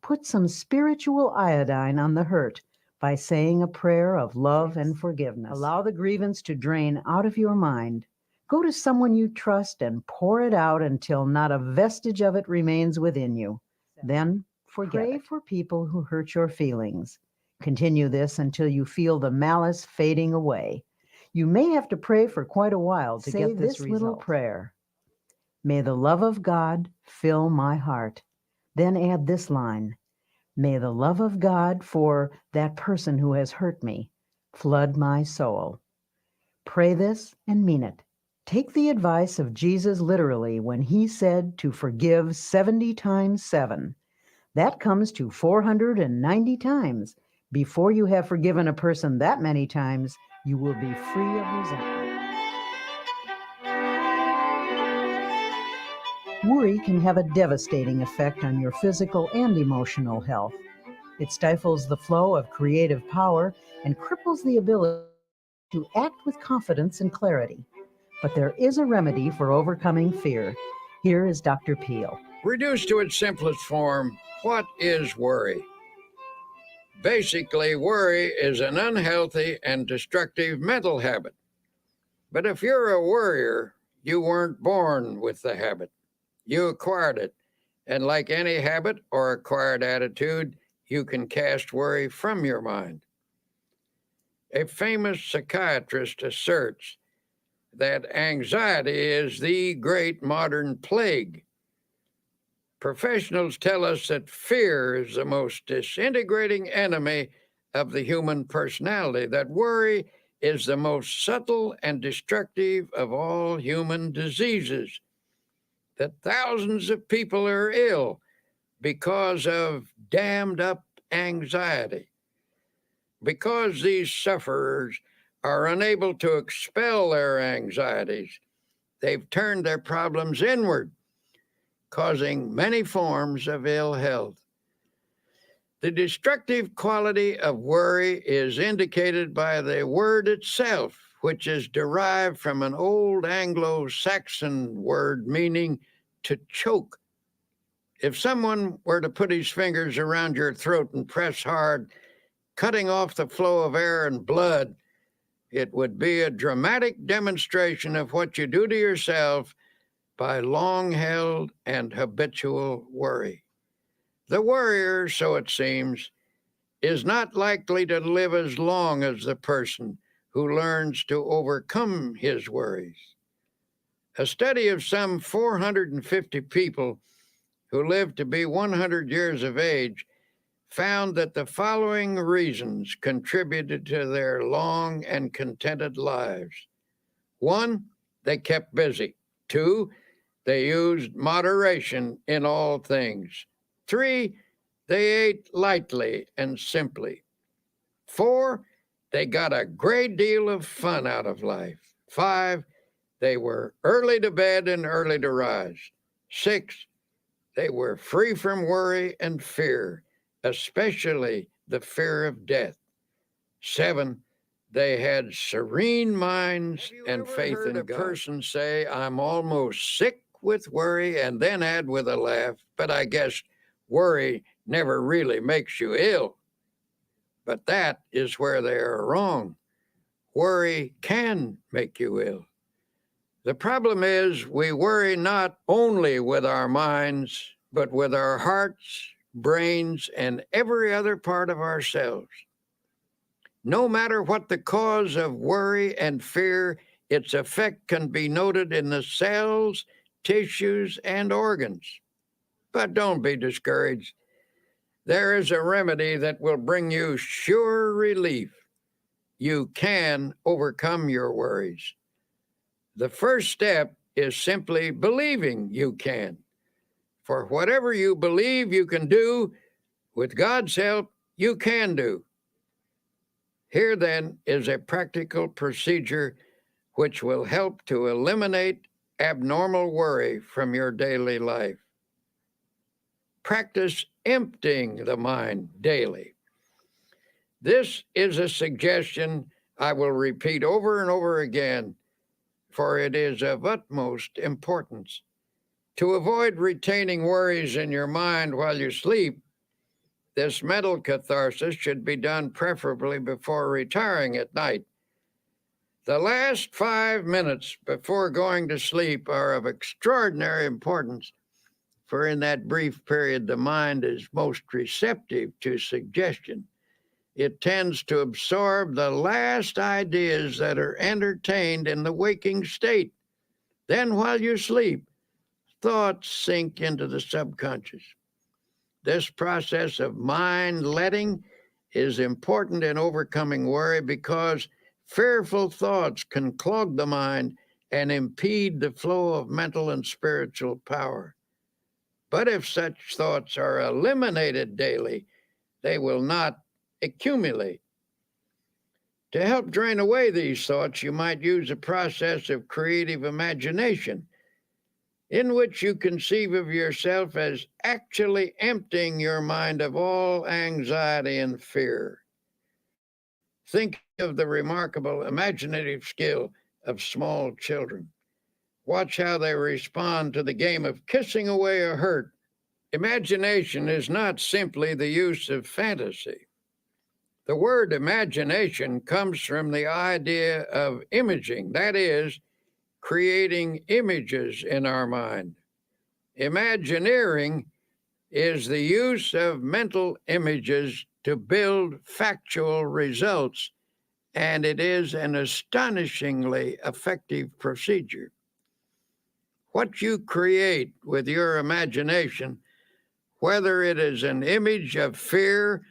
Put some spiritual iodine on the hurt by saying a prayer of love and forgiveness. Allow the grievance to drain out of your mind. Go to someone you trust and pour it out until not a vestige of it remains within you. Then pray for people who hurt your feelings. Continue this until you feel the malice fading away. You may have to pray for quite a while to get this little prayer. May the love of God fill my heart. Then add this line. May the love of God for that person who has hurt me flood my soul. Pray this and mean it. Take the advice of Jesus literally when he said to forgive 70 times 7. That comes to 490 times. Before you have forgiven a person that many times, you will be free of resentment. Worry can have a devastating effect on your physical and emotional health. It stifles the flow of creative power and cripples the ability to act with confidence and clarity. But there is a remedy for overcoming fear. Here is Dr. Peel. Reduced to its simplest form, what is worry? Basically, worry is an unhealthy and destructive mental habit. But if you're a worrier, you weren't born with the habit. You acquired it. And like any habit or acquired attitude, you can cast worry from your mind. A famous psychiatrist asserts that anxiety is the great modern plague. Professionals tell us that fear is the most disintegrating enemy of the human personality, that worry is the most subtle and destructive of all human diseases, that thousands of people are ill because of dammed up anxiety. Because these sufferers are unable to expel their anxieties, they've turned their problems inward, causing many forms of ill health. The destructive quality of worry is indicated by the word itself, which is derived from an old Anglo-Saxon word meaning to choke. If someone were to put his fingers around your throat and press hard, cutting off the flow of air and blood, it would be a dramatic demonstration of what you do to yourself by long-held and habitual worry. The worrier, so it seems, is not likely to live as long as the person who learns to overcome his worries. A study of some 450 people who lived to be 100 years of age found that the following reasons contributed to their long and contented lives. 1, they kept busy. 2, they used moderation in all things. 3, they ate lightly and simply. 4, they got a great deal of fun out of life. 5, They were early to bed and early to rise. 6, they were free from worry and fear, especially the fear of death. 7, they had serene minds and faith in God. A person say, I'm almost sick with worry, and then add with a laugh, but I guess worry never really makes you ill. But that is where they are wrong. Worry can make you ill. The problem is we worry not only with our minds, but with our hearts, brains, and every other part of ourselves. No matter what the cause of worry and fear, its effect can be noted in the cells, tissues, and organs. But don't be discouraged. There is a remedy that will bring you sure relief. You can overcome your worries. The first step is simply believing you can. For whatever you believe you can do, with God's help, you can do. Here then is a practical procedure which will help to eliminate abnormal worry from your daily life. Practice emptying the mind daily. This is a suggestion I will repeat over and over again, for it is of utmost importance. To avoid retaining worries in your mind while you sleep, this mental catharsis should be done preferably before retiring at night. The last 5 minutes before going to sleep are of extraordinary importance, for in that brief period the mind is most receptive to suggestion. It tends to absorb the last ideas that are entertained in the waking state. Then while you sleep, thoughts sink into the subconscious. This process of mind letting is important in overcoming worry because fearful thoughts can clog the mind and impede the flow of mental and spiritual power. But if such thoughts are eliminated daily, they will not accumulate. To help drain away these thoughts, you might use a process of creative imagination in which you conceive of yourself as actually emptying your mind of all anxiety and fear. Think of the remarkable imaginative skill of small children. Watch how they respond to the game of kissing away a hurt. Imagination is not simply the use of fantasy. The word imagination comes from the idea of imaging, that is, creating images in our mind. Imagineering is the use of mental images to build factual results, and it is an astonishingly effective procedure. What you create with your imagination, whether it is an image of fear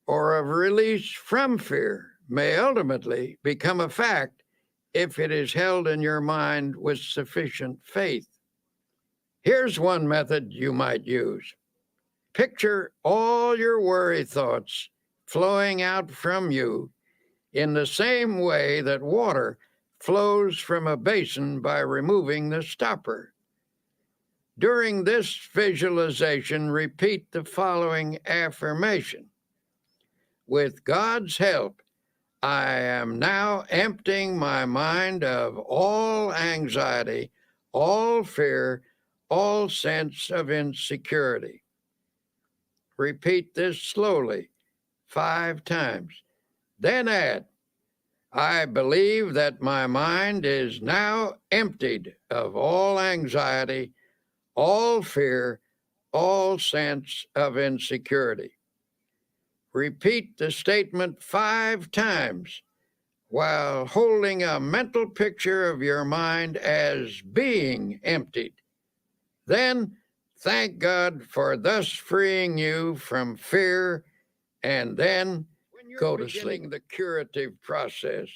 or of release from fear, may ultimately become a fact if it is held in your mind with sufficient faith. Here's one method you might use. Picture all your worry thoughts flowing out from you in the same way that water flows from a basin by removing the stopper. During this visualization, repeat the following affirmation. With God's help, I am now emptying my mind of all anxiety, all fear, all sense of insecurity. Repeat this slowly 5 times. Then add, I believe that my mind is now emptied of all anxiety, all fear, all sense of insecurity. Repeat the statement 5 times while holding a mental picture of your mind as being emptied. Then thank God for thus freeing you from fear, and then go to sleep. The curative process.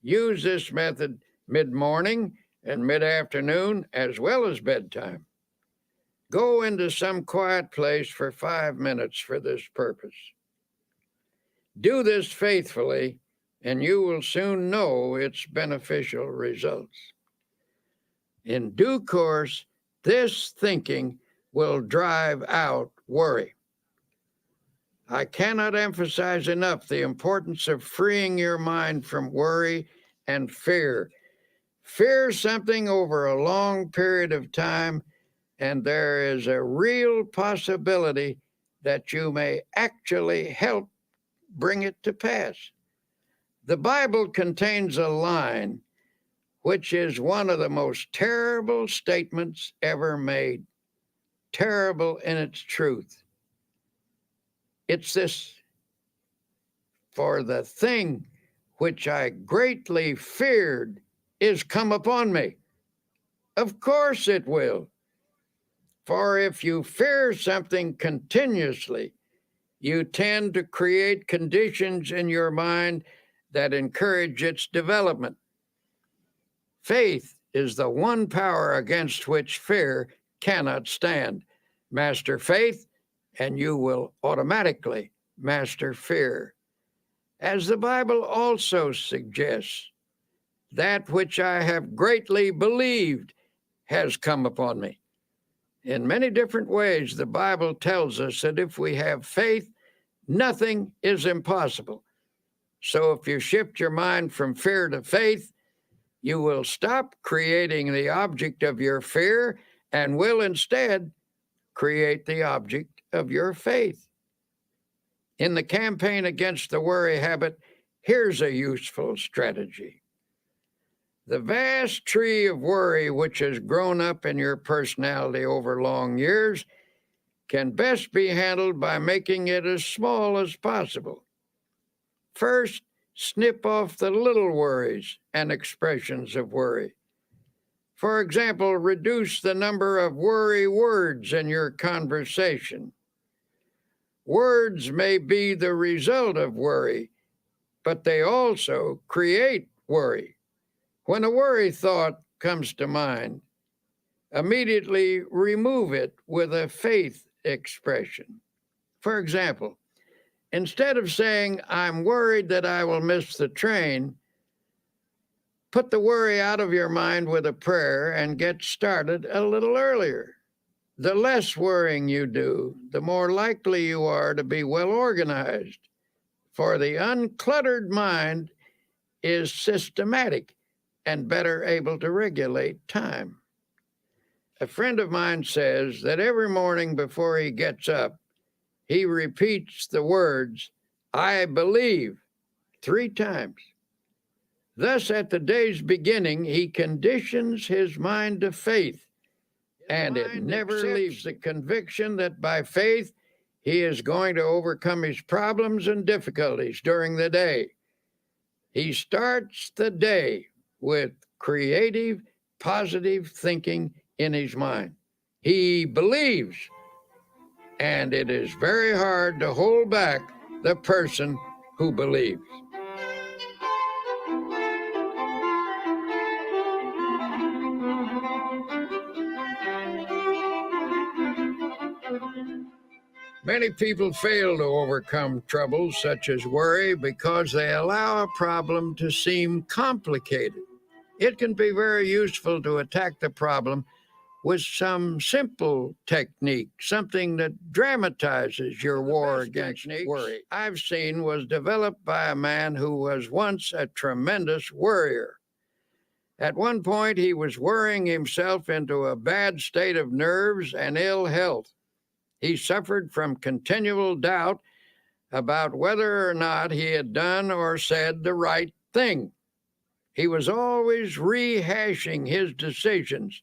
Use this method mid-morning and mid-afternoon as well as bedtime. Go into some quiet place for 5 minutes for this purpose. Do this faithfully, and you will soon know its beneficial results. In due course, this thinking will drive out worry. I cannot emphasize enough the importance of freeing your mind from worry and fear. Fear something over a long period of time, and there is a real possibility that you may actually help bring it to pass. The Bible contains a line which is one of the most terrible statements ever made, terrible in its truth. It's this: for the thing which I greatly feared is come upon me. Of course it will. For if you fear something continuously, you tend to create conditions in your mind that encourage its development. Faith is the one power against which fear cannot stand. Master faith, and you will automatically master fear. As the Bible also suggests, that which I have greatly believed has come upon me. In many different ways, the Bible tells us that if we have faith, nothing is impossible. So if you shift your mind from fear to faith, you will stop creating the object of your fear and will instead create the object of your faith. In the campaign against the worry habit, here's a useful strategy. The vast tree of worry which has grown up in your personality over long years can best be handled by making it as small as possible. First, snip off the little worries and expressions of worry. For example, reduce the number of worry words in your conversation. Words may be the result of worry, but they also create worry. When a worry thought comes to mind, immediately remove it with a faith expression. For example, instead of saying, "I'm worried that I will miss the train," put the worry out of your mind with a prayer and get started a little earlier. The less worrying you do, the more likely you are to be well organized, for the uncluttered mind is systematic and better able to regulate time. A friend of mine says that every morning before he gets up, he repeats the words, "I believe," 3 times. Thus, at the day's beginning, he conditions his mind to faith, and it never leaves the conviction that by faith he is going to overcome his problems and difficulties during the day. He starts the day with creative, positive thinking in his mind. He believes, and it is very hard to hold back the person who believes. Many people fail to overcome troubles such as worry because they allow a problem to seem complicated. It can be very useful to attack the problem with some simple technique, something that dramatizes your war against worry I've seen was developed by a man who was once a tremendous worrier. At one point, he was worrying himself into a bad state of nerves and ill health. He suffered from continual doubt about whether or not he had done or said the right thing. He was always rehashing his decisions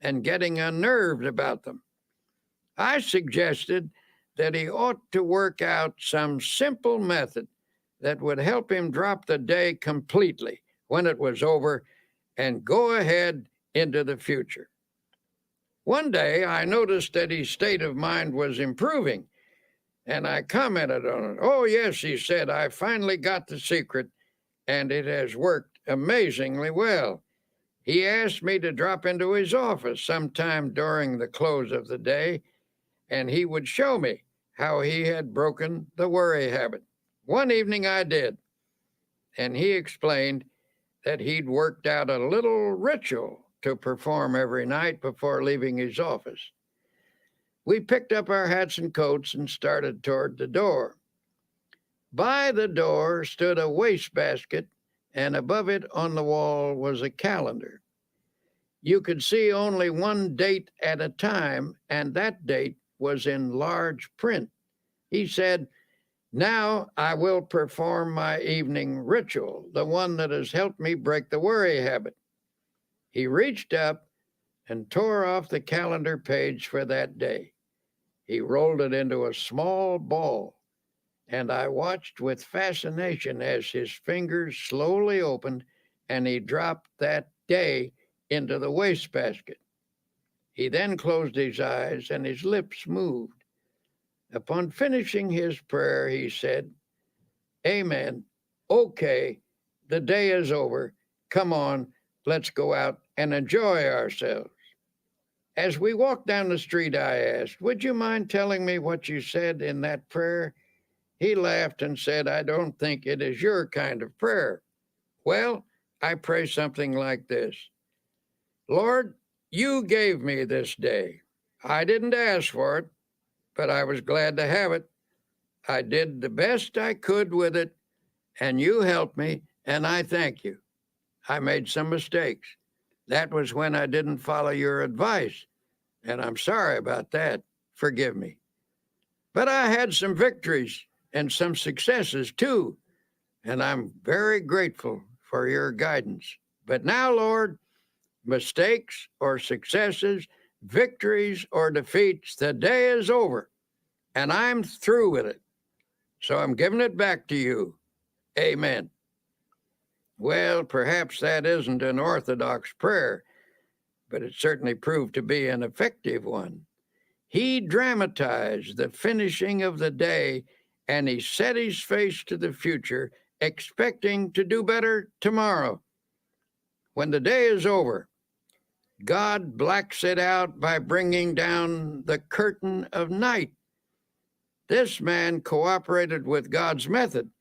and getting unnerved about them. I suggested that he ought to work out some simple method that would help him drop the day completely when it was over and go ahead into the future. One day, I noticed that his state of mind was improving, and I commented on it. "Oh, yes," he said, "I finally got the secret, and it has worked amazingly well." He asked me to drop into his office sometime during the close of the day, and he would show me how he had broken the worry habit. One evening I did, and he explained that he'd worked out a little ritual to perform every night before leaving his office. We picked up our hats and coats and started toward the door. By the door stood a wastebasket, and above it on the wall was a calendar. You could see only one date at a time, and that date was in large print. He said, "Now I will perform my evening ritual, the one that has helped me break the worry habit." He reached up and tore off the calendar page for that day. He rolled it into a small ball, and I watched with fascination as his fingers slowly opened and he dropped that day into the wastebasket. He then closed his eyes and his lips moved. Upon finishing his prayer, he said, "Amen. Okay, the day is over. Come on, let's go out and enjoy ourselves." As we walked down the street, I asked, "Would you mind telling me what you said in that prayer?" He laughed and said, "I don't think it is your kind of prayer." "Well, I pray something like this: Lord, you gave me this day. I didn't ask for it, but I was glad to have it. I did the best I could with it, and you helped me, and I thank you. I made some mistakes. That was when I didn't follow your advice, and I'm sorry about that. Forgive me. But I had some victories and some successes too, and I'm very grateful for your guidance. But now, Lord, mistakes or successes, victories or defeats, the day is over, and I'm through with it. So I'm giving it back to you. Amen." Well, perhaps that isn't an orthodox prayer, but it certainly proved to be an effective one. He dramatized the finishing of the day, and he set his face to the future, expecting to do better tomorrow. When the day is over, God blacks it out by bringing down the curtain of night. This man cooperated with God's method,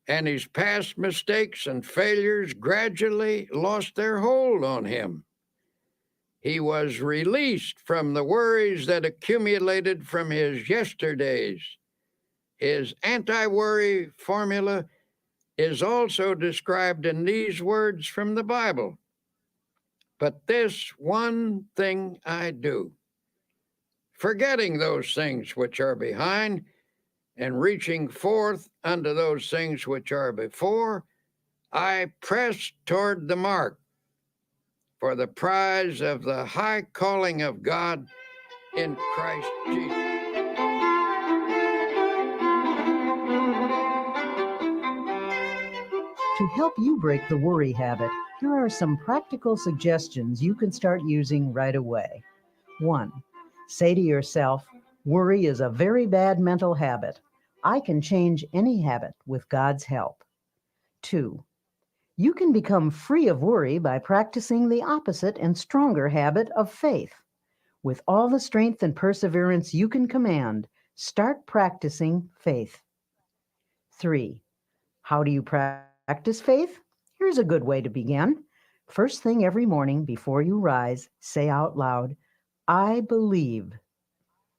and his past mistakes and failures gradually lost their hold on him. He was released from the worries that accumulated from his yesterdays. His anti-worry formula is also described in these words from the Bible. "But this one thing I do, forgetting those things which are behind and reaching forth unto those things which are before, I press toward the mark for the prize of the high calling of God in Christ Jesus." To help you break the worry habit, here are some practical suggestions you can start using right away. 1. Say to yourself, "Worry is a very bad mental habit. I can change any habit with God's help." 2. You can become free of worry by practicing the opposite and stronger habit of faith. With all the strength and perseverance you can command, start practicing faith. 3. How do you practice faith? Here's a good way to begin. First thing every morning before you rise, say out loud, "I believe."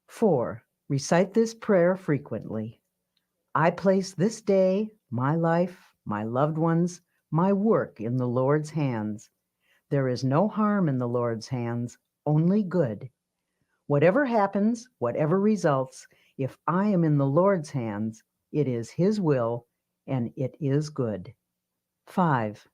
4. Recite this prayer frequently. I place this day, my life, my loved ones, my work in the Lord's hands. There is no harm in the Lord's hands, only good. Whatever happens, whatever results, if I am in the Lord's hands, it is His will and it is good. 5.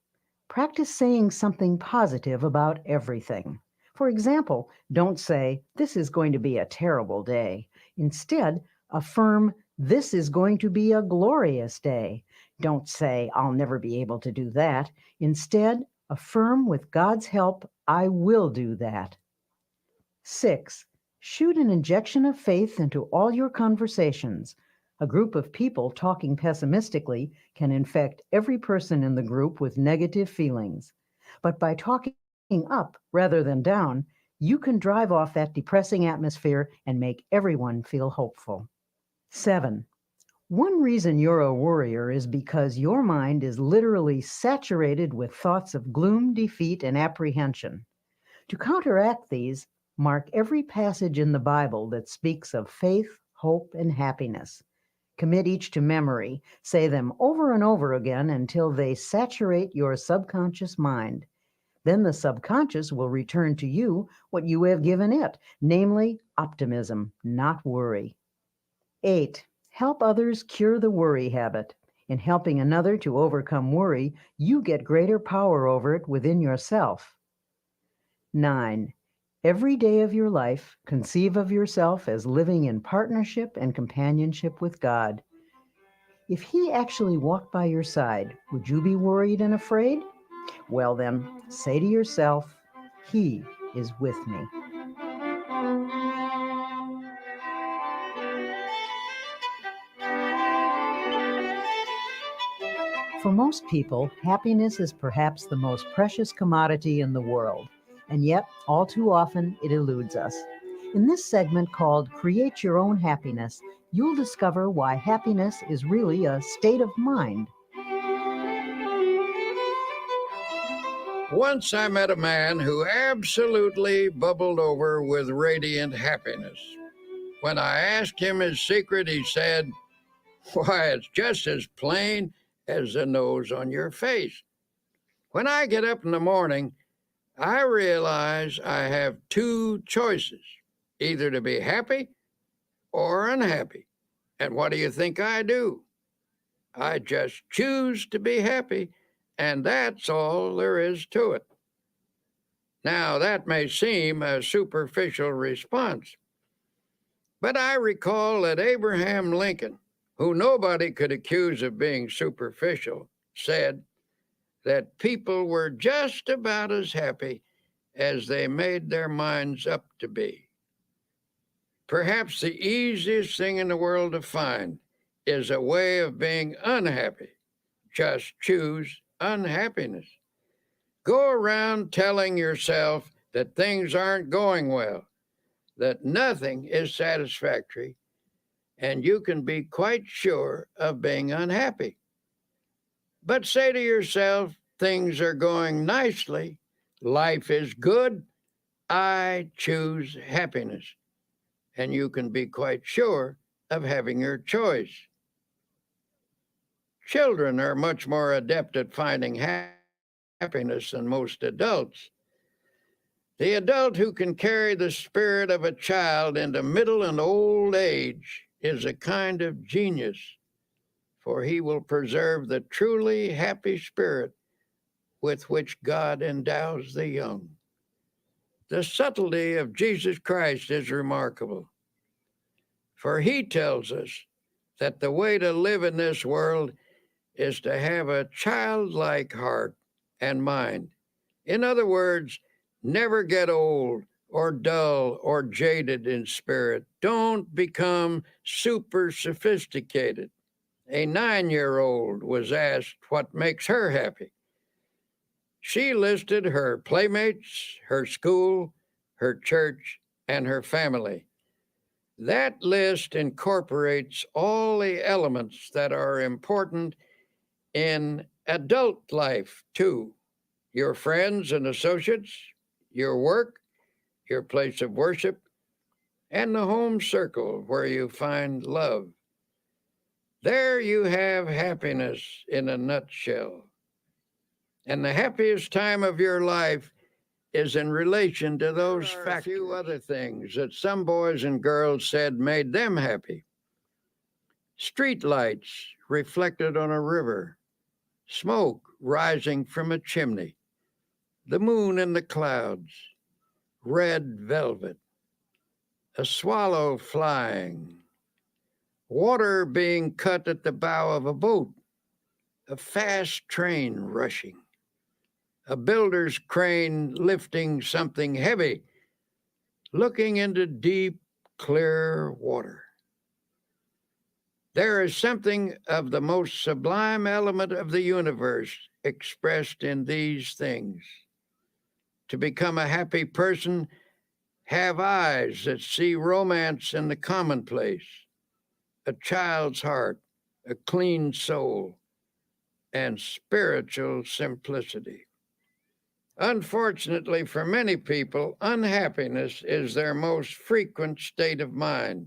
Practice saying something positive about everything. For example, don't say, "This is going to be a terrible day." Instead, affirm, "This is going to be a glorious day." Don't say, "I'll never be able to do that." Instead, affirm, "With God's help, I will do that." 6. Shoot an injection of faith into all your conversations. A group of people talking pessimistically can infect every person in the group with negative feelings. But by talking up rather than down, you can drive off that depressing atmosphere and make everyone feel hopeful. 7. One reason you're a worrier is because your mind is literally saturated with thoughts of gloom, defeat, and apprehension. To counteract these, mark every passage in the Bible that speaks of faith, hope, and happiness. Commit each to memory. Say them over and over again until they saturate your subconscious mind. Then the subconscious will return to you what you have given it, namely optimism, not worry. 8. Help others cure the worry habit. In helping another to overcome worry, you get greater power over it within yourself. 9. Every day of your life, conceive of yourself as living in partnership and companionship with God. If He actually walked by your side, would you be worried and afraid? Well then, say to yourself, He is with me. For most people, happiness is perhaps the most precious commodity in the world, and yet, all too often, it eludes us. In this segment called Create Your Own Happiness, you'll discover why happiness is really a state of mind. Once I met a man who absolutely bubbled over with radiant happiness. When I asked him his secret, he said, "Why, it's just as plain as the nose on your face. When I get up in the morning, I realize I have two choices, either to be happy or unhappy. And what do you think I do? I just choose to be happy, and that's all there is to it." Now, that may seem a superficial response, but I recall that Abraham Lincoln, who nobody could accuse of being superficial, said that people were just about as happy as they made their minds up to be. Perhaps the easiest thing in the world to find is a way of being unhappy. Just choose unhappiness. Go around telling yourself that things aren't going well, that nothing is satisfactory, and you can be quite sure of being unhappy. But say to yourself, things are going nicely, life is good, I choose happiness, and you can be quite sure of having your choice. Children are much more adept at finding happiness than most adults. The adult who can carry the spirit of a child into middle and old age is a kind of genius, for he will preserve the truly happy spirit with which God endows the young. The subtlety of Jesus Christ is remarkable, for he tells us that the way to live in this world is to have a childlike heart and mind. In other words, never get old or dull or jaded in spirit. Don't become super sophisticated. A 9-year-old was asked what makes her happy. She listed her playmates, her school, her church, and her family. That list incorporates all the elements that are important in adult life, too. Your friends and associates, your work, your place of worship, and the home circle where you find love. There you have happiness in a nutshell. And the happiest time of your life is in relation to those factors. A few other things that some boys and girls said made them happy. Street lights reflected on a river, smoke rising from a chimney, the moon in the clouds, red velvet, a swallow flying, water being cut at the bow of a boat, a fast train rushing, a builder's crane lifting something heavy, looking into deep, clear water. There is something of the most sublime element of the universe expressed in these things. To become a happy person, have eyes that see romance in the commonplace, a child's heart, a clean soul, and spiritual simplicity. Unfortunately, for many people, unhappiness is their most frequent state of mind.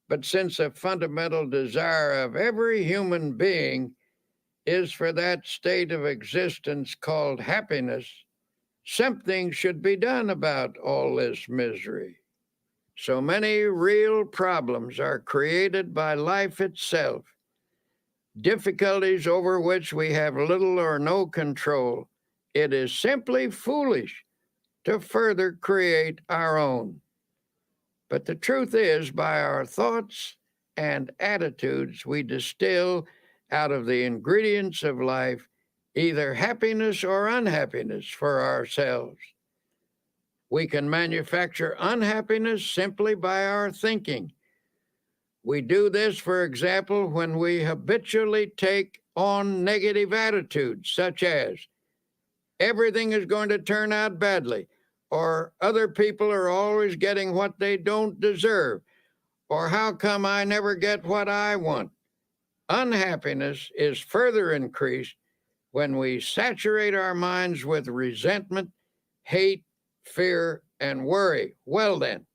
But since a fundamental desire of every human being is for that state of existence called happiness, something should be done about all this misery. So many real problems are created by life itself, difficulties over which we have little or no control. It is simply foolish to further create our own. But the truth is, by our thoughts and attitudes, we distill out of the ingredients of life either happiness or unhappiness for ourselves. We can manufacture unhappiness simply by our thinking. We do this, for example, when we habitually take on negative attitudes, such as, everything is going to turn out badly, or other people are always getting what they don't deserve, or how come I never get what I want. Unhappiness is further increased when we saturate our minds with resentment, hate, fear, and worry. Well, then,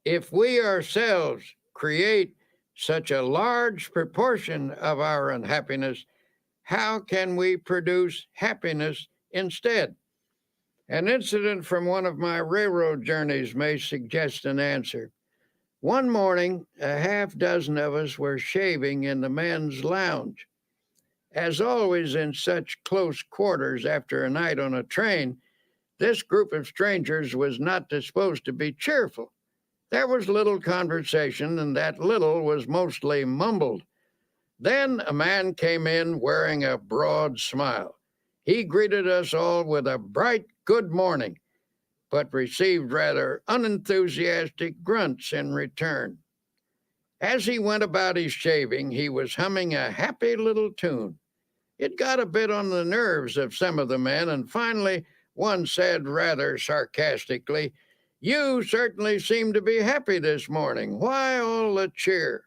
if we ourselves create such a large proportion of our unhappiness, how can we produce happiness instead? An incident from one of my railroad journeys may suggest an answer. One morning, a half dozen of us were shaving in the men's lounge. As always in such close quarters after a night on a train, this group of strangers was not disposed to be cheerful. There was little conversation, and that little was mostly mumbled. Then a man came in wearing a broad smile. He greeted us all with a bright good morning, but received rather unenthusiastic grunts in return. As he went about his shaving, he was humming a happy little tune. It got a bit on the nerves of some of the men, and finally one said rather sarcastically, "You certainly seem to be happy this morning. Why all the cheer?"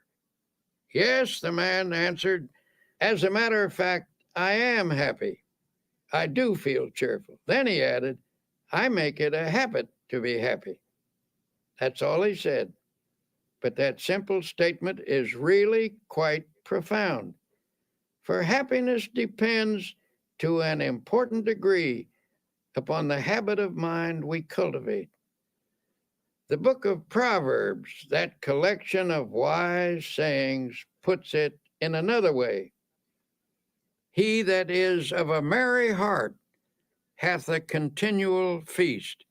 "Yes," the man answered. "As a matter of fact, I am happy. I do feel cheerful." Then he added, "I make it a habit to be happy." That's all he said. But that simple statement is really quite profound. For happiness depends to an important degree upon the habit of mind we cultivate. The book of Proverbs, that collection of wise sayings, puts it in another way. He that is of a merry heart hath a continual feast.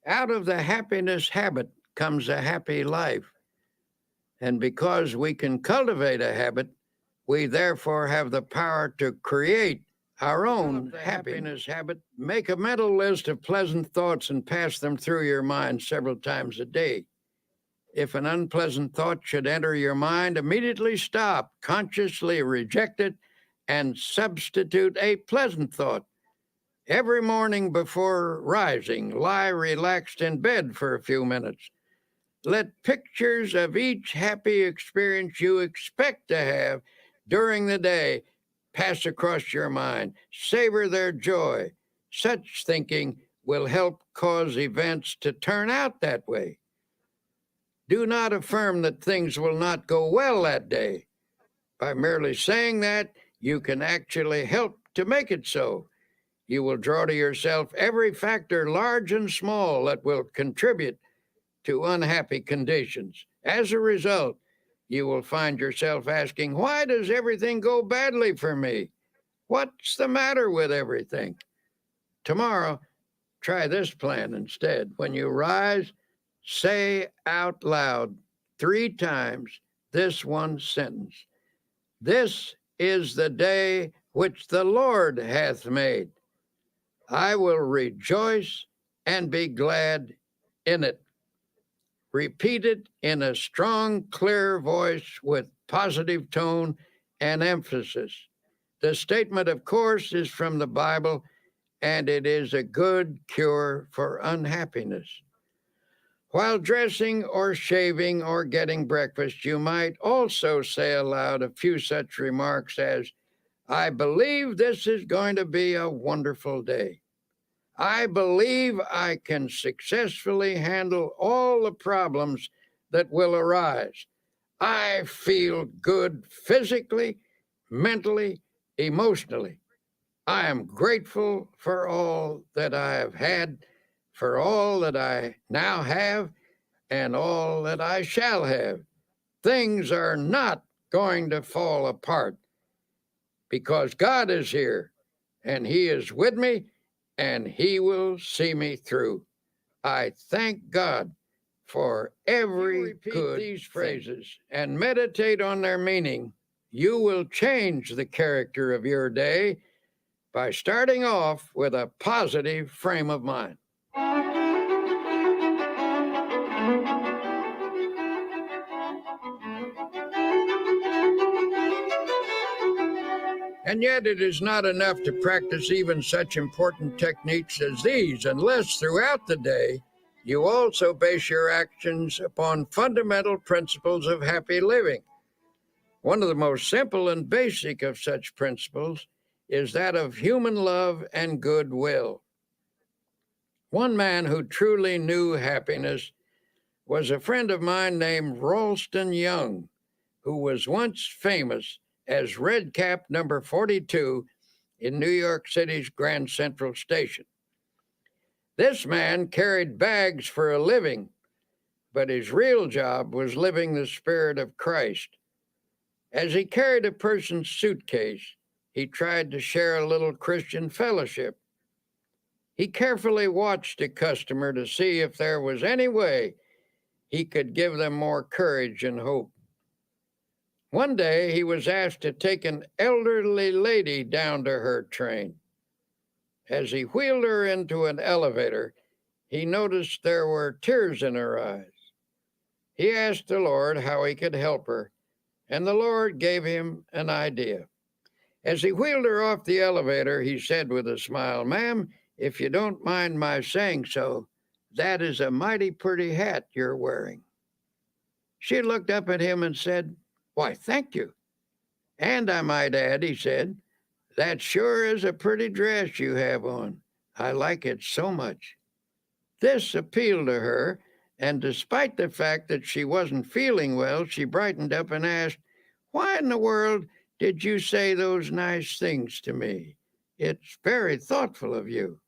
Out of the happiness habit comes a happy life. And because we can cultivate a habit, we therefore have the power to create our own happiness habit. Make a mental list of pleasant thoughts and pass them through your mind several times a day. If an unpleasant thought should enter your mind, immediately stop, consciously reject it, and substitute a pleasant thought. Every morning before rising, lie relaxed in bed for a few minutes. Let pictures of each happy experience you expect to have during the day pass across your mind. Savor their joy. Such thinking will help cause events to turn out that way. Do not affirm that things will not go well that day. By merely saying that, you can actually help to make it so. You will draw to yourself every factor, large and small, that will contribute to unhappy conditions. As a result, you will find yourself asking, why does everything go badly for me? What's the matter with everything? Tomorrow, try this plan instead. When you rise, say out loud 3 times this one sentence. This is the day which the Lord hath made. I will rejoice and be glad in it. Repeat it in a strong, clear voice with positive tone and emphasis. The statement, of course, is from the Bible, and it is a good cure for unhappiness. While dressing or shaving or getting breakfast, you might also say aloud a few such remarks as, I believe this is going to be a wonderful day. I believe I can successfully handle all the problems that will arise. I feel good physically, mentally, emotionally. I am grateful for all that I have had, for all that I now have, and all that I shall have. Things are not going to fall apart because God is here and He is with me and He will see me through. I thank God for every good these phrases and meditate on their meaning. You will change the character of your day by starting off with a positive frame of mind. And yet it is not enough to practice even such important techniques as these unless throughout the day you also base your actions upon fundamental principles of happy living. One of the most simple and basic of such principles is that of human love and goodwill. One man who truly knew happiness was a friend of mine named Ralston Young, who was once famous as Red Cap number 42 in New York City's Grand Central Station. This man carried bags for a living, but his real job was living the spirit of Christ. As he carried a person's suitcase, he tried to share a little Christian fellowship. He carefully watched a customer to see if there was any way he could give them more courage and hope. One day, he was asked to take an elderly lady down to her train. As he wheeled her into an elevator, he noticed there were tears in her eyes. He asked the Lord how he could help her, and the Lord gave him an idea. As he wheeled her off the elevator, he said with a smile, "Ma'am, if you don't mind my saying so, that is a mighty pretty hat you're wearing." She looked up at him and said, "Why, thank you. And I might add," he said, "that sure is a pretty dress you have on. I like it so much." This appealed to her, and despite the fact that she wasn't feeling well, she brightened up and asked, "Why in the world did you say those nice things to me? It's very thoughtful of you."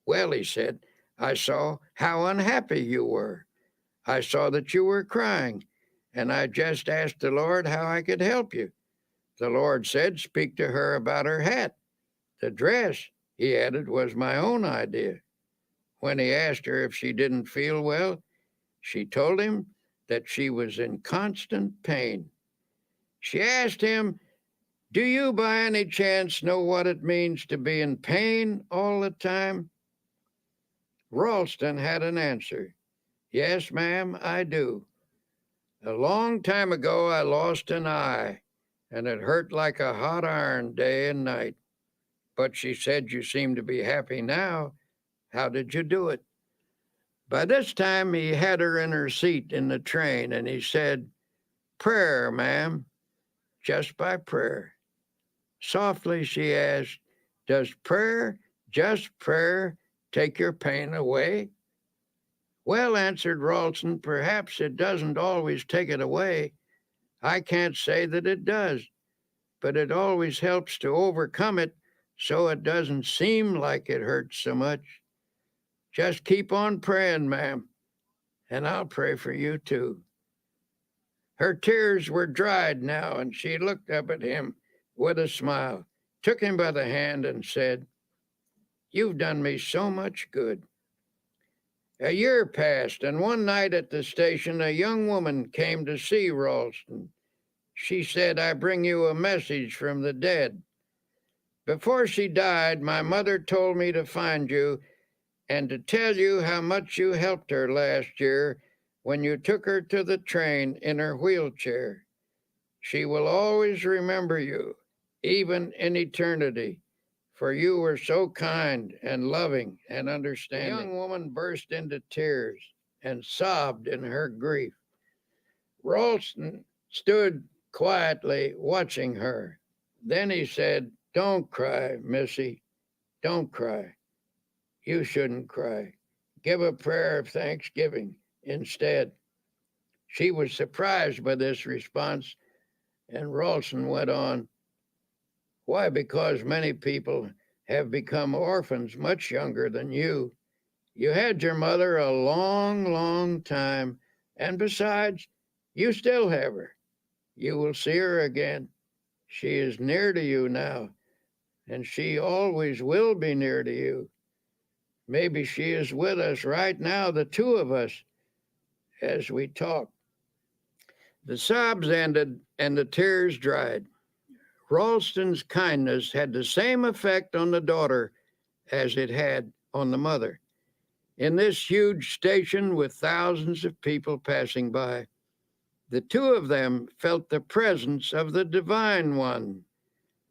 "Well," he said, "I saw how unhappy you were. I saw that you were crying, and I just asked the Lord how I could help you. The Lord said, speak to her about her hat. The dress," he added, "was my own idea." When he asked her if she didn't feel well, she told him that she was in constant pain. She asked him, "Do you by any chance know what it means to be in pain all the time?" Ralston had an answer. "Yes, ma'am, I do. A long time ago, I lost an eye, and it hurt like a hot iron day and night. But," she said, "you seem to be happy now. How did you do it?" By this time, he had her in her seat in the train, and he said, "Prayer, ma'am, just by prayer." Softly, she asked, "Does prayer, just prayer, take your pain away?" "Well," answered Ralston, "perhaps it doesn't always take it away. I can't say that it does, but it always helps to overcome it so it doesn't seem like it hurts so much. Just keep on praying, ma'am, and I'll pray for you too." Her tears were dried now, and she looked up at him with a smile, took him by the hand, and said, "You've done me so much good." A year passed, and one night at the station, a young woman came to see Ralston. She said, "I bring you a message from the dead. Before she died, my mother told me to find you and to tell you how much you helped her last year when you took her to the train in her wheelchair. She will always remember you, even in eternity, for you were so kind and loving and understanding." The young woman burst into tears and sobbed in her grief. Ralston stood quietly watching her. Then he said, "Don't cry, Missy. Don't cry. You shouldn't cry. Give a prayer of thanksgiving instead." She was surprised by this response, and Ralston went on, "Why, because many people have become orphans much younger than you. You had your mother a long, long time, and besides, you still have her. You will see her again. She is near to you now, and she always will be near to you. Maybe she is with us right now, the two of us, as we talk." The sobs ended and the tears dried. Ralston's kindness had the same effect on the daughter as it had on the mother. In this huge station with thousands of people passing by, the two of them felt the presence of the Divine One,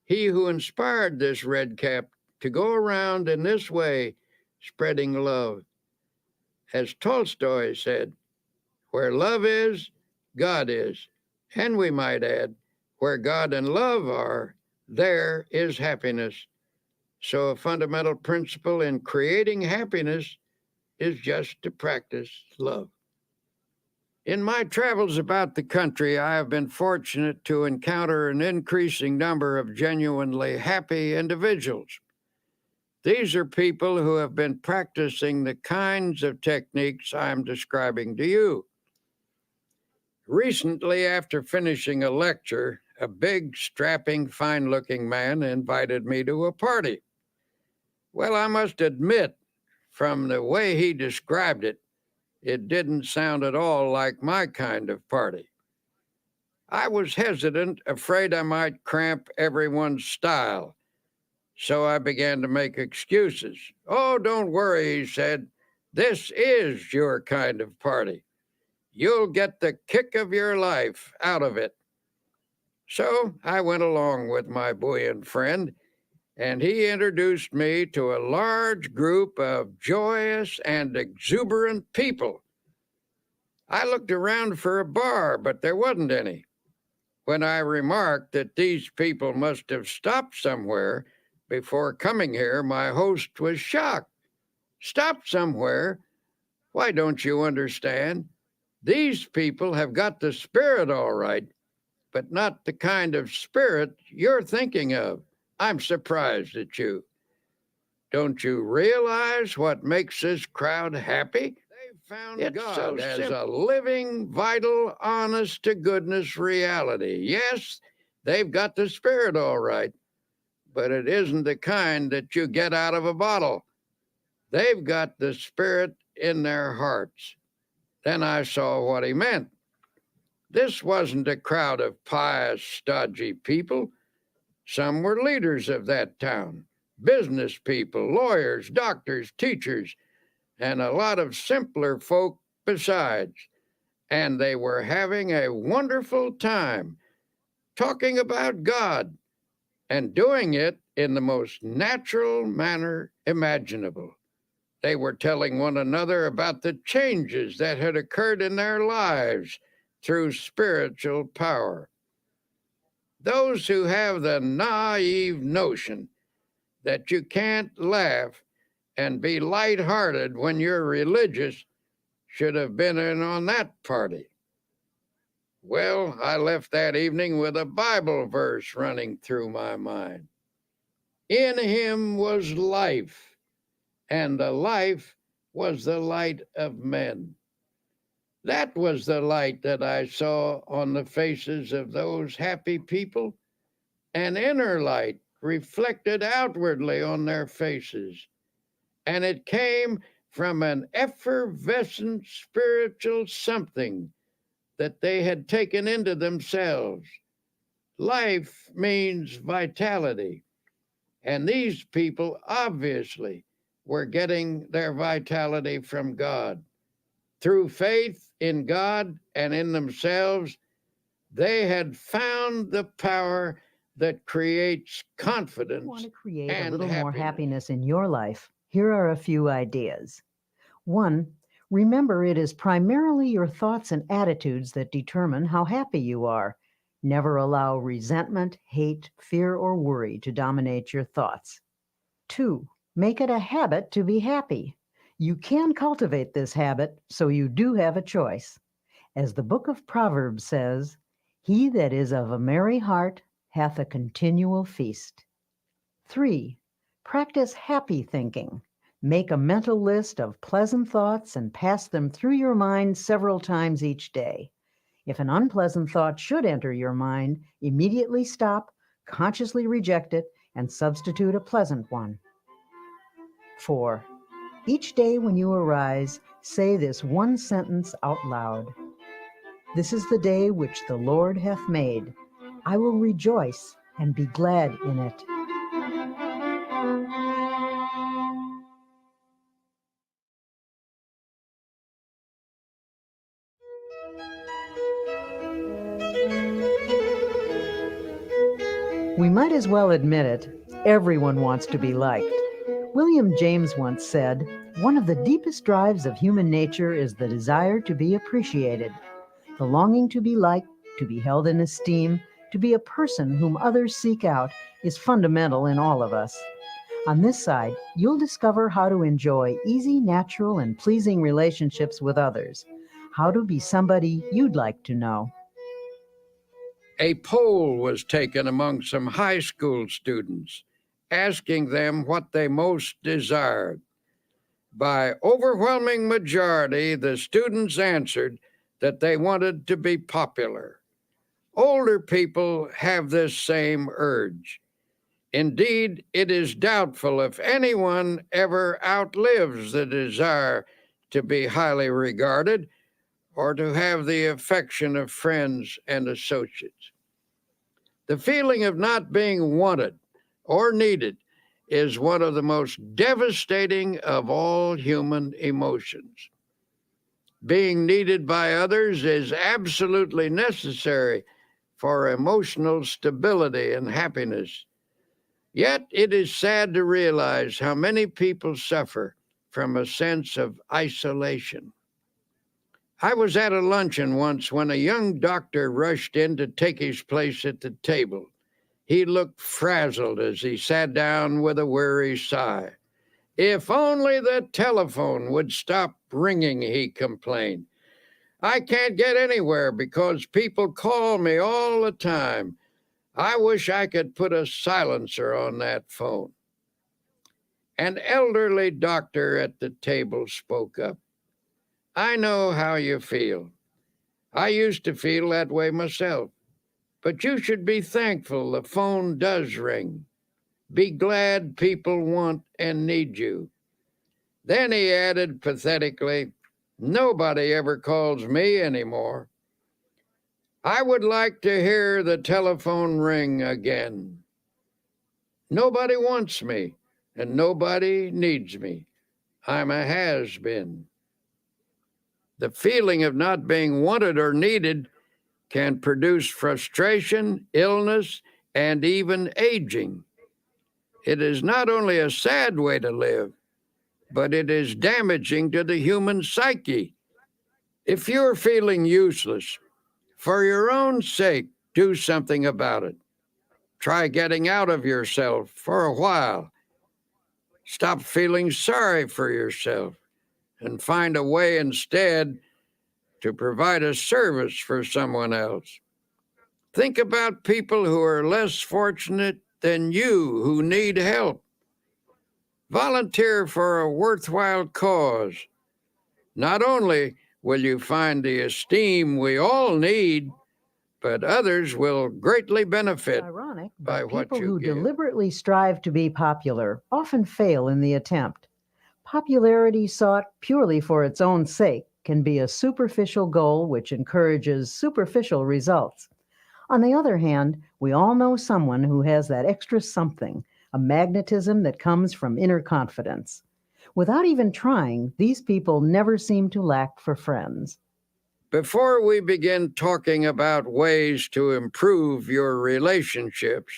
he who inspired this red cap to go around in this way, spreading love. As Tolstoy said, "Where love is, God is." And we might add, where God and love are, there is happiness. So a fundamental principle in creating happiness is just to practice love. In my travels about the country, I have been fortunate to encounter an increasing number of genuinely happy individuals. These are people who have been practicing the kinds of techniques I'm describing to you. Recently, after finishing a lecture, a big, strapping, fine-looking man invited me to a party. Well, I must admit, from the way he described it, it didn't sound at all like my kind of party. I was hesitant, afraid I might cramp everyone's style, so I began to make excuses. "Oh, don't worry," he said. "This is your kind of party. You'll get the kick of your life out of it." So I went along with my buoyant friend, and he introduced me to a large group of joyous and exuberant people. I looked around for a bar, but there wasn't any. When I remarked that these people must have stopped somewhere before coming here, my host was shocked. "Stopped somewhere? Why, don't you understand? These people have got the spirit all right, but not the kind of spirit you're thinking of. I'm surprised at you. Don't you realize what makes this crowd happy? They've found it's God so as a living, vital, honest-to-goodness reality. Yes, they've got the spirit all right, but it isn't the kind that you get out of a bottle. They've got the spirit in their hearts." Then I saw what he meant. This wasn't a crowd of pious, stodgy people. Some were leaders of that town, business people, lawyers, doctors, teachers, and a lot of simpler folk besides. And they were having a wonderful time talking about God and doing it in the most natural manner imaginable. They were telling one another about the changes that had occurred in their lives through spiritual power. Those who have the naive notion that you can't laugh and be lighthearted when you're religious should have been in on that party. Well, I left that evening with a Bible verse running through my mind. "In him was life, and the life was the light of men." That was the light that I saw on the faces of those happy people, an inner light reflected outwardly on their faces. And it came from an effervescent spiritual something that they had taken into themselves. Life means vitality, and these people obviously were getting their vitality from God. Through faith in God and in themselves, they had found the power that creates confidence. You want to create and a little more happiness. happiness in your life? Here are a few ideas. 1, remember it is primarily your thoughts and attitudes that determine how happy you are. Never allow resentment, hate, fear, or worry to dominate your thoughts. 2. Make it a habit to be happy. You can cultivate this habit, so you do have a choice. As the book of Proverbs says, "He that is of a merry heart hath a continual feast." 3. Practice happy thinking. Make a mental list of pleasant thoughts and pass them through your mind several times each day. If an unpleasant thought should enter your mind, immediately stop, consciously reject it, and substitute a pleasant one. 4. Each day when you arise, say this one sentence out loud. "This is the day which the Lord hath made. I will rejoice and be glad in it." We might as well admit it, everyone wants to be liked. William James once said, "One of the deepest drives of human nature is the desire to be appreciated. The longing to be liked, to be held in esteem, to be a person whom others seek out is fundamental in all of us." On this side, you'll discover how to enjoy easy, natural, and pleasing relationships with others, how to be somebody you'd like to know. A poll was taken among some high school students, asking them what they most desired. By overwhelming majority, the students answered that they wanted to be popular. Older people have this same urge. Indeed, it is doubtful if anyone ever outlives the desire to be highly regarded or to have the affection of friends and associates. The feeling of not being wanted or needed is one of the most devastating of all human emotions. Being needed by others is absolutely necessary for emotional stability and happiness. Yet it is sad to realize how many people suffer from a sense of isolation. I was at a luncheon once when a young doctor rushed in to take his place at the table. He looked frazzled as he sat down with a weary sigh. "If only the telephone would stop ringing," he complained. "I can't get anywhere because people call me all the time. I wish I could put a silencer on that phone." An elderly doctor at the table spoke up. "I know how you feel. I used to feel that way myself. But you should be thankful the phone does ring. Be glad people want and need you." Then he added pathetically, "Nobody ever calls me anymore. I would like to hear the telephone ring again. Nobody wants me, and nobody needs me. I'm a has-been." The feeling of not being wanted or needed can produce frustration, illness, and even aging. It is not only a sad way to live, but it is damaging to the human psyche. If you're feeling useless, for your own sake, do something about it. Try getting out of yourself for a while. Stop feeling sorry for yourself and find a way instead to provide a service for someone else. Think about people who are less fortunate than you who need help. Volunteer for a worthwhile cause. Not only will you find the esteem we all need, but others will greatly benefit Ironic, by but what people you who give. deliberately strive to be popular often fail in the attempt. Popularity sought purely for its own sake can be a superficial goal which encourages superficial results. On the other hand, we all know someone who has that extra something, a magnetism that comes from inner confidence. Without even trying, these people never seem to lack for friends. Before we begin talking about ways to improve your relationships,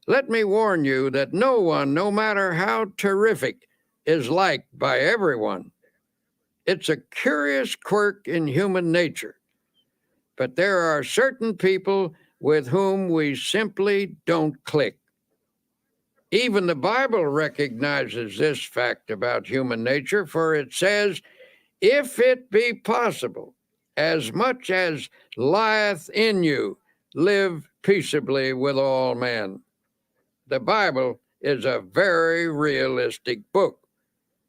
let me warn you that no one, no matter how terrific, is liked by everyone. It's a curious quirk in human nature, but there are certain people with whom we simply don't click. Even the Bible recognizes this fact about human nature, for it says, "If it be possible, as much as lieth in you, live peaceably with all men." The Bible is a very realistic book.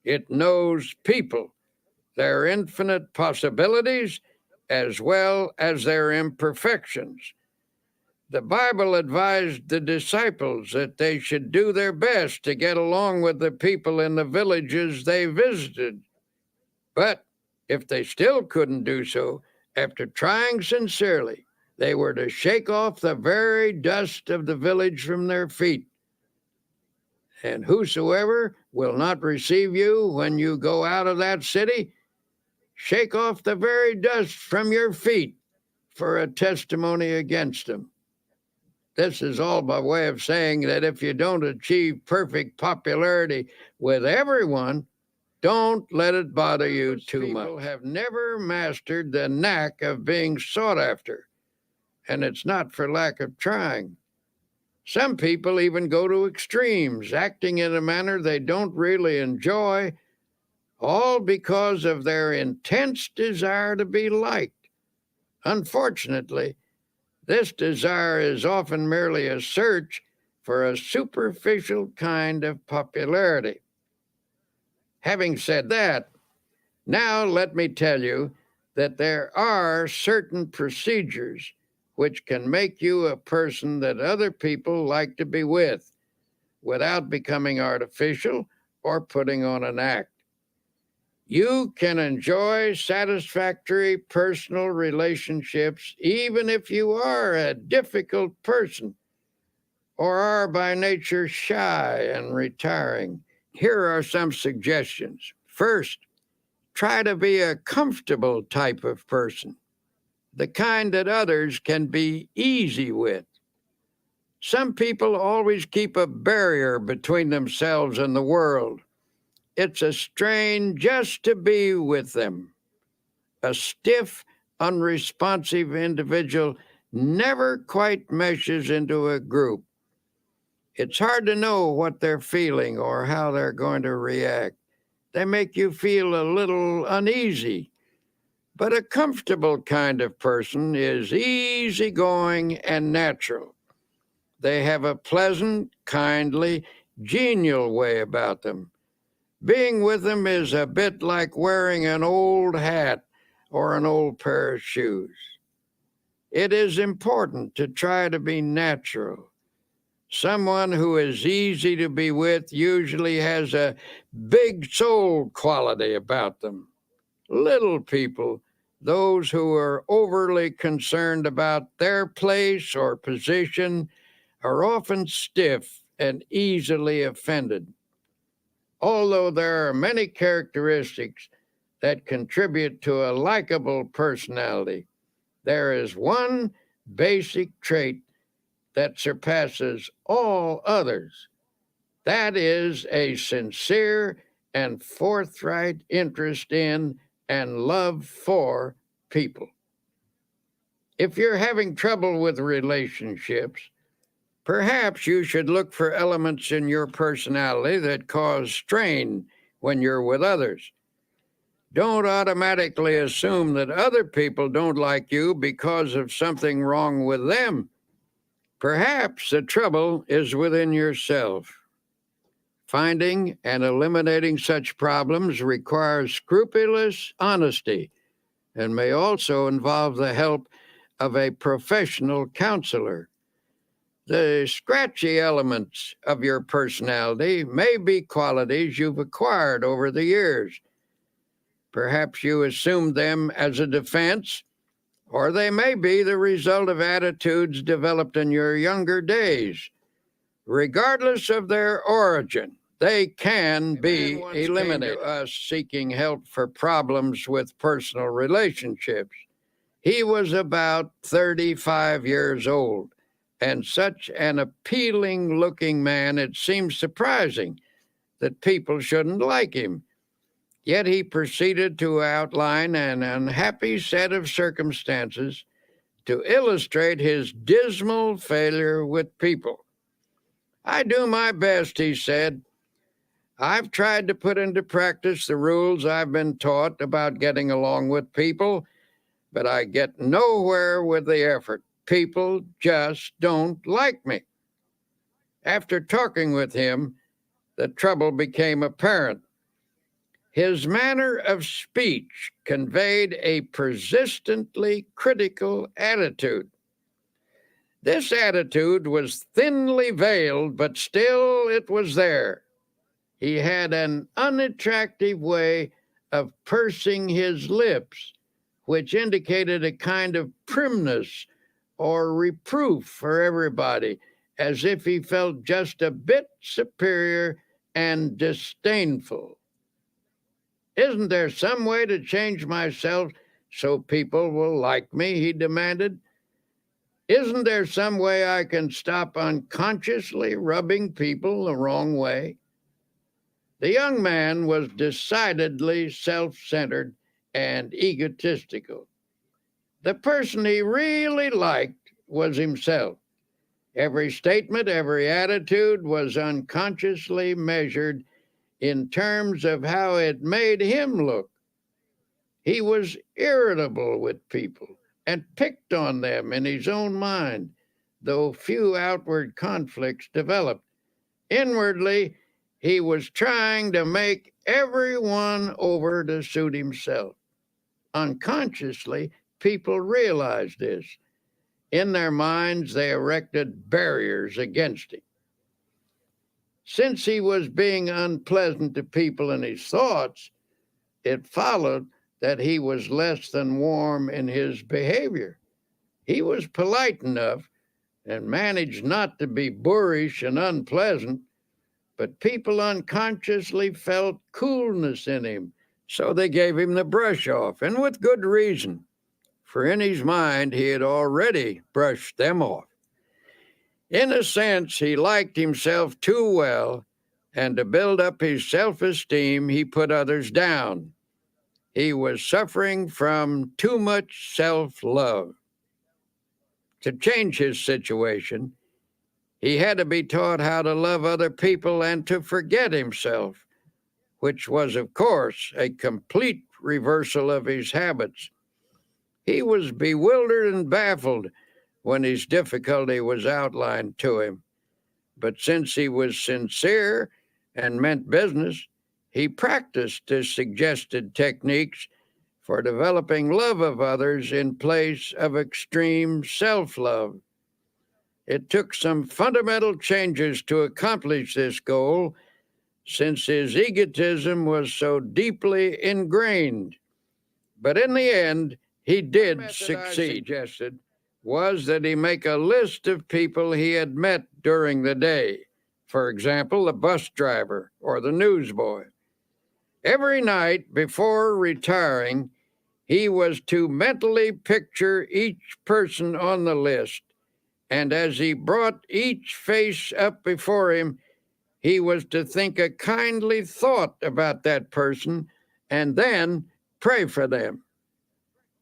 It knows people, their infinite possibilities, as well as their imperfections. The Bible advised the disciples that they should do their best to get along with the people in the villages they visited. But if they still couldn't do so, after trying sincerely, they were to shake off the very dust of the village from their feet. And whosoever will not receive you when you go out of that city, shake off the very dust from your feet for a testimony against them. This is all by way of saying that if you don't achieve perfect popularity with everyone, don't let it bother you too much. People have never mastered the knack of being sought after, and it's not for lack of trying. Some people even go to extremes, acting in a manner they don't really enjoy, all because of their intense desire to be liked. Unfortunately, this desire is often merely a search for a superficial kind of popularity. Having said that, now let me tell you that there are certain procedures which can make you a person that other people like to be with, without becoming artificial or putting on an act. You can enjoy satisfactory personal relationships even if you are a difficult person or are by nature shy and retiring. Here are some suggestions. First, try to be a comfortable type of person, the kind that others can be easy with. Some people always keep a barrier between themselves and the world. It's a strain just to be with them. A stiff, unresponsive individual never quite meshes into a group. It's hard to know what they're feeling or how they're going to react. They make you feel a little uneasy. But a comfortable kind of person is easygoing and natural. They have a pleasant, kindly, genial way about them. Being with them is a bit like wearing an old hat or an old pair of shoes. It is important to try to be natural. Someone who is easy to be with usually has a big soul quality about them. Little people, those who are overly concerned about their place or position, are often stiff and easily offended. Although there are many characteristics that contribute to a likable personality, there is one basic trait that surpasses all others. That is a sincere and forthright interest in and love for people. If you're having trouble with relationships, perhaps you should look for elements in your personality that cause strain when you're with others. Don't automatically assume that other people don't like you because of something wrong with them. Perhaps the trouble is within yourself. Finding and eliminating such problems requires scrupulous honesty and may also involve the help of a professional counselor. The scratchy elements of your personality may be qualities you've acquired over the years. Perhaps you assumed them as a defense, or they may be the result of attitudes developed in your younger days. Regardless of their origin, they can be eliminated. To us seeking help for problems with personal relationships. He was about 35 years old, and such an appealing-looking man, it seems surprising that people shouldn't like him. Yet he proceeded to outline an unhappy set of circumstances to illustrate his dismal failure with people. "I do my best," he said. "I've tried to put into practice the rules I've been taught about getting along with people, but I get nowhere with the effort. People just don't like me." After talking with him, the trouble became apparent. His manner of speech conveyed a persistently critical attitude. This attitude was thinly veiled, but still it was there. He had an unattractive way of pursing his lips, which indicated a kind of primness or reproof for everybody, as if he felt just a bit superior and disdainful. "Isn't there some way to change myself so people will like me?" he demanded. "Isn't there some way I can stop unconsciously rubbing people the wrong way?" The young man was decidedly self-centered and egotistical. The person he really liked was himself. Every statement, every attitude was unconsciously measured in terms of how it made him look. He was irritable with people and picked on them in his own mind, though few outward conflicts developed. Inwardly, he was trying to make everyone over to suit himself. Unconsciously, people realized this. In their minds, they erected barriers against him. Since he was being unpleasant to people in his thoughts, it followed that he was less than warm in his behavior. He was polite enough and managed not to be boorish and unpleasant, but people unconsciously felt coolness in him, so they gave him the brush off, and with good reason, for in his mind he had already brushed them off. In a sense, he liked himself too well, and to build up his self-esteem, he put others down. He was suffering from too much self-love. To change his situation, he had to be taught how to love other people and to forget himself, which was, of course, a complete reversal of his habits. He was bewildered and baffled when his difficulty was outlined to him. But since he was sincere and meant business, he practiced his suggested techniques for developing love of others in place of extreme self-love. It took some fundamental changes to accomplish this goal, since his egotism was so deeply ingrained. But in the end, he did succeed. Suggested was that he make a list of people he had met during the day. For example, the bus driver or the newsboy. Every night before retiring, he was to mentally picture each person on the list, and as he brought each face up before him, he was to think a kindly thought about that person and then pray for them.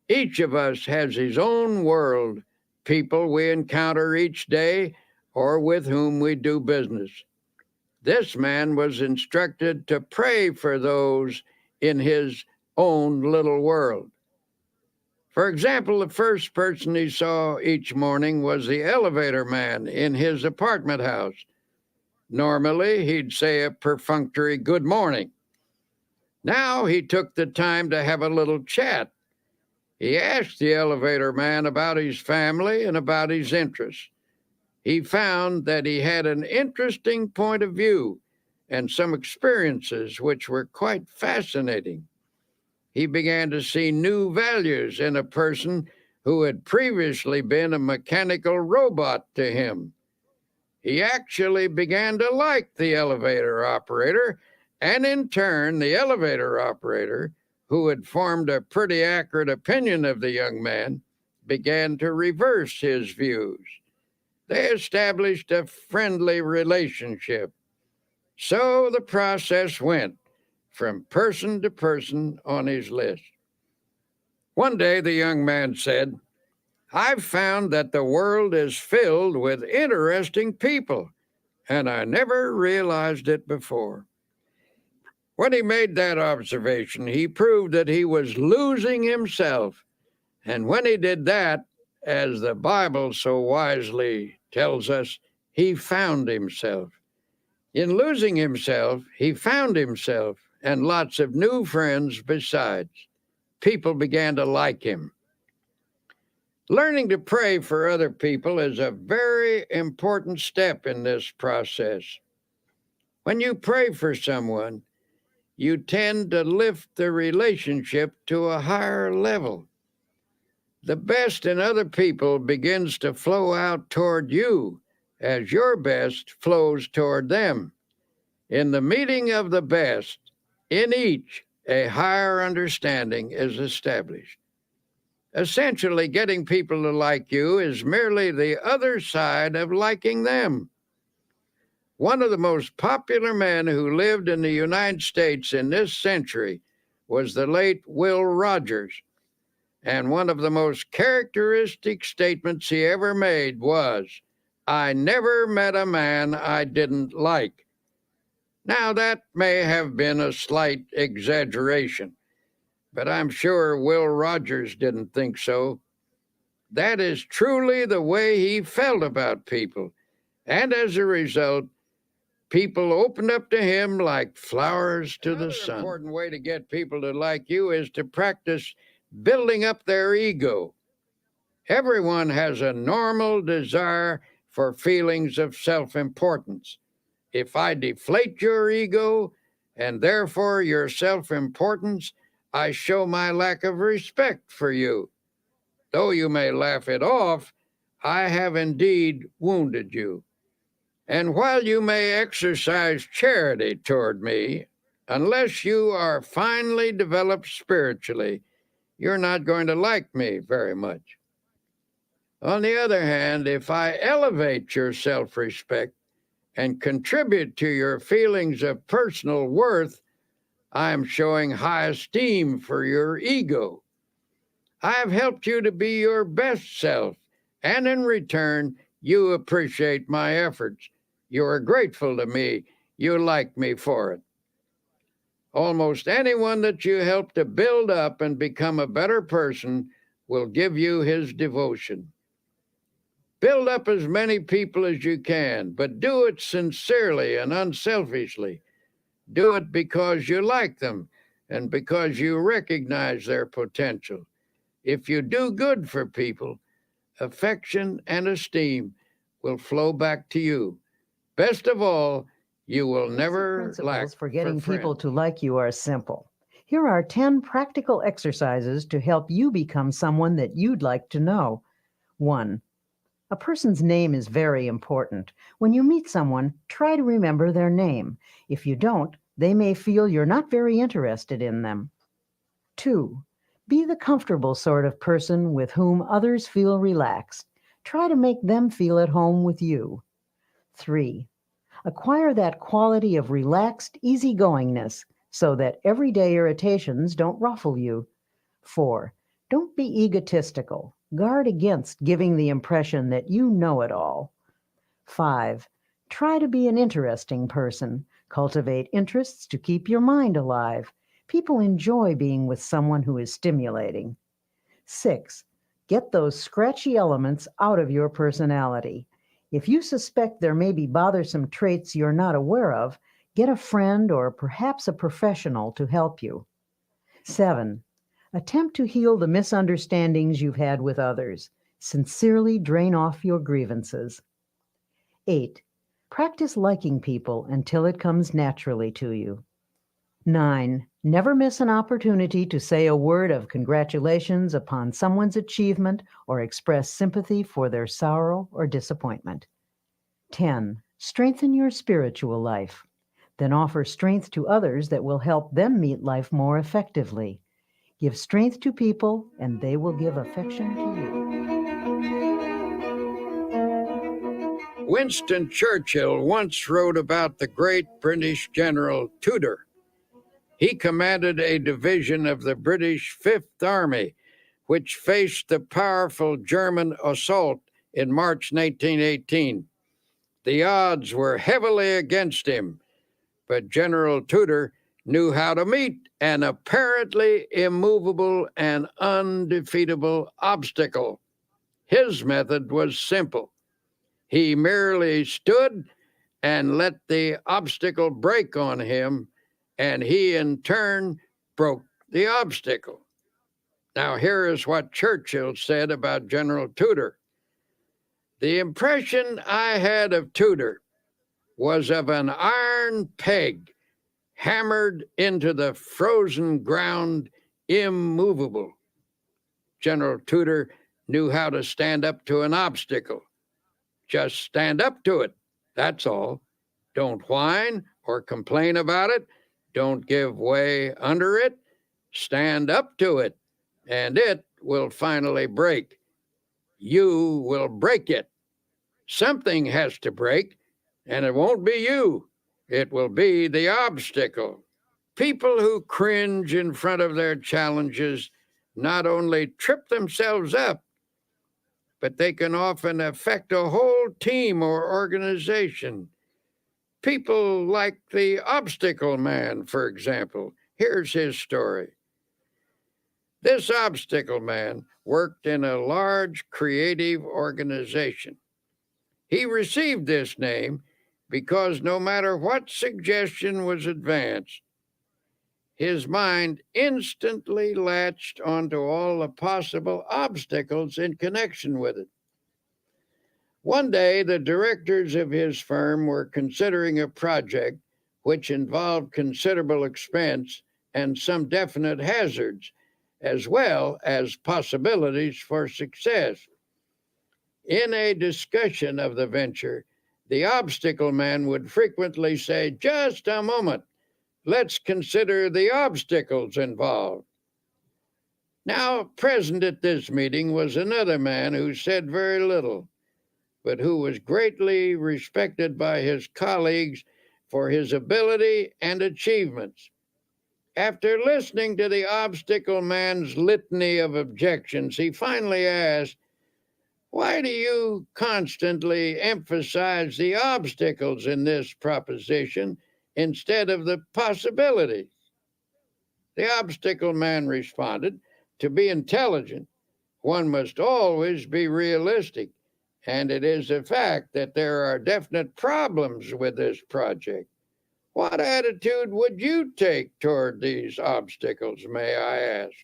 Each of us has his own world, people we encounter each day or with whom we do business. This man was instructed to pray for those in his own little world. For example, the first person he saw each morning was the elevator man in his apartment house. Normally, he'd say a perfunctory good morning. Now he took the time to have a little chat. He asked the elevator man about his family and about his interests. He found that he had an interesting point of view and some experiences which were quite fascinating. He began to see new values in a person who had previously been a mechanical robot to him. He actually began to like the elevator operator, and in turn, the elevator operator, who had formed a pretty accurate opinion of the young man, began to reverse his views. They established a friendly relationship. So the process went from person to person on his list. One day, the young man said, I've found that the world is filled with interesting people, and I never realized it before. When he made that observation, he proved that he was losing himself. And when he did that, as the Bible so wisely tells us, he found himself. In losing himself, he found himself and lots of new friends besides. People began to like him. Learning to pray for other people is a very important step in this process. When you pray for someone, you tend to lift the relationship to a higher level. The best in other people begins to flow out toward you as your best flows toward them. In the meeting of the best, in each, a higher understanding is established. Essentially, getting people to like you is merely the other side of liking them. One of the most popular men who lived in the United States in this century was the late Will Rogers. And one of the most characteristic statements he ever made was, "I never met a man I didn't like." Now, that may have been a slight exaggeration, but I'm sure Will Rogers didn't think so. That is truly the way he felt about people. And as a result, people opened up to him like flowers to the sun. Another important way to get people to like you is to practice building up their ego. Everyone has a normal desire for feelings of self-importance. If I deflate your ego and therefore your self-importance, I show my lack of respect for you. Though you may laugh it off, I have indeed wounded you. And while you may exercise charity toward me, unless you are finely developed spiritually, you're not going to like me very much. On the other hand, if I elevate your self-respect and contribute to your feelings of personal worth, I am showing high esteem for your ego. I have helped you to be your best self, and in return, you appreciate my efforts. You are grateful to me. You like me for it. Almost anyone that you help to build up and become a better person will give you his devotion. Build up as many people as you can, but do it sincerely and unselfishly. Do it because you like them and because you recognize their potential. If you do good for people, affection and esteem will flow back to you. Best of all, you will never Principles lack for getting people friends. to like you are simple. Here are 10 practical exercises to help you become someone that you'd like to know. 1. A person's name is very important. When you meet someone, try to remember their name. If you don't, they may feel you're not very interested in them. 2. Be the comfortable sort of person with whom others feel relaxed. Try to make them feel at home with you. 3. Acquire that quality of relaxed easygoingness so that everyday irritations don't ruffle you. 4. Don't be egotistical. Guard against giving the impression that you know it all. 5. Try to be an interesting person. Cultivate interests to keep your mind alive. People enjoy being with someone who is stimulating. 6. Get those scratchy elements out of your personality. If you suspect there may be bothersome traits you're not aware of, get a friend or perhaps a professional to help you. 7. Attempt to heal the misunderstandings you've had with others. Sincerely drain off your grievances. 8. Practice liking people until it comes naturally to you. 9. Never miss an opportunity to say a word of congratulations upon someone's achievement or express sympathy for their sorrow or disappointment. 10. Strengthen your spiritual life. Then offer strength to others that will help them meet life more effectively. Give strength to people, and they will give affection to you. Winston Churchill once wrote about the great British General Tudor. He commanded a division of the British Fifth Army, which faced the powerful German assault in March 1918. The odds were heavily against him, but General Tudor knew how to meet an apparently immovable and undefeatable obstacle. His method was simple. He merely stood and let the obstacle break on him, and he in turn broke the obstacle. Now, here is what Churchill said about General Tudor. The impression I had of Tudor was of an iron peg hammered into the frozen ground, immovable. General Tudor knew how to stand up to an obstacle. Just stand up to it, that's all. Don't whine or complain about it. Don't give way under it. Stand up to it, and it will finally break. You will break it. Something has to break, and it won't be you. It will be the obstacle. People who cringe in front of their challenges not only trip themselves up, but they can often affect a whole team or organization. People like the obstacle man, for example. Here's his story. This obstacle man worked in a large creative organization. He received this name because no matter what suggestion was advanced, his mind instantly latched onto all the possible obstacles in connection with it. One day, the directors of his firm were considering a project which involved considerable expense and some definite hazards, as well as possibilities for success. In a discussion of the venture, the obstacle man would frequently say, "Just a moment, let's consider the obstacles involved." Now, present at this meeting was another man who said very little, but who was greatly respected by his colleagues for his ability and achievements. After listening to the obstacle man's litany of objections, he finally asked, "Why do you constantly emphasize the obstacles in this proposition instead of the possibilities?" The obstacle man responded, "To be intelligent, one must always be realistic, and it is a fact that there are definite problems with this project. What attitude would you take toward these obstacles, may I ask?"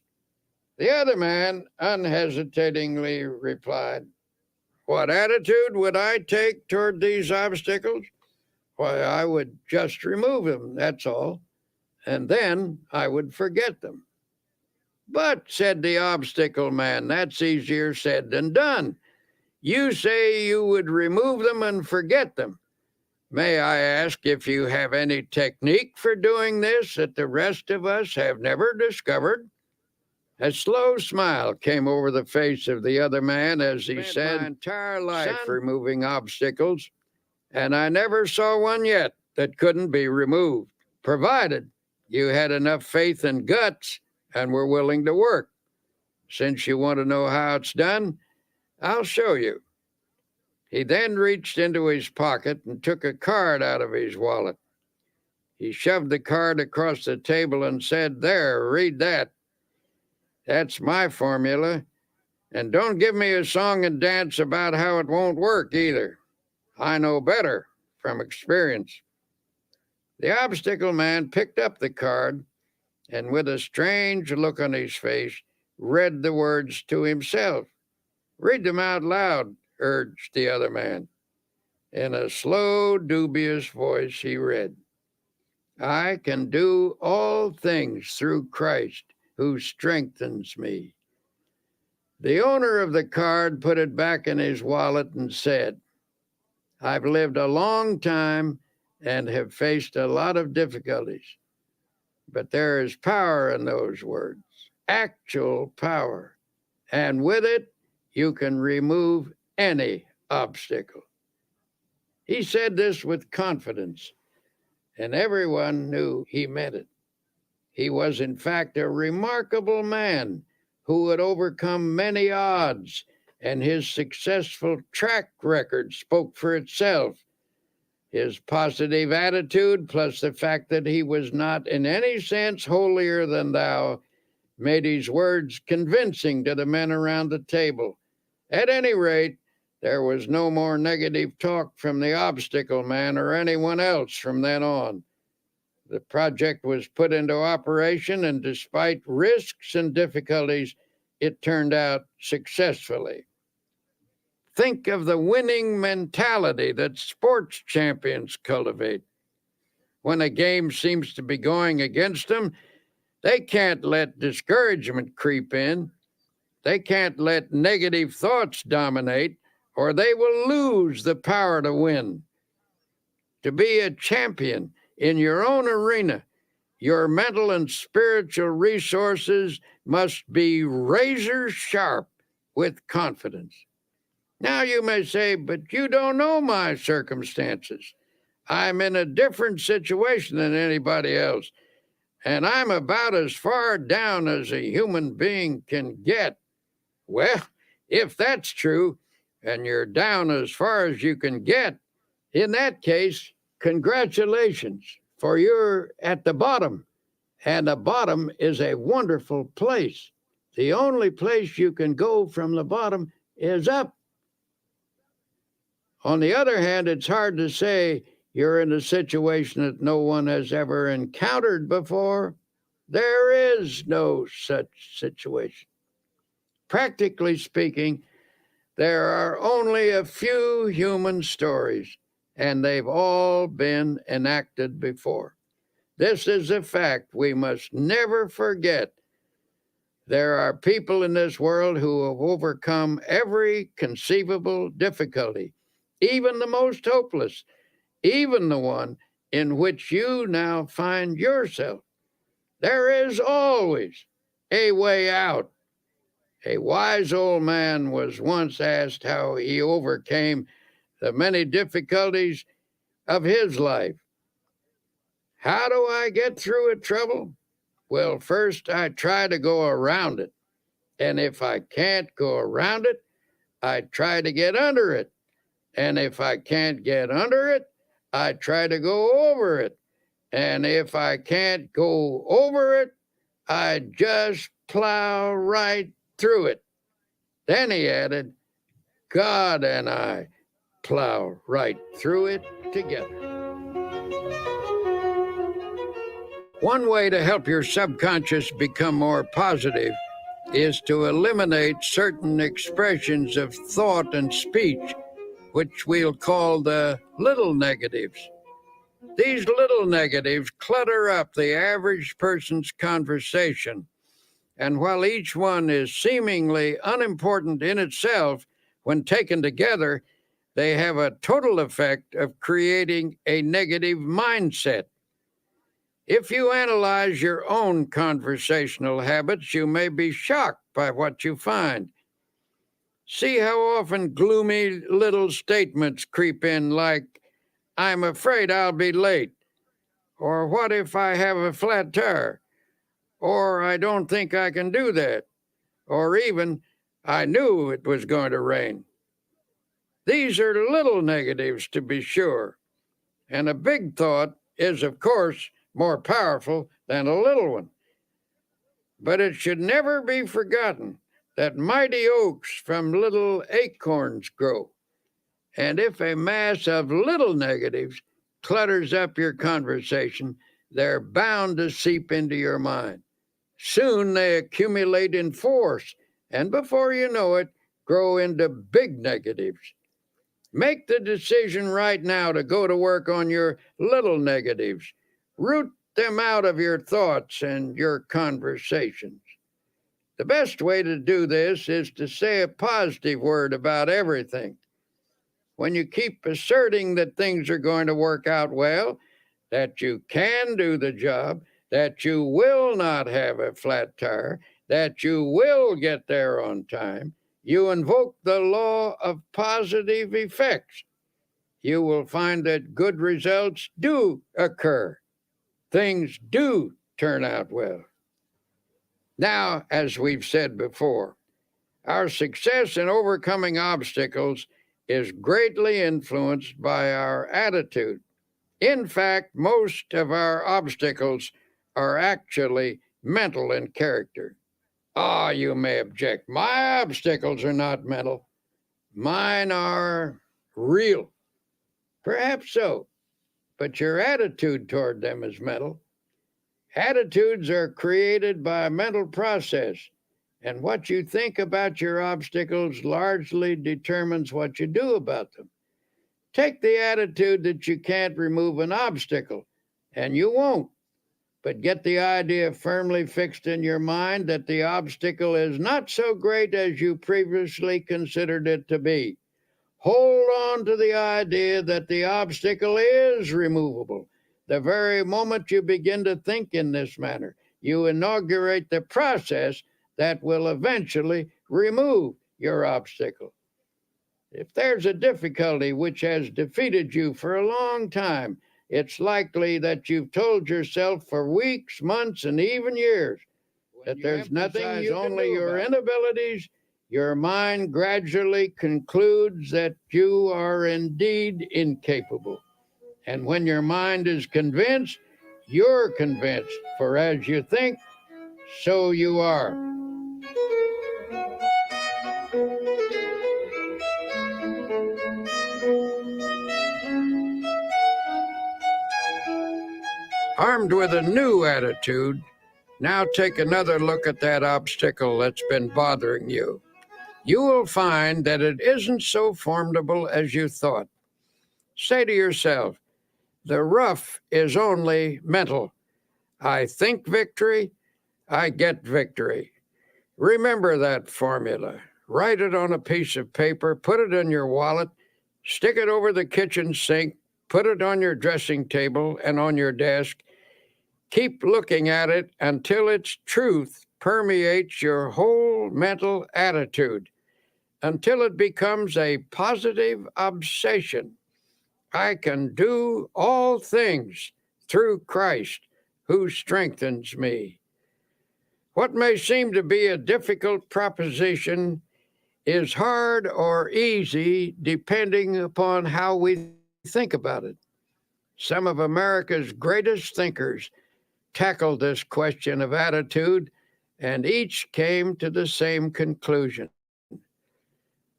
The other man unhesitatingly replied, "What attitude would I take toward these obstacles? Why, I would just remove them, that's all, and then I would forget them." "But," said the obstacle man, "that's easier said than done. You say you would remove them and forget them. May I ask if you have any technique for doing this that the rest of us have never discovered?" A slow smile came over the face of the other man as he said, "My entire life removing obstacles, and I never saw one yet that couldn't be removed, provided you had enough faith and guts and were willing to work. Since you want to know how it's done, I'll show you." He then reached into his pocket and took a card out of his wallet. He shoved the card across the table and said, "There, read that. That's my formula. And don't give me a song and dance about how it won't work either. I know better from experience." The obstacle man picked up the card and, with a strange look on his face, read the words to himself. "Read them out loud," urged the other man. In a slow, dubious voice, he read, "I can do all things through Christ who strengthens me." The owner of the card put it back in his wallet and said, "I've lived a long time and have faced a lot of difficulties, but there is power in those words, actual power, and with it, you can remove any obstacle." He said this with confidence, and everyone knew he meant it. He was, in fact, a remarkable man who had overcome many odds, and his successful track record spoke for itself. His positive attitude, plus the fact that he was not in any sense holier than thou, made his words convincing to the men around the table. At any rate, there was no more negative talk from the obstacle man or anyone else from then on. The project was put into operation, and despite risks and difficulties, it turned out successfully. Think of the winning mentality that sports champions cultivate. When a game seems to be going against them, they can't let discouragement creep in. They can't let negative thoughts dominate, or they will lose the power to win. To be a champion in your own arena, your mental and spiritual resources must be razor sharp with confidence. Now you may say, but you don't know my circumstances. I'm in a different situation than anybody else, and I'm about as far down as a human being can get. Well, if that's true, and you're down as far as you can get, in that case, congratulations, for you're at the bottom, and the bottom is a wonderful place. The only place you can go from the bottom is up. On the other hand, it's hard to say you're in a situation that no one has ever encountered before. There is no such situation. Practically speaking, there are only a few human stories, and they've all been enacted before. This is a fact we must never forget. There are people in this world who have overcome every conceivable difficulty, even the most hopeless, even the one in which you now find yourself. There is always a way out. A wise old man was once asked how he overcame the many difficulties of his life. How do I get through a trouble? Well, first I try to go around it. And if I can't go around it, I try to get under it. And if I can't get under it, I try to go over it. And if I can't go over it, I just plow right through it. Then he added, God and I plow right through it together. One way to help your subconscious become more positive is to eliminate certain expressions of thought and speech, which we'll call the little negatives. These little negatives clutter up the average person's conversation, and while each one is seemingly unimportant in itself, when taken together, they have a total effect of creating a negative mindset. If you analyze your own conversational habits, you may be shocked by what you find. See how often gloomy little statements creep in like, I'm afraid I'll be late, or what if I have a flat tire, or I don't think I can do that, or even, I knew it was going to rain. These are little negatives, to be sure, and a big thought is, of course, more powerful than a little one. But it should never be forgotten that mighty oaks from little acorns grow. And if a mass of little negatives clutters up your conversation, they're bound to seep into your mind. Soon they accumulate in force, and before you know it, grow into big negatives. Make the decision right now to go to work on your little negatives. Root them out of your thoughts and your conversations. The best way to do this is to say a positive word about everything. When you keep asserting that things are going to work out well, that you can do the job, that you will not have a flat tire, that you will get there on time, you invoke the law of positive effects. You will find that good results do occur. Things do turn out well. Now, as we've said before, our success in overcoming obstacles is greatly influenced by our attitude. In fact, most of our obstacles are actually mental in character. Ah, you may object. My obstacles are not mental. Mine are real. Perhaps so, but your attitude toward them is mental. Attitudes are created by a mental process, and what you think about your obstacles largely determines what you do about them. Take the attitude that you can't remove an obstacle, and you won't. But get the idea firmly fixed in your mind that the obstacle is not so great as you previously considered it to be. Hold on to the idea that the obstacle is removable. The very moment you begin to think in this manner, you inaugurate the process that will eventually remove your obstacle. If there's a difficulty which has defeated you for a long time, it's likely that you've told yourself for weeks, months, and even years that there's nothing you only your inabilities. Your mind gradually concludes that you are indeed incapable. And when your mind is convinced, you're convinced, for as you think, so you are. Armed with a new attitude, now take another look at that obstacle that's been bothering you. You will find that it isn't so formidable as you thought. Say to yourself, the rough is only mental. I think victory, I get victory. Remember that formula. Write it on a piece of paper, put it in your wallet, stick it over the kitchen sink, put it on your dressing table and on your desk. Keep looking at it until its truth permeates your whole mental attitude, until it becomes a positive obsession. I can do all things through Christ who strengthens me. What may seem to be a difficult proposition is hard or easy depending upon how we think about it. Some of America's greatest thinkers tackled this question of attitude, and each came to the same conclusion.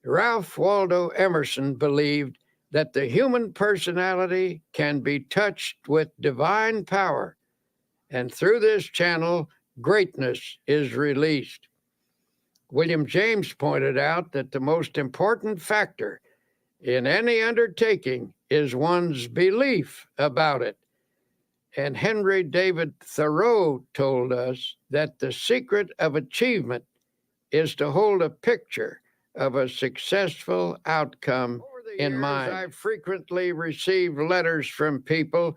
Ralph Waldo Emerson believed that the human personality can be touched with divine power, and through this channel, greatness is released. William James pointed out that the most important factor in any undertaking is one's belief about it. And Henry David Thoreau told us that the secret of achievement is to hold a picture of a successful outcome in mind. I frequently receive letters from people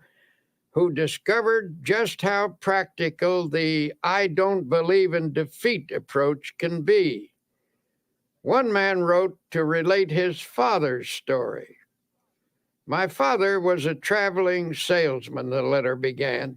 who discovered just how practical the I don't believe in defeat approach can be. One man wrote to relate his father's story. My father was a traveling salesman, the letter began.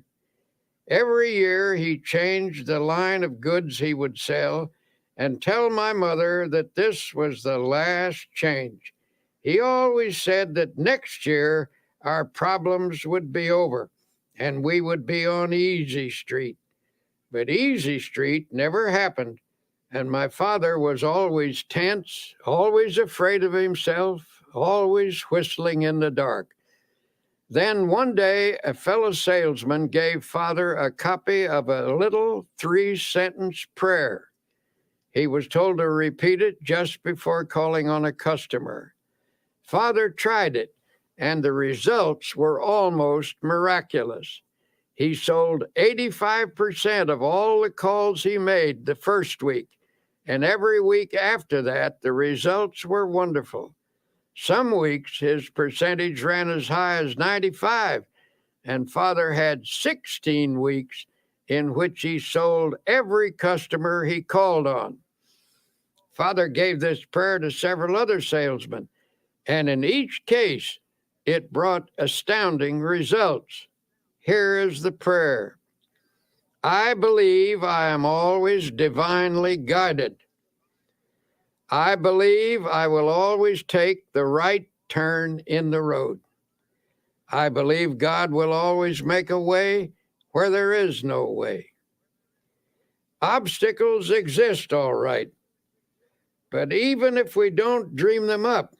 Every year he changed the line of goods he would sell and tell my mother that this was the last change. He always said that next year our problems would be over and we would be on Easy Street. But Easy Street never happened, and my father was always tense, always afraid of himself, always whistling in the dark. Then one day, a fellow salesman gave Father a copy of a little 3-sentence prayer. He was told to repeat it just before calling on a customer. Father tried it, and the results were almost miraculous. He sold 85% of all the calls he made the first week, and every week after that, the results were wonderful. Some weeks his percentage ran as high as 95, and Father had 16 weeks in which he sold every customer he called on. Father gave this prayer to several other salesmen, and in each case, it brought astounding results. Here is the prayer. I believe I am always divinely guided. I believe I will always take the right turn in the road. I believe God will always make a way where there is no way. Obstacles exist, all right, but even if we don't dream them up,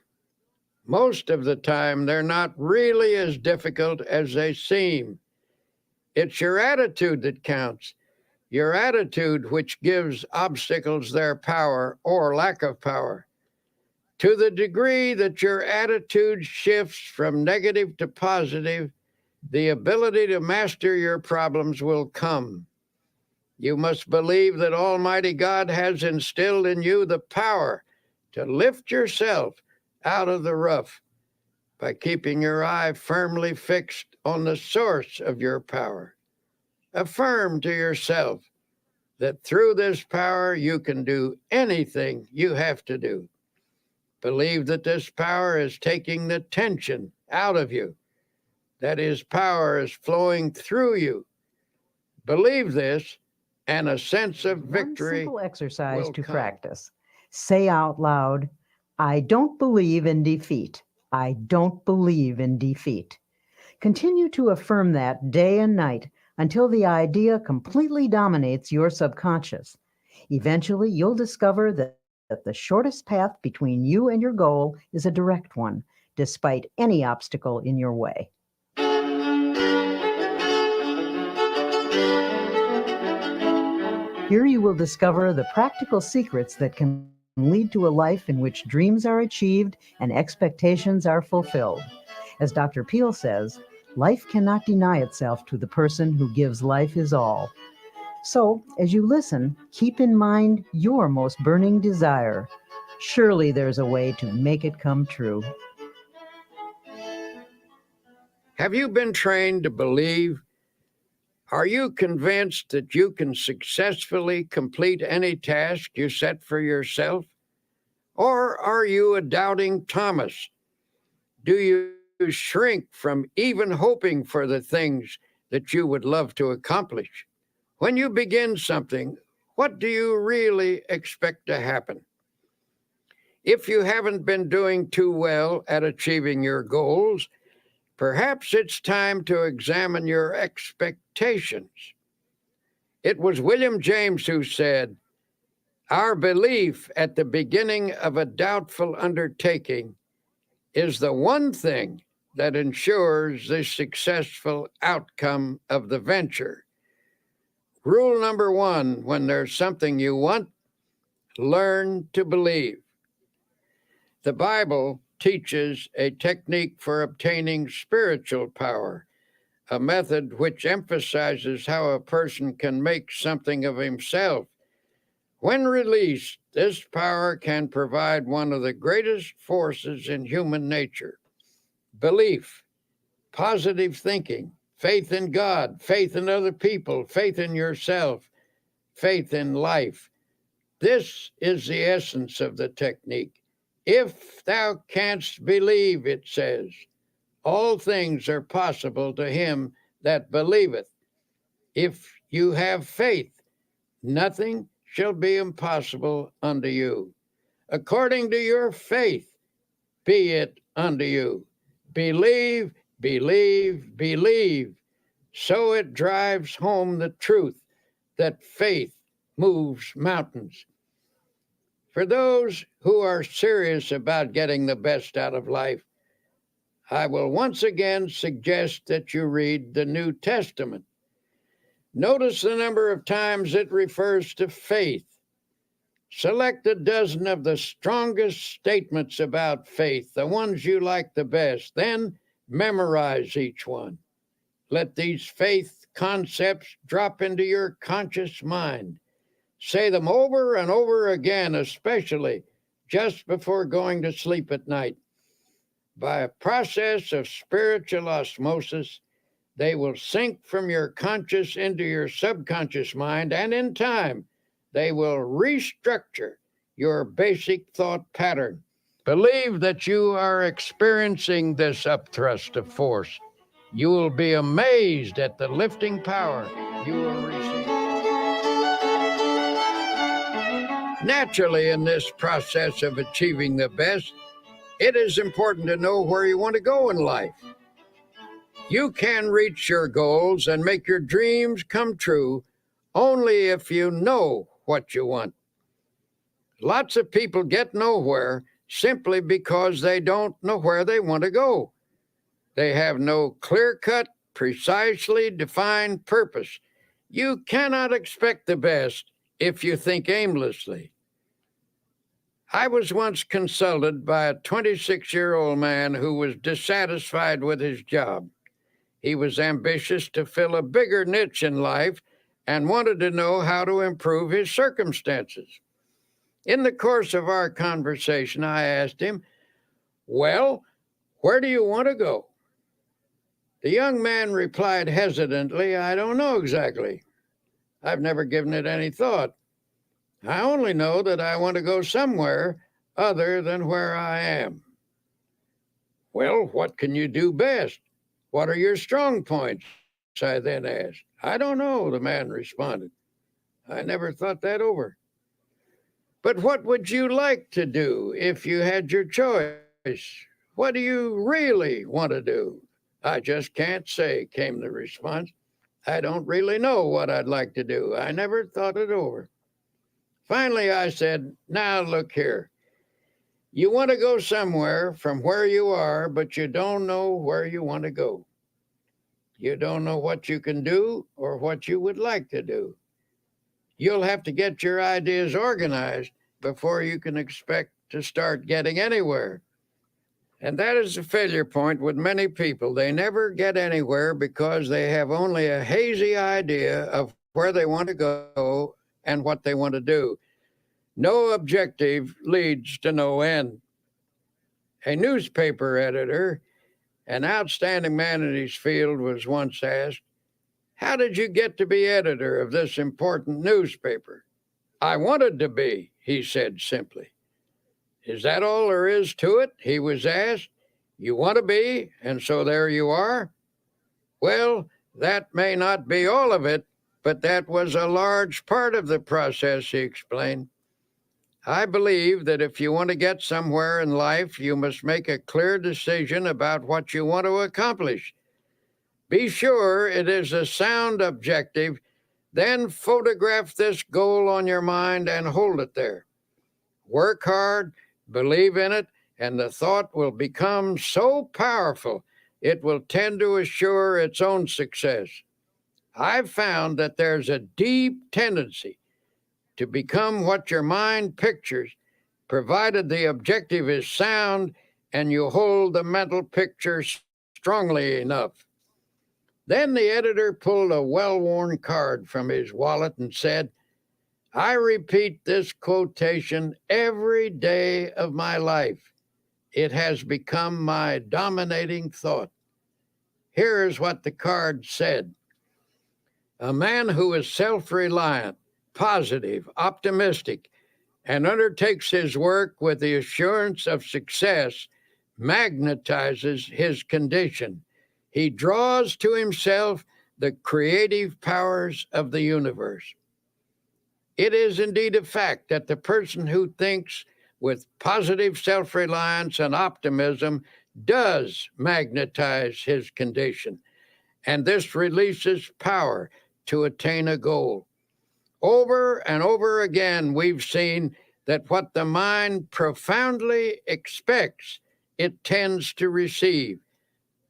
most of the time they're not really as difficult as they seem. It's your attitude that counts, your attitude which gives obstacles their power or lack of power. To the degree that your attitude shifts from negative to positive, the ability to master your problems will come. You must believe that Almighty God has instilled in you the power to lift yourself out of the rough by keeping your eye firmly fixed on the source of your power. Affirm to yourself that through this power you can do anything you have to do. Believe that this power is taking the tension out of you, that His power is flowing through you. Believe this, and a sense of victory. One simple exercise will to come. practice. Say out loud, I don't believe in defeat. I don't believe in defeat. Continue to affirm that day and night until the idea completely dominates your subconscious. Eventually, you'll discover that the shortest path between you and your goal is a direct one, despite any obstacle in your way. Here you will discover the practical secrets that can lead to a life in which dreams are achieved and expectations are fulfilled. As Dr. Peel says, life cannot deny itself to the person who gives life his all. So, as you listen, keep in mind your most burning desire. Surely there's a way to make it come true. Have you been trained to believe? Are you convinced that you can successfully complete any task you set for yourself? Or are you a doubting Thomas? Do you shrink from even hoping for the things that you would love to accomplish? When you begin something, what do you really expect to happen? If you haven't been doing too well at achieving your goals, perhaps it's time to examine your expectations. It was William James who said, "Our belief at the beginning of a doubtful undertaking is the one thing that ensures the successful outcome of the venture." Rule number one, when there's something you want, learn to believe. The Bible teaches a technique for obtaining spiritual power, a method which emphasizes how a person can make something of himself. When released, this power can provide one of the greatest forces in human nature: belief, positive thinking, faith in God, faith in other people, faith in yourself, faith in life. This is the essence of the technique. If thou canst believe, it says, all things are possible to him that believeth. If you have faith, nothing shall be impossible unto you. According to your faith, be it unto you. Believe, believe, believe. So it drives home the truth that faith moves mountains. For those who are serious about getting the best out of life, I will once again suggest that you read the New Testament. Notice the number of times it refers to faith. Select a dozen of the strongest statements about faith, the ones you like the best, then memorize each one. Let these faith concepts drop into your conscious mind. Say them over and over again, especially just before going to sleep at night. By a process of spiritual osmosis, they will sink from your conscious into your subconscious mind, and in time, they will restructure your basic thought pattern. Believe that you are experiencing this upthrust of force. You will be amazed at the lifting power you will receive. Naturally, in this process of achieving the best, it is important to know where you want to go in life. You can reach your goals and make your dreams come true only if you know what you want. Lots of people get nowhere simply because they don't know where they want to go. They have no clear-cut, precisely defined purpose. You cannot expect the best if you think aimlessly. I was once consulted by a 26-year-old man who was dissatisfied with his job. He was ambitious to fill a bigger niche in life and wanted to know how to improve his circumstances. In the course of our conversation, I asked him, "Well, where do you want to go?" The young man replied hesitantly, "I don't know exactly. I've never given it any thought. I only know that I want to go somewhere other than where I am." "Well, what can you do best? What are your strong points?" I then asked. "I don't know," the man responded. "I never thought that over." "But what would you like to do if you had your choice? What do you really want to do?" "I just can't say," came the response. "I don't really know what I'd like to do. I never thought it over." Finally, I said, "Now look here. You want to go somewhere from where you are, but you don't know where you want to go. You don't know what you can do or what you would like to do. You'll have to get your ideas organized before you can expect to start getting anywhere." And that is the failure point with many people. They never get anywhere because they have only a hazy idea of where they want to go and what they want to do. No objective leads to no end. A newspaper editor, an outstanding man in his field, was once asked, "How did you get to be editor of this important newspaper?" "I wanted to be," he said simply. "Is that all there is to it?" he was asked. "You want to be, and so there you are?" "Well, that may not be all of it, but that was a large part of the process," he explained. I believe that if you want to get somewhere in life, you must make a clear decision about what you want to accomplish. Be sure it is a sound objective, then photograph this goal on your mind and hold it there. Work hard, believe in it, and the thought will become so powerful it will tend to assure its own success. I've found that there's a deep tendency to become what your mind pictures, provided the objective is sound and you hold the mental picture strongly enough. Then the editor pulled a well-worn card from his wallet and said, "I repeat this quotation every day of my life. It has become my dominating thought." Here is what the card said: "A man who is self-reliant, positive, optimistic, and undertakes his work with the assurance of success magnetizes his condition. He draws to himself the creative powers of the universe." It is indeed a fact that the person who thinks with positive self-reliance and optimism does magnetize his condition, and this releases power to attain a goal. Over and over again, we've seen that what the mind profoundly expects, it tends to receive.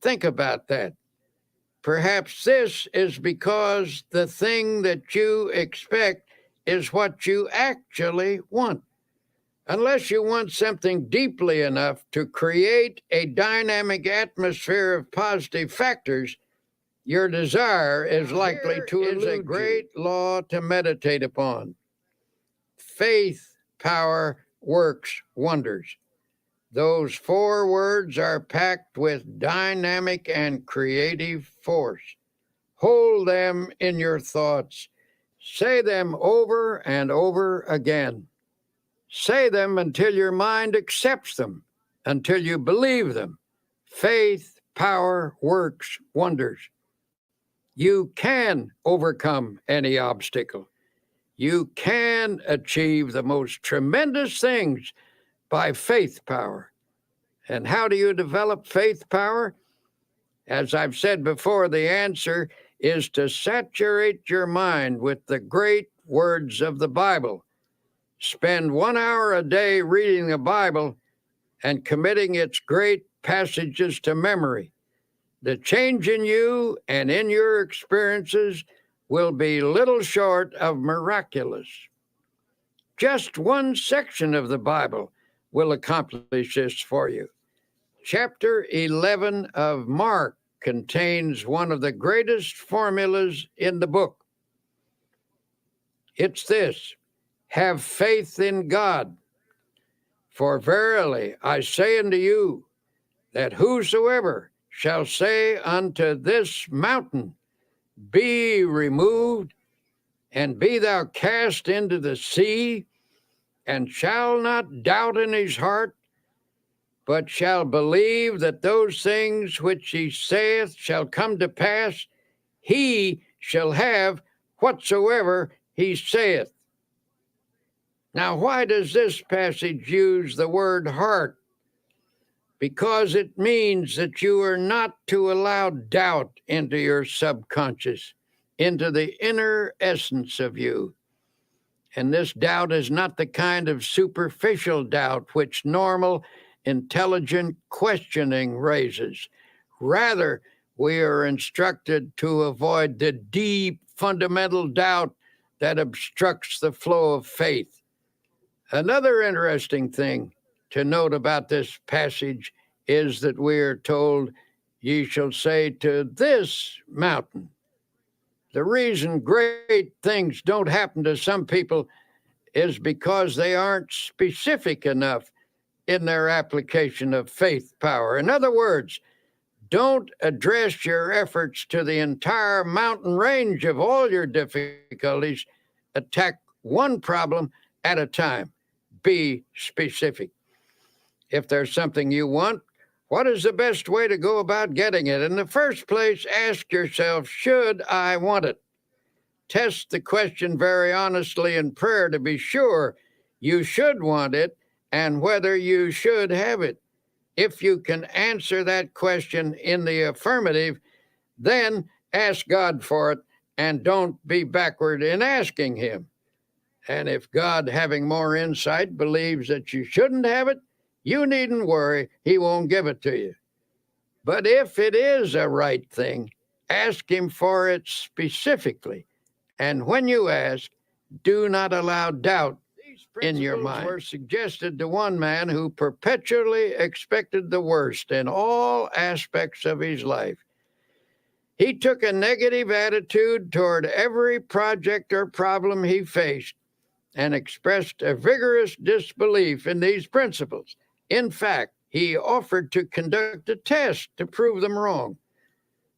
Think about that. Perhaps this is because the thing that you expect is what you actually want. Unless you want something deeply enough to create a dynamic atmosphere of positive factors, your desire is likely to elude you. Is a great law to meditate upon. Faith, power, works wonders. Those 4 words are packed with dynamic and creative force. Hold them in your thoughts. Say them over and over again. Say them until your mind accepts them, until you believe them. Faith, power, works wonders. You can overcome any obstacle. You can achieve the most tremendous things by faith power. And how do you develop faith power? As I've said before, the answer is to saturate your mind with the great words of the Bible. Spend 1 hour a day reading the Bible and committing its great passages to memory. The change in you and in your experiences will be little short of miraculous. Just one section of the Bible will accomplish this for you. Chapter 11 of Mark contains one of the greatest formulas in the book. It's this: have faith in God. For verily I say unto you, that whosoever shall say unto this mountain, be removed, and be thou cast into the sea, and shall not doubt in his heart, but shall believe that those things which he saith shall come to pass, he shall have whatsoever he saith. Now, why does this passage use the word heart? Because it means that you are not to allow doubt into your subconscious, into the inner essence of you. And this doubt is not the kind of superficial doubt which normal, intelligent questioning raises. Rather, we are instructed to avoid the deep, fundamental doubt that obstructs the flow of faith. Another interesting thing to note about this passage is that we are told, ye shall say to this mountain. The reason great things don't happen to some people is because they aren't specific enough in their application of faith power. In other words, don't address your efforts to the entire mountain range of all your difficulties. Attack one problem at a time. Be specific. If there's something you want, what is the best way to go about getting it? In the first place, ask yourself, should I want it? Test the question very honestly in prayer to be sure you should want it and whether you should have it. If you can answer that question in the affirmative, then ask God for it and don't be backward in asking him. And if God, having more insight, believes that you shouldn't have it, you needn't worry, he won't give it to you. But if it is a right thing, ask him for it specifically. And when you ask, do not allow doubt in your mind. These were suggested to one man who perpetually expected the worst in all aspects of his life. He took a negative attitude toward every project or problem he faced and expressed a vigorous disbelief in these principles. In fact, he offered to conduct a test to prove them wrong.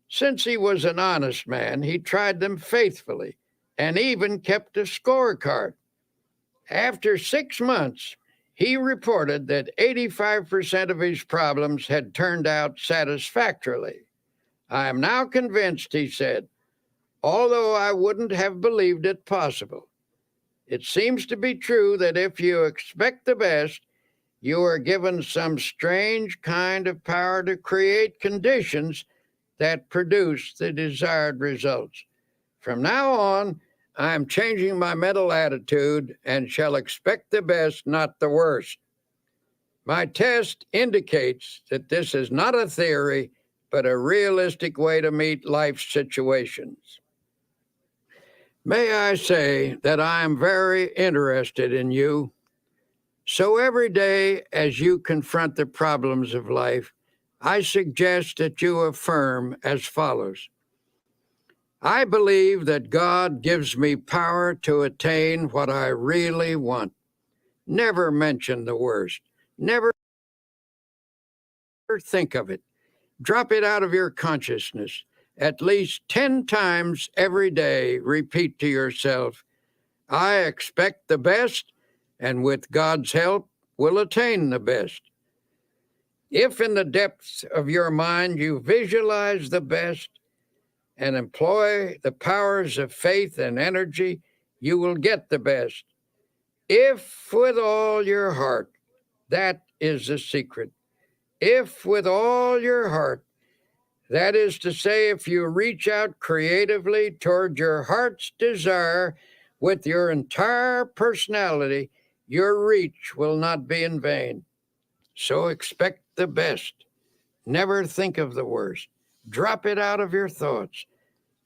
Since he was an honest man, he tried them faithfully and even kept a scorecard. After 6 months, he reported that 85% of his problems had turned out satisfactorily. I am now convinced, he said, although I wouldn't have believed it possible. It seems to be true that if you expect the best, you are given some strange kind of power to create conditions that produce the desired results. From now on, I am changing my mental attitude and shall expect the best, not the worst. My test indicates that this is not a theory, but a realistic way to meet life's situations. May I say that I am very interested in you. So every day as you confront the problems of life, I suggest that you affirm as follows. I believe that God gives me power to attain what I really want. Never mention the worst. Never think of it. Drop it out of your consciousness. At least 10 times every day, repeat to yourself, I expect the best, and with God's help, will attain the best. If in the depths of your mind you visualize the best, and employ the powers of faith and energy, you will get the best. If with all your heart, that is the secret. If with all your heart, that is to say, if you reach out creatively toward your heart's desire with your entire personality, your reach will not be in vain. So expect the best. Never think of the worst. Drop it out of your thoughts.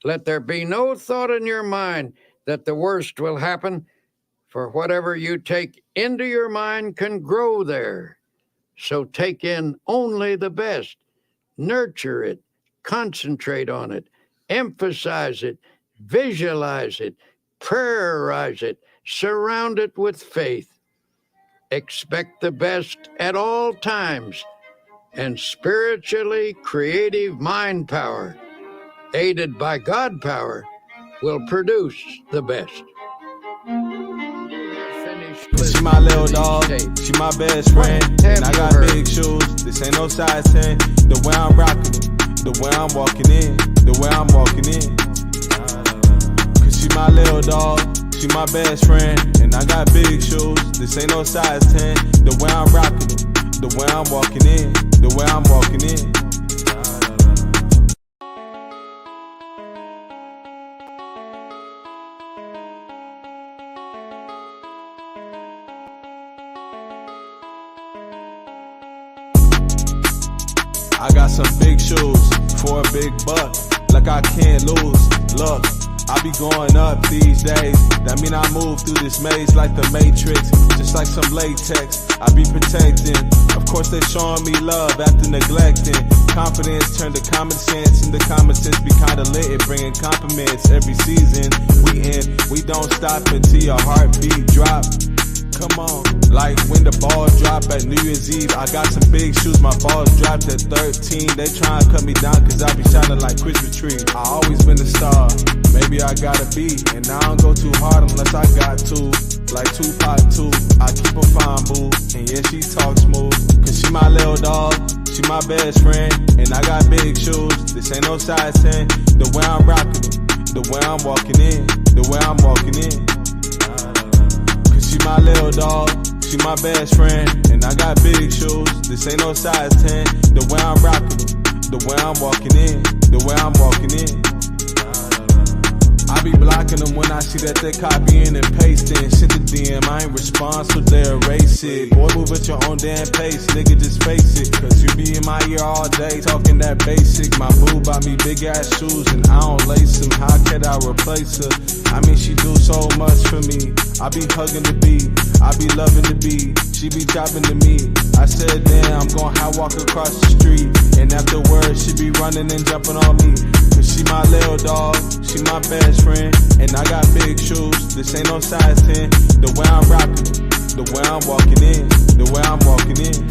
Let there be no thought in your mind that the worst will happen, for whatever you take into your mind can grow there. So take in only the best. Nurture it. Concentrate on it. Emphasize it. Visualize it. Prayerize it. Surround it with faith. Expect the best at all times, and spiritually creative mind power, aided by God power, will produce the best. She my little dog, she my best friend, and I got big shoes, this ain't no size 10. The way I'm rocking it, the way I'm walking in, the way I'm walking in. Cause she my little dog, she my best friend, and I got big shoes, this ain't no size 10. The way I'm rocking it, the way I'm walking in, the way I'm walking in. I got some big shoes for a big buck, like I can't lose. Look, I be going up these days. That mean I move through this maze like the Matrix, just like some latex. I be protecting. Of course they showing me love after neglecting. Confidence turned to common sense, and the common sense be kinda lit, bringing compliments every season. We don't stop until your heartbeat drop. Come on, like when the ball drop at New Year's Eve. I got some big shoes, my balls dropped at 13. They try and cut me down cause I be shining like Christmas tree. I always been a star, maybe I gotta be. And I don't go too hard unless I got to. Like Tupac too, I keep a fine boo. And yeah, she talk smooth, cause she my little dog, she my best friend. And I got big shoes, this ain't no size 10. The way I'm rocking it, the way I'm walking in, the way I'm walking in. She my little dog, she my best friend, and I got big shoes, this ain't no size 10. The way I'm rocking it, the way I'm walking in, the way I'm walking in. I be blocking them when I see that they copying and pasting. Sent the DM, I ain't respond, so they erase it. Boy, move at your own damn pace, nigga, just face it. Cause you be in my ear all day, talking that basic. My boo bought me big ass shoes and I don't lace them. How could I replace her? I mean, she do so much for me. I be hugging the beat, I be loving the beat. She be chopping to me. I said, damn, I'm gon' high walk across the street. And afterwards, she be running and jumping on me. Cause she my little dog, she my best friend. And I got big shoes, this ain't no size 10. The way I'm rocking it, the way I'm walking in, the way I'm walking in.